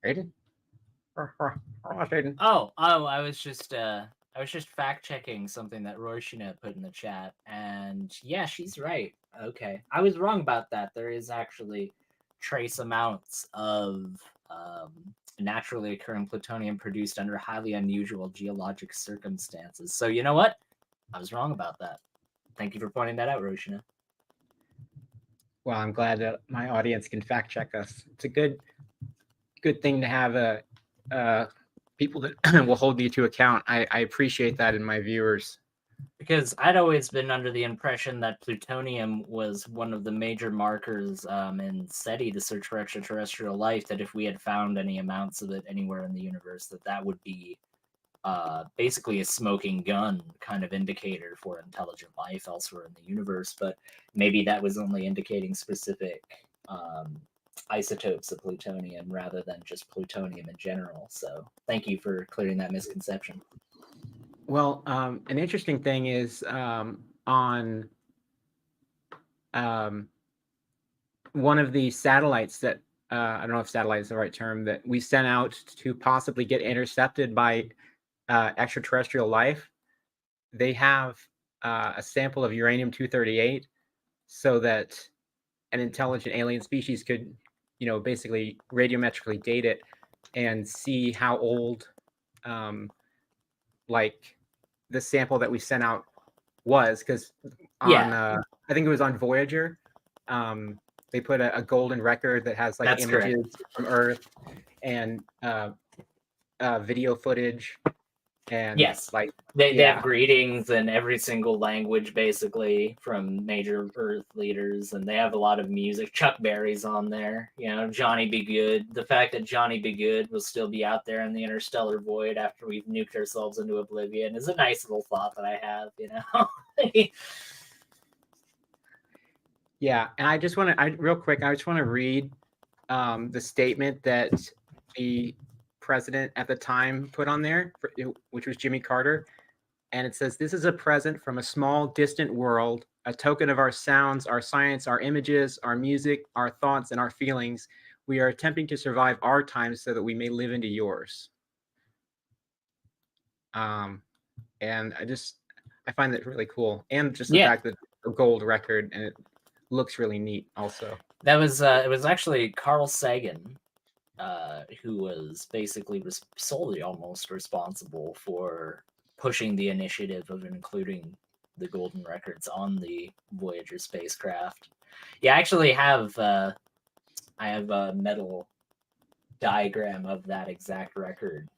Aiden? Aiden. Oh, I was just fact checking something that Roshina put in the chat, and yeah, she's right. Okay, I was wrong about that. There is actually trace amounts of naturally occurring plutonium produced under highly unusual geologic circumstances. So you know what? I was wrong about that. Thank you for pointing that out, Roshina. Well, I'm glad that my audience can fact check us. It's a good thing to have people that will hold you to account. I appreciate that in my viewers. Because I'd always been under the impression that plutonium was one of the major markers in SETI to search for extraterrestrial life, that if we had found any amounts of it anywhere in the universe, that would be basically a smoking gun kind of indicator for intelligent life elsewhere in the universe. But maybe that was only indicating specific isotopes of plutonium rather than just plutonium in general. So thank you for clearing that misconception. Well, an interesting thing is on one of the satellites that I don't know if satellite is the right term, that we sent out to possibly get intercepted by extraterrestrial life, they have a sample of uranium-238 so that an intelligent alien species could, basically radiometrically date it and see how old, like the sample that we sent out was. Because I think it was on Voyager, they put a golden record that has like images from Earth and video footage. And yes, like they have greetings in every single language basically from major Earth leaders, and they have a lot of music. Chuck Berry's on there, Johnny Be Good. The fact that Johnny Be Good will still be out there in the interstellar void after we've nuked ourselves into oblivion is a nice little thought that I have, Yeah, and I just want to real quick, I just want to read the statement that the president at the time put on there, which was Jimmy Carter. And it says, "This is a present from a small, distant world, a token of our sounds, our science, our images, our music, our thoughts, and our feelings. We are attempting to survive our time so that we may live into yours." And I find that really cool. And just the fact that a gold record, and it looks really neat also. That was it was actually Carl Sagan, who was basically solely almost responsible for pushing the initiative of including the golden records on the Voyager spacecraft. Yeah, I actually have I have a metal diagram of that exact record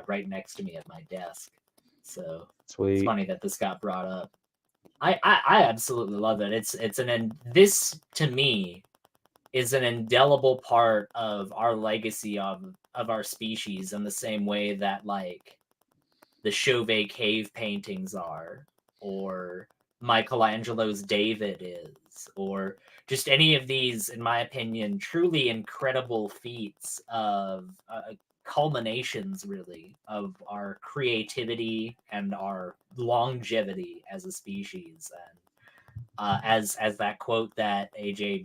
right next to me at my desk. So Sweet. It's funny that this got brought up. I absolutely love it. This to me is an indelible part of our legacy of our species, in the same way that like the Chauvet cave paintings are, or Michelangelo's David is, or just any of these, in my opinion, truly incredible feats of culminations, really, of our creativity and our longevity as a species. And as that quote that AJ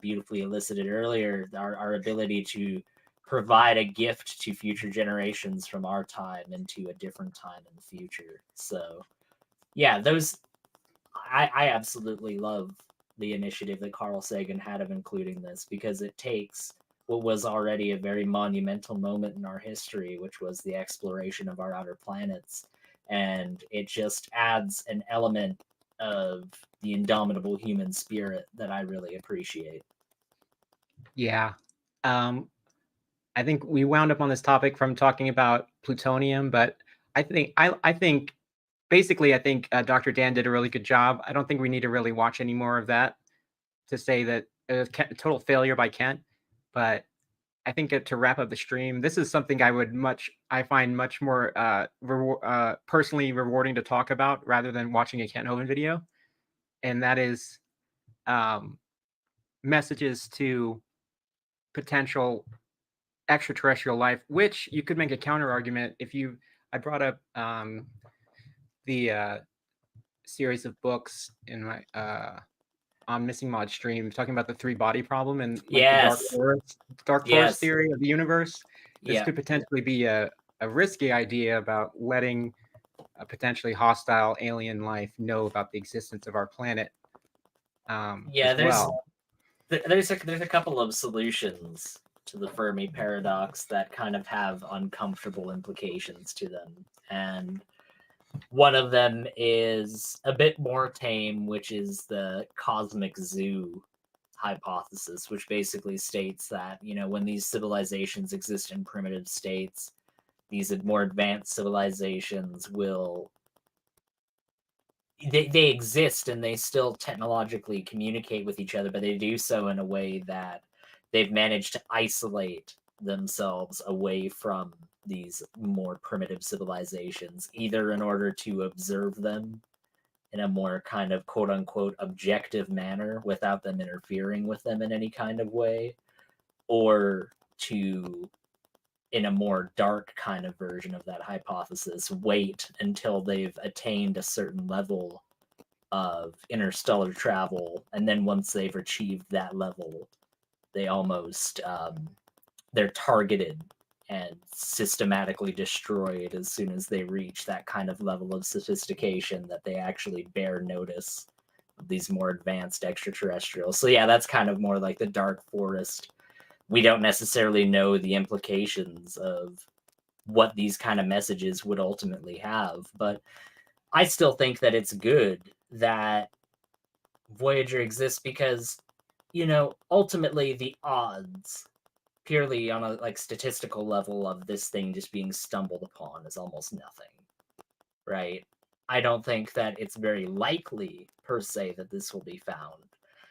beautifully elicited earlier, our ability to provide a gift to future generations from our time into a different time in the future. So yeah, I absolutely love the initiative that Carl Sagan had of including this, because it takes what was already a very monumental moment in our history, which was the exploration of our outer planets, and it just adds an element of the indomitable human spirit that I really appreciate. Yeah. I think we wound up on this topic from talking about plutonium, but I think basically Dr. Dan did a really good job. I don't think we need to really watch any more of that to say that it was a total failure by Kent. But I think to wrap up the stream, this is something I find much more personally rewarding to talk about rather than watching a Kent Hovind video, and that is messages to potential extraterrestrial life, which you could make a counter argument I brought up the series of books in my on Missing Mod stream talking about the 3-body problem and the dark forest theory of the universe. This could potentially be a risky idea about letting a potentially hostile alien life know about the existence of our planet. There's a couple of solutions to the Fermi paradox that kind of have uncomfortable implications to them, and one of them is a bit more tame, which is the cosmic zoo hypothesis, which basically states that, when these civilizations exist in primitive states, these more advanced civilizations they exist and they still technologically communicate with each other, but they do so in a way that they've managed to isolate themselves away from these more primitive civilizations, either in order to observe them in a more kind of quote unquote objective manner without them interfering with them in any kind of way, or to, in a more dark kind of version of that hypothesis, wait until they've attained a certain level of interstellar travel, and then once they've achieved that level, they almost they're targeted and systematically destroyed as soon as they reach that kind of level of sophistication that they actually bear notice of these more advanced extraterrestrials. So yeah, that's kind of more like the dark forest. We don't necessarily know the implications of what these kind of messages would ultimately have, but I still think that it's good that Voyager exists, because, ultimately the odds, purely on a statistical level, of this thing just being stumbled upon is almost nothing, right? I don't think that it's very likely per se that this will be found,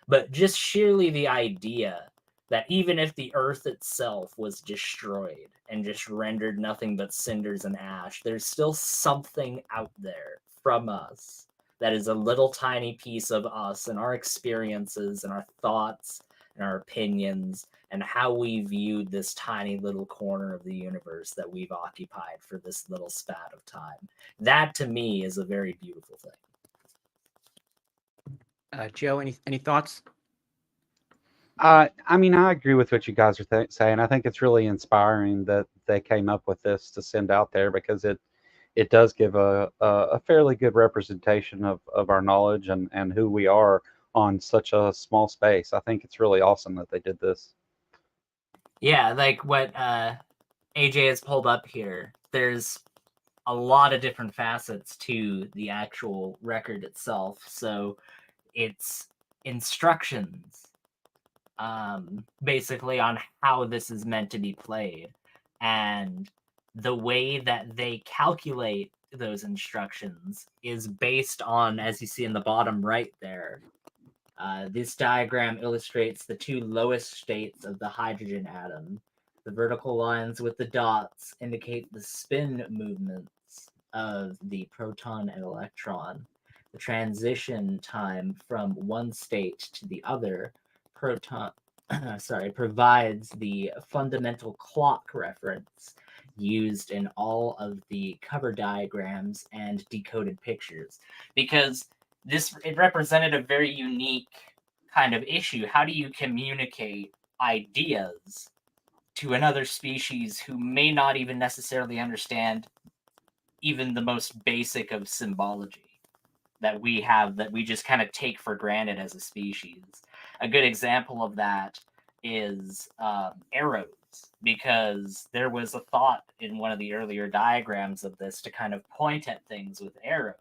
but just sheerly the idea that even if the Earth itself was destroyed and just rendered nothing but cinders and ash, there's still something out there from us that is a little tiny piece of us and our experiences and our thoughts and our opinions and how we viewed this tiny little corner of the universe that we've occupied for this little spat of time. That to me is a very beautiful thing. Joe, any thoughts? I mean, I agree with what you guys are saying. I think it's really inspiring that they came up with this to send out there, because it does give a fairly good representation of our knowledge and who we are on such a small space. I think it's really awesome that they did this. Yeah, like what AJ has pulled up here, there's a lot of different facets to the actual record itself. So it's instructions, basically on how this is meant to be played, and the way that they calculate those instructions is based on, as you see in the bottom right there, this diagram illustrates the two lowest states of the hydrogen atom. The vertical lines with the dots indicate the spin movements of the proton and electron. The transition time from one state to the other provides the fundamental clock reference used in all of the cover diagrams and decoded pictures, because it represented a very unique kind of issue. How do you communicate ideas to another species who may not even necessarily understand even the most basic of symbology that we have, that we just kind of take for granted as a species? A good example of that is arrows, because there was a thought in one of the earlier diagrams of this to kind of point at things with arrows.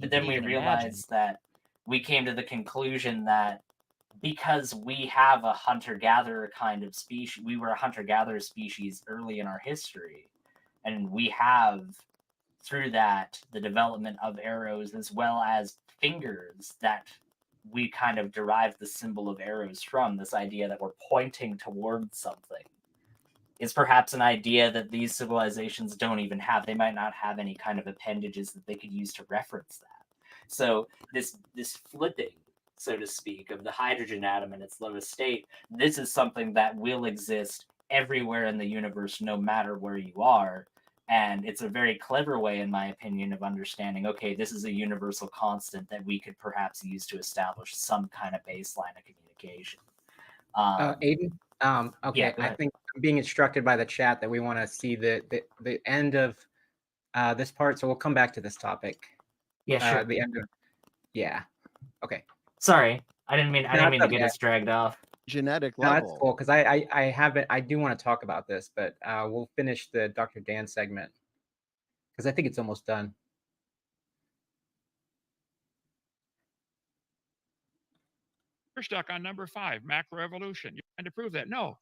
But then we realized that we came to the conclusion that because we have a hunter-gatherer kind of species, we were a hunter-gatherer species early in our history, and we have, through that, the development of arrows as well as fingers, that we kind of derived the symbol of arrows from. This idea that we're pointing towards something is perhaps an idea that these civilizations don't even have. They might not have any kind of appendages that they could use to reference that. So this flipping, so to speak, of the hydrogen atom in its lowest state, this is something that will exist everywhere in the universe, no matter where you are. And it's a very clever way, in my opinion, of understanding, okay, this is a universal constant that we could perhaps use to establish some kind of baseline of communication. Aiden? Okay, yeah, I think I'm being instructed by the chat that we want to see the end of this part, so we'll come back to this topic. Yeah, sure. The end of, yeah. Okay. Sorry, I didn't mean to get us dragged off. Genetic No, level. that's cool, because I do want to talk about this, but we'll finish the Dr. Dan segment because I think it's almost done. You're stuck on number 5, macroevolution. You're trying to prove that. No,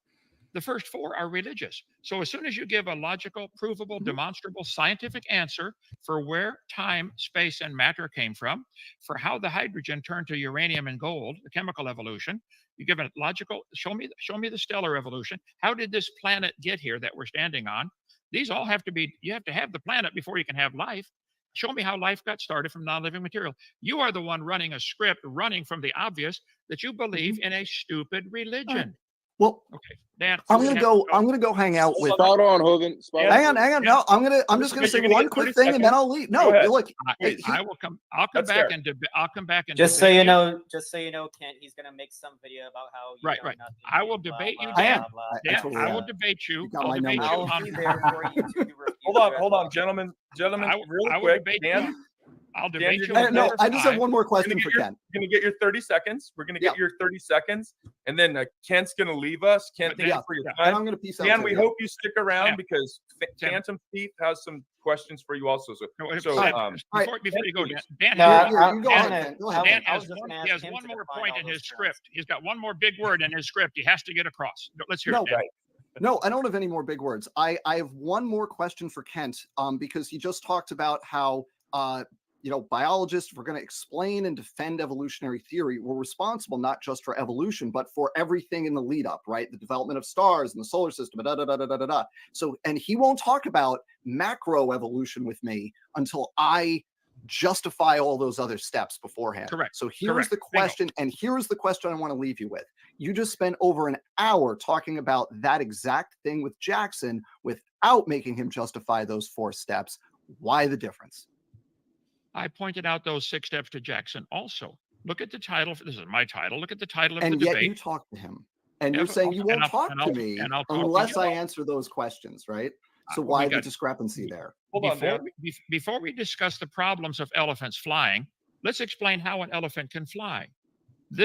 the first 4 are religious. So as soon as you give a logical, provable, demonstrable, scientific answer for where time, space, and matter came from, for how the hydrogen turned to uranium and gold, the chemical evolution, you give a logical, show me the stellar evolution. How did this planet get here that we're standing on? These all have to be, you have to have the planet before you can have life. Show me how life got started from non-living material. You are the one running a script, running from the obvious, that you believe in a stupid religion. Well, okay, Dan, I'm gonna go hang out with. Spot on, Hovind. Hang on. No, I'm just gonna say one quick thing and then I'll leave. No, look, I will come. I'll come back and I'll come back and just so you know, Kent, he's gonna make some video about how you right. I will debate you, Dan. I will debate you. I'll be there for you to review. Hold on, gentlemen, real quick, Dan. I'll debate you. No, I just have one more question for Ken. You're gonna get your 30 seconds. We're gonna get your 30 seconds, and then Kent's gonna leave us. Kent, thank you for your time. And I'm gonna peace out. Dan, we hope you stick around because Phantom Thief has some questions for you also. Before you go, Dan has one more point in his script. He's got one more big word in his script. He has to get across. Let's hear it. No, I don't have any more big words. I have one more question for Kent, because he just talked about how biologists, if we're going to explain and defend evolutionary theory, we're responsible not just for evolution, but for everything in the lead up, right? The development of stars and the solar system, So, and he won't talk about macro evolution with me until I justify all those other steps beforehand. Correct. So here's the question, and here's the question I want to leave you with. You just spent over an hour talking about that exact thing with Jackson without making him justify those 4 steps. Why the difference? I pointed out those 6 steps to Jackson also. Look at the title. This is my title. Look at the title of And the yet debate. you talk to him. And you're saying you won't talk to me unless I answer those questions, right? So why the discrepancy there? Before we discuss the problems of elephants flying, let's explain how an elephant can fly.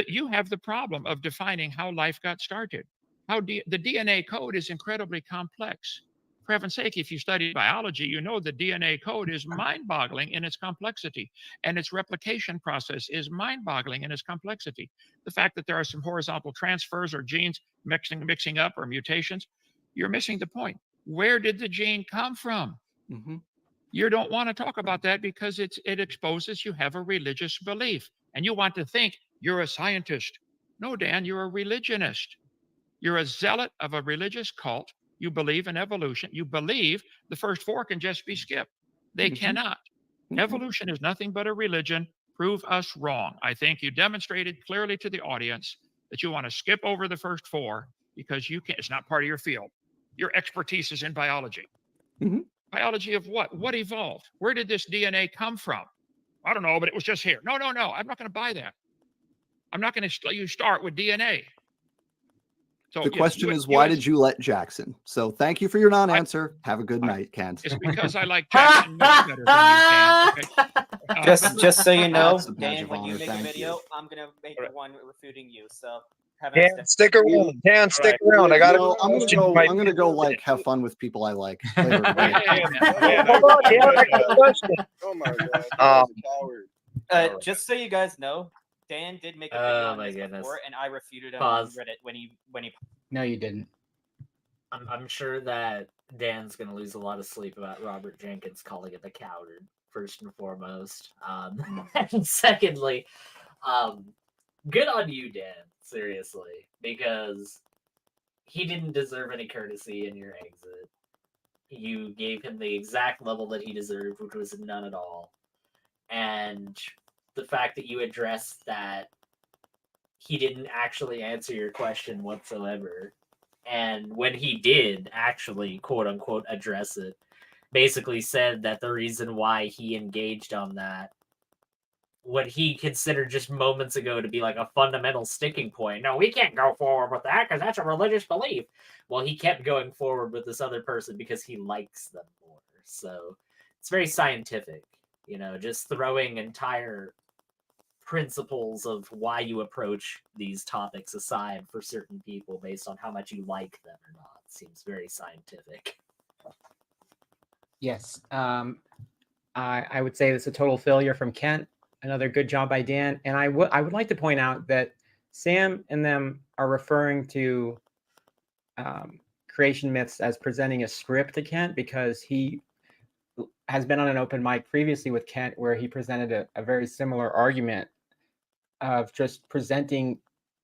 You have the problem of defining how life got started. The DNA code is incredibly complex. For heaven's sake, if you study biology, you know the DNA code is mind-boggling in its complexity, and its replication process is mind-boggling in its complexity. The fact that there are some horizontal transfers or genes mixing up or mutations, you're missing the point. Where did the gene come from? You don't want to talk about that because it exposes you have a religious belief, and you want to think you're a scientist. No, Dan, you're a religionist. You're a zealot of a religious cult. You believe in evolution. You believe the first 4 can just be skipped. They cannot. Evolution is nothing but a religion. Prove us wrong. I think you demonstrated clearly to the audience that you want to skip over the first 4 because you can't. It's not part of your field. Your expertise is in biology. Biology of what? What evolved? Where did this DNA come from? I don't know, but it was just here. No. I'm not going to buy that. I'm not going to let you start with DNA. So the question is, why did you let Jackson? So thank you for your non-answer. Have a good night, Kent. It's because I like Jackson much better than you, Kent. Just so you know, That's a badge Dan, of when you honor. make a Thank video, you. I'm gonna make the one refuting you. So have Dan, stick around. Dan, stick around. I got No, I'm gonna go like have fun with people I like. Later today. Hold on, Dan, I got a question. Oh my god, he's a coward. Just so you guys know, Dan did make a video on this before, and I refuted him on Reddit when he. No, you didn't. I'm sure that Dan's gonna lose a lot of sleep about Robert Jenkins calling it the coward, first and foremost. And secondly, good on you, Dan, seriously, because he didn't deserve any courtesy in your exit. You gave him the exact level that he deserved, which was none at all. And the fact that you addressed that he didn't actually answer your question whatsoever, and when he did actually quote unquote address it, basically said that the reason why he engaged on that, what he considered just moments ago to be like a fundamental sticking point, no, we can't go forward with that because that's a religious belief. Well, he kept going forward with this other person because he likes them more. So it's very scientific, just throwing entire principles of why you approach these topics aside for certain people based on how much you like them or not seems very scientific. Yes. I would say it's a total failure from Kent. Another good job by Dan. And I would like to point out that Sam and them are referring to creation myths as presenting a script to Kent, because he has been on an open mic previously with Kent where he presented a very similar argument of just presenting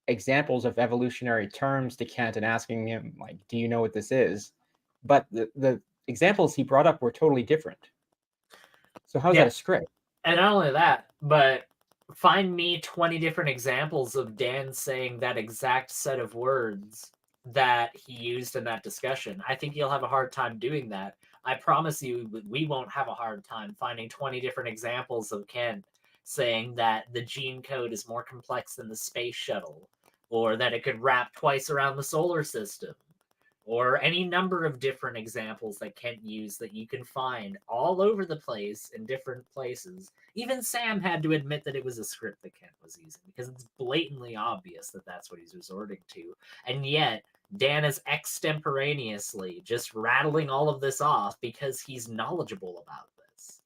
examples of evolutionary terms to Kent and asking him, like, do you know what this is? But the examples he brought up were totally different. So how's that a script? And not only that, but find me 20 different examples of Dan saying that exact set of words that he used in that discussion. I think you'll have a hard time doing that. I promise you, we won't have a hard time finding 20 different examples of Kent saying that the gene code is more complex than the space shuttle, or that it could wrap twice around the solar system, or any number of different examples that Kent used that you can find all over the place in different places. Even Sam had to admit that it was a script that Kent was using, because it's blatantly obvious that that's what he's resorting to. And yet, Dan is extemporaneously just rattling all of this off because he's knowledgeable about this.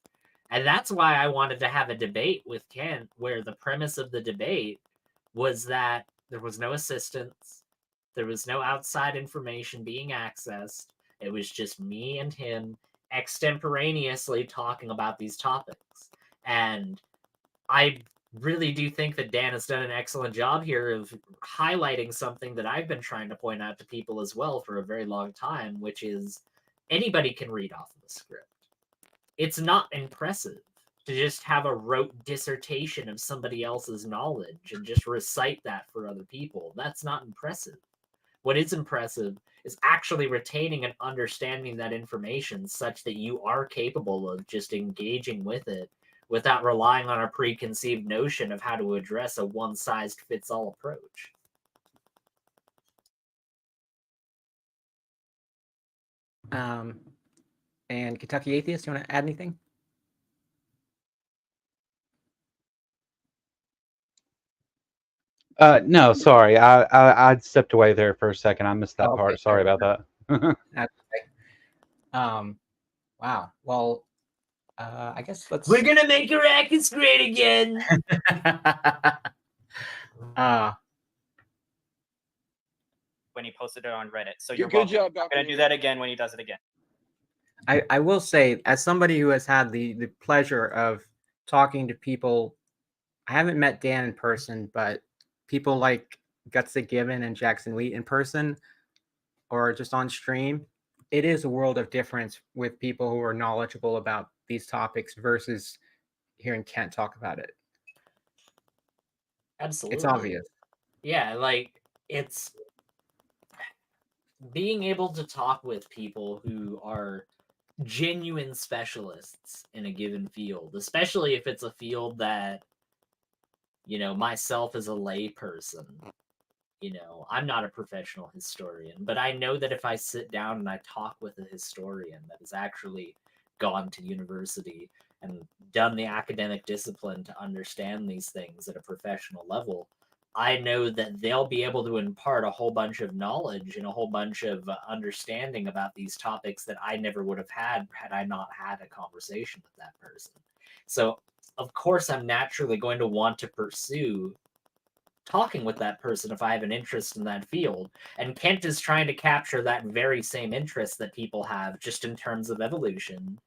And that's why I wanted to have a debate with Kent, where the premise of the debate was that there was no assistance, there was no outside information being accessed. It was just me and him extemporaneously talking about these topics. And I really do think that Dan has done an excellent job here of highlighting something that I've been trying to point out to people as well for a very long time, which is anybody can read off of a script. It's not impressive. to just have a rote dissertation of somebody else's knowledge and just recite that for other people. That's not impressive. What is impressive is actually retaining and understanding that information such that you are capable of just engaging with it without relying on a preconceived notion of how to address a one-size-fits-all approach. And Kentucky Atheist, you want to add anything? No, sorry. I stepped away there for a second. I missed that Okay, part. Sorry about that. That's okay. Wow. Well, I guess let's. We're gonna make Arrakis great again. When he posted it on Reddit. So Good- you're good welcome. job, I'm Dr. gonna do that again when he does it again. I will say, as somebody who has had the pleasure of talking to people, I haven't met Dan in person, but people like Gutsy Gibbon and Jackson Wheat in person or just on stream, it is a world of difference with people who are knowledgeable about these topics versus hearing Kent talk about it. Absolutely. It's obvious. Yeah, like it's being able to talk with people who are genuine specialists in a given field, especially if it's a field that, you know, myself as a lay person, you know, I'm not a professional historian, but I know that if I sit down and I talk with a historian that has actually gone to university and done the academic discipline to understand these things at a professional level, I know that they'll be able to impart a whole bunch of knowledge and a whole bunch of understanding about these topics that I never would have had I not had a conversation with that person. So, of course, I'm naturally going to want to pursue talking with that person if I have an interest in that field. And Kent is trying to capture that very same interest that people have just in terms of evolution.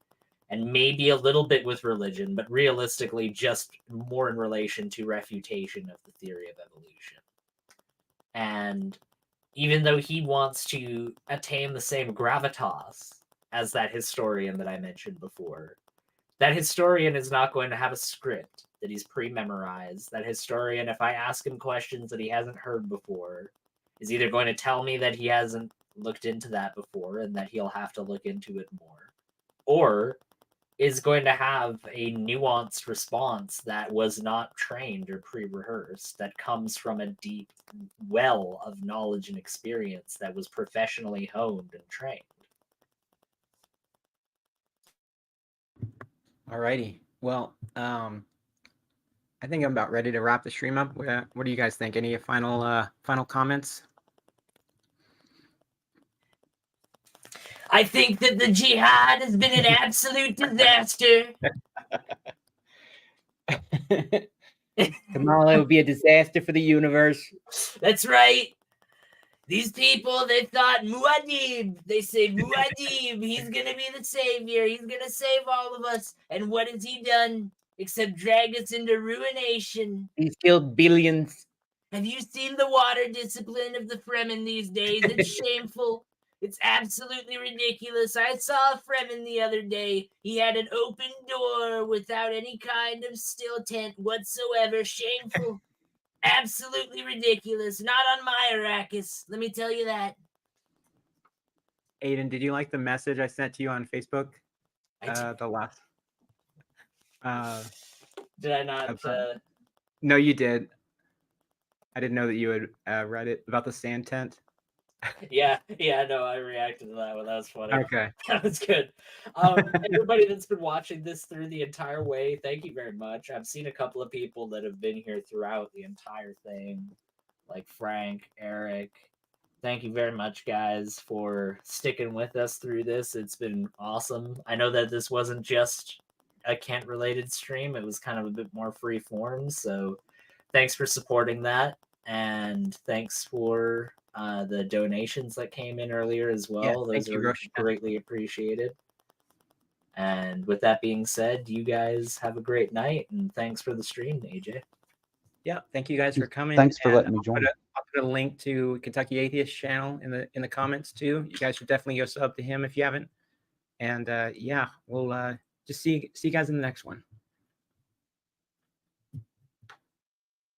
And maybe a little bit with religion, but realistically just more in relation to refutation of the theory of evolution. And even though he wants to attain the same gravitas as that historian that I mentioned before, that historian is not going to have a script that he's pre-memorized. That historian, if I ask him questions that he hasn't heard before, is either going to tell me that he hasn't looked into that before and that he'll have to look into it more, or is going to have a nuanced response that was not trained or pre-rehearsed, that comes from a deep well of knowledge and experience that was professionally honed and trained. Alrighty. Well, I think I'm about ready to wrap the stream up. What do you guys think? Any final comments? I think that the jihad has been an absolute disaster. Kamala would be a disaster for the universe. That's right. These people, they thought Muad'Dib. They say Muad'Dib, he's going to be the savior. He's going to save all of us. And what has he done except drag us into ruination? He's killed billions. Have you seen the water discipline of the Fremen these days? It's shameful. It's absolutely ridiculous. I saw a Fremen the other day. He had an open door without any kind of still tent whatsoever. Shameful. Absolutely ridiculous. Not on my Arrakis. Let me tell you that. Aiden, did you like the message I sent to you on Facebook? The last. Did I not? No, you did. I didn't know that you had read it about the sand tent. Yeah, no, I reacted to that one. That was funny. Okay. That was good. Everybody that's been watching this through the entire way, thank you very much. I've seen a couple of people that have been here throughout the entire thing, like Frank, Eric. Thank you very much, guys, for sticking with us through this. It's been awesome. I know that this wasn't just a Kent-related stream. It was kind of a bit more free form, so thanks for supporting that, and thanks for the donations that came in earlier as well. Yeah, those are greatly appreciated. And with that being said, you guys have a great night, and thanks for the stream, AJ. Yeah, thank you guys for coming. Thanks for letting me join. I'll put a link to Kentucky Atheist channel in the comments too. You guys should definitely go sub to him if you haven't. And yeah, we'll just see you guys in the next one.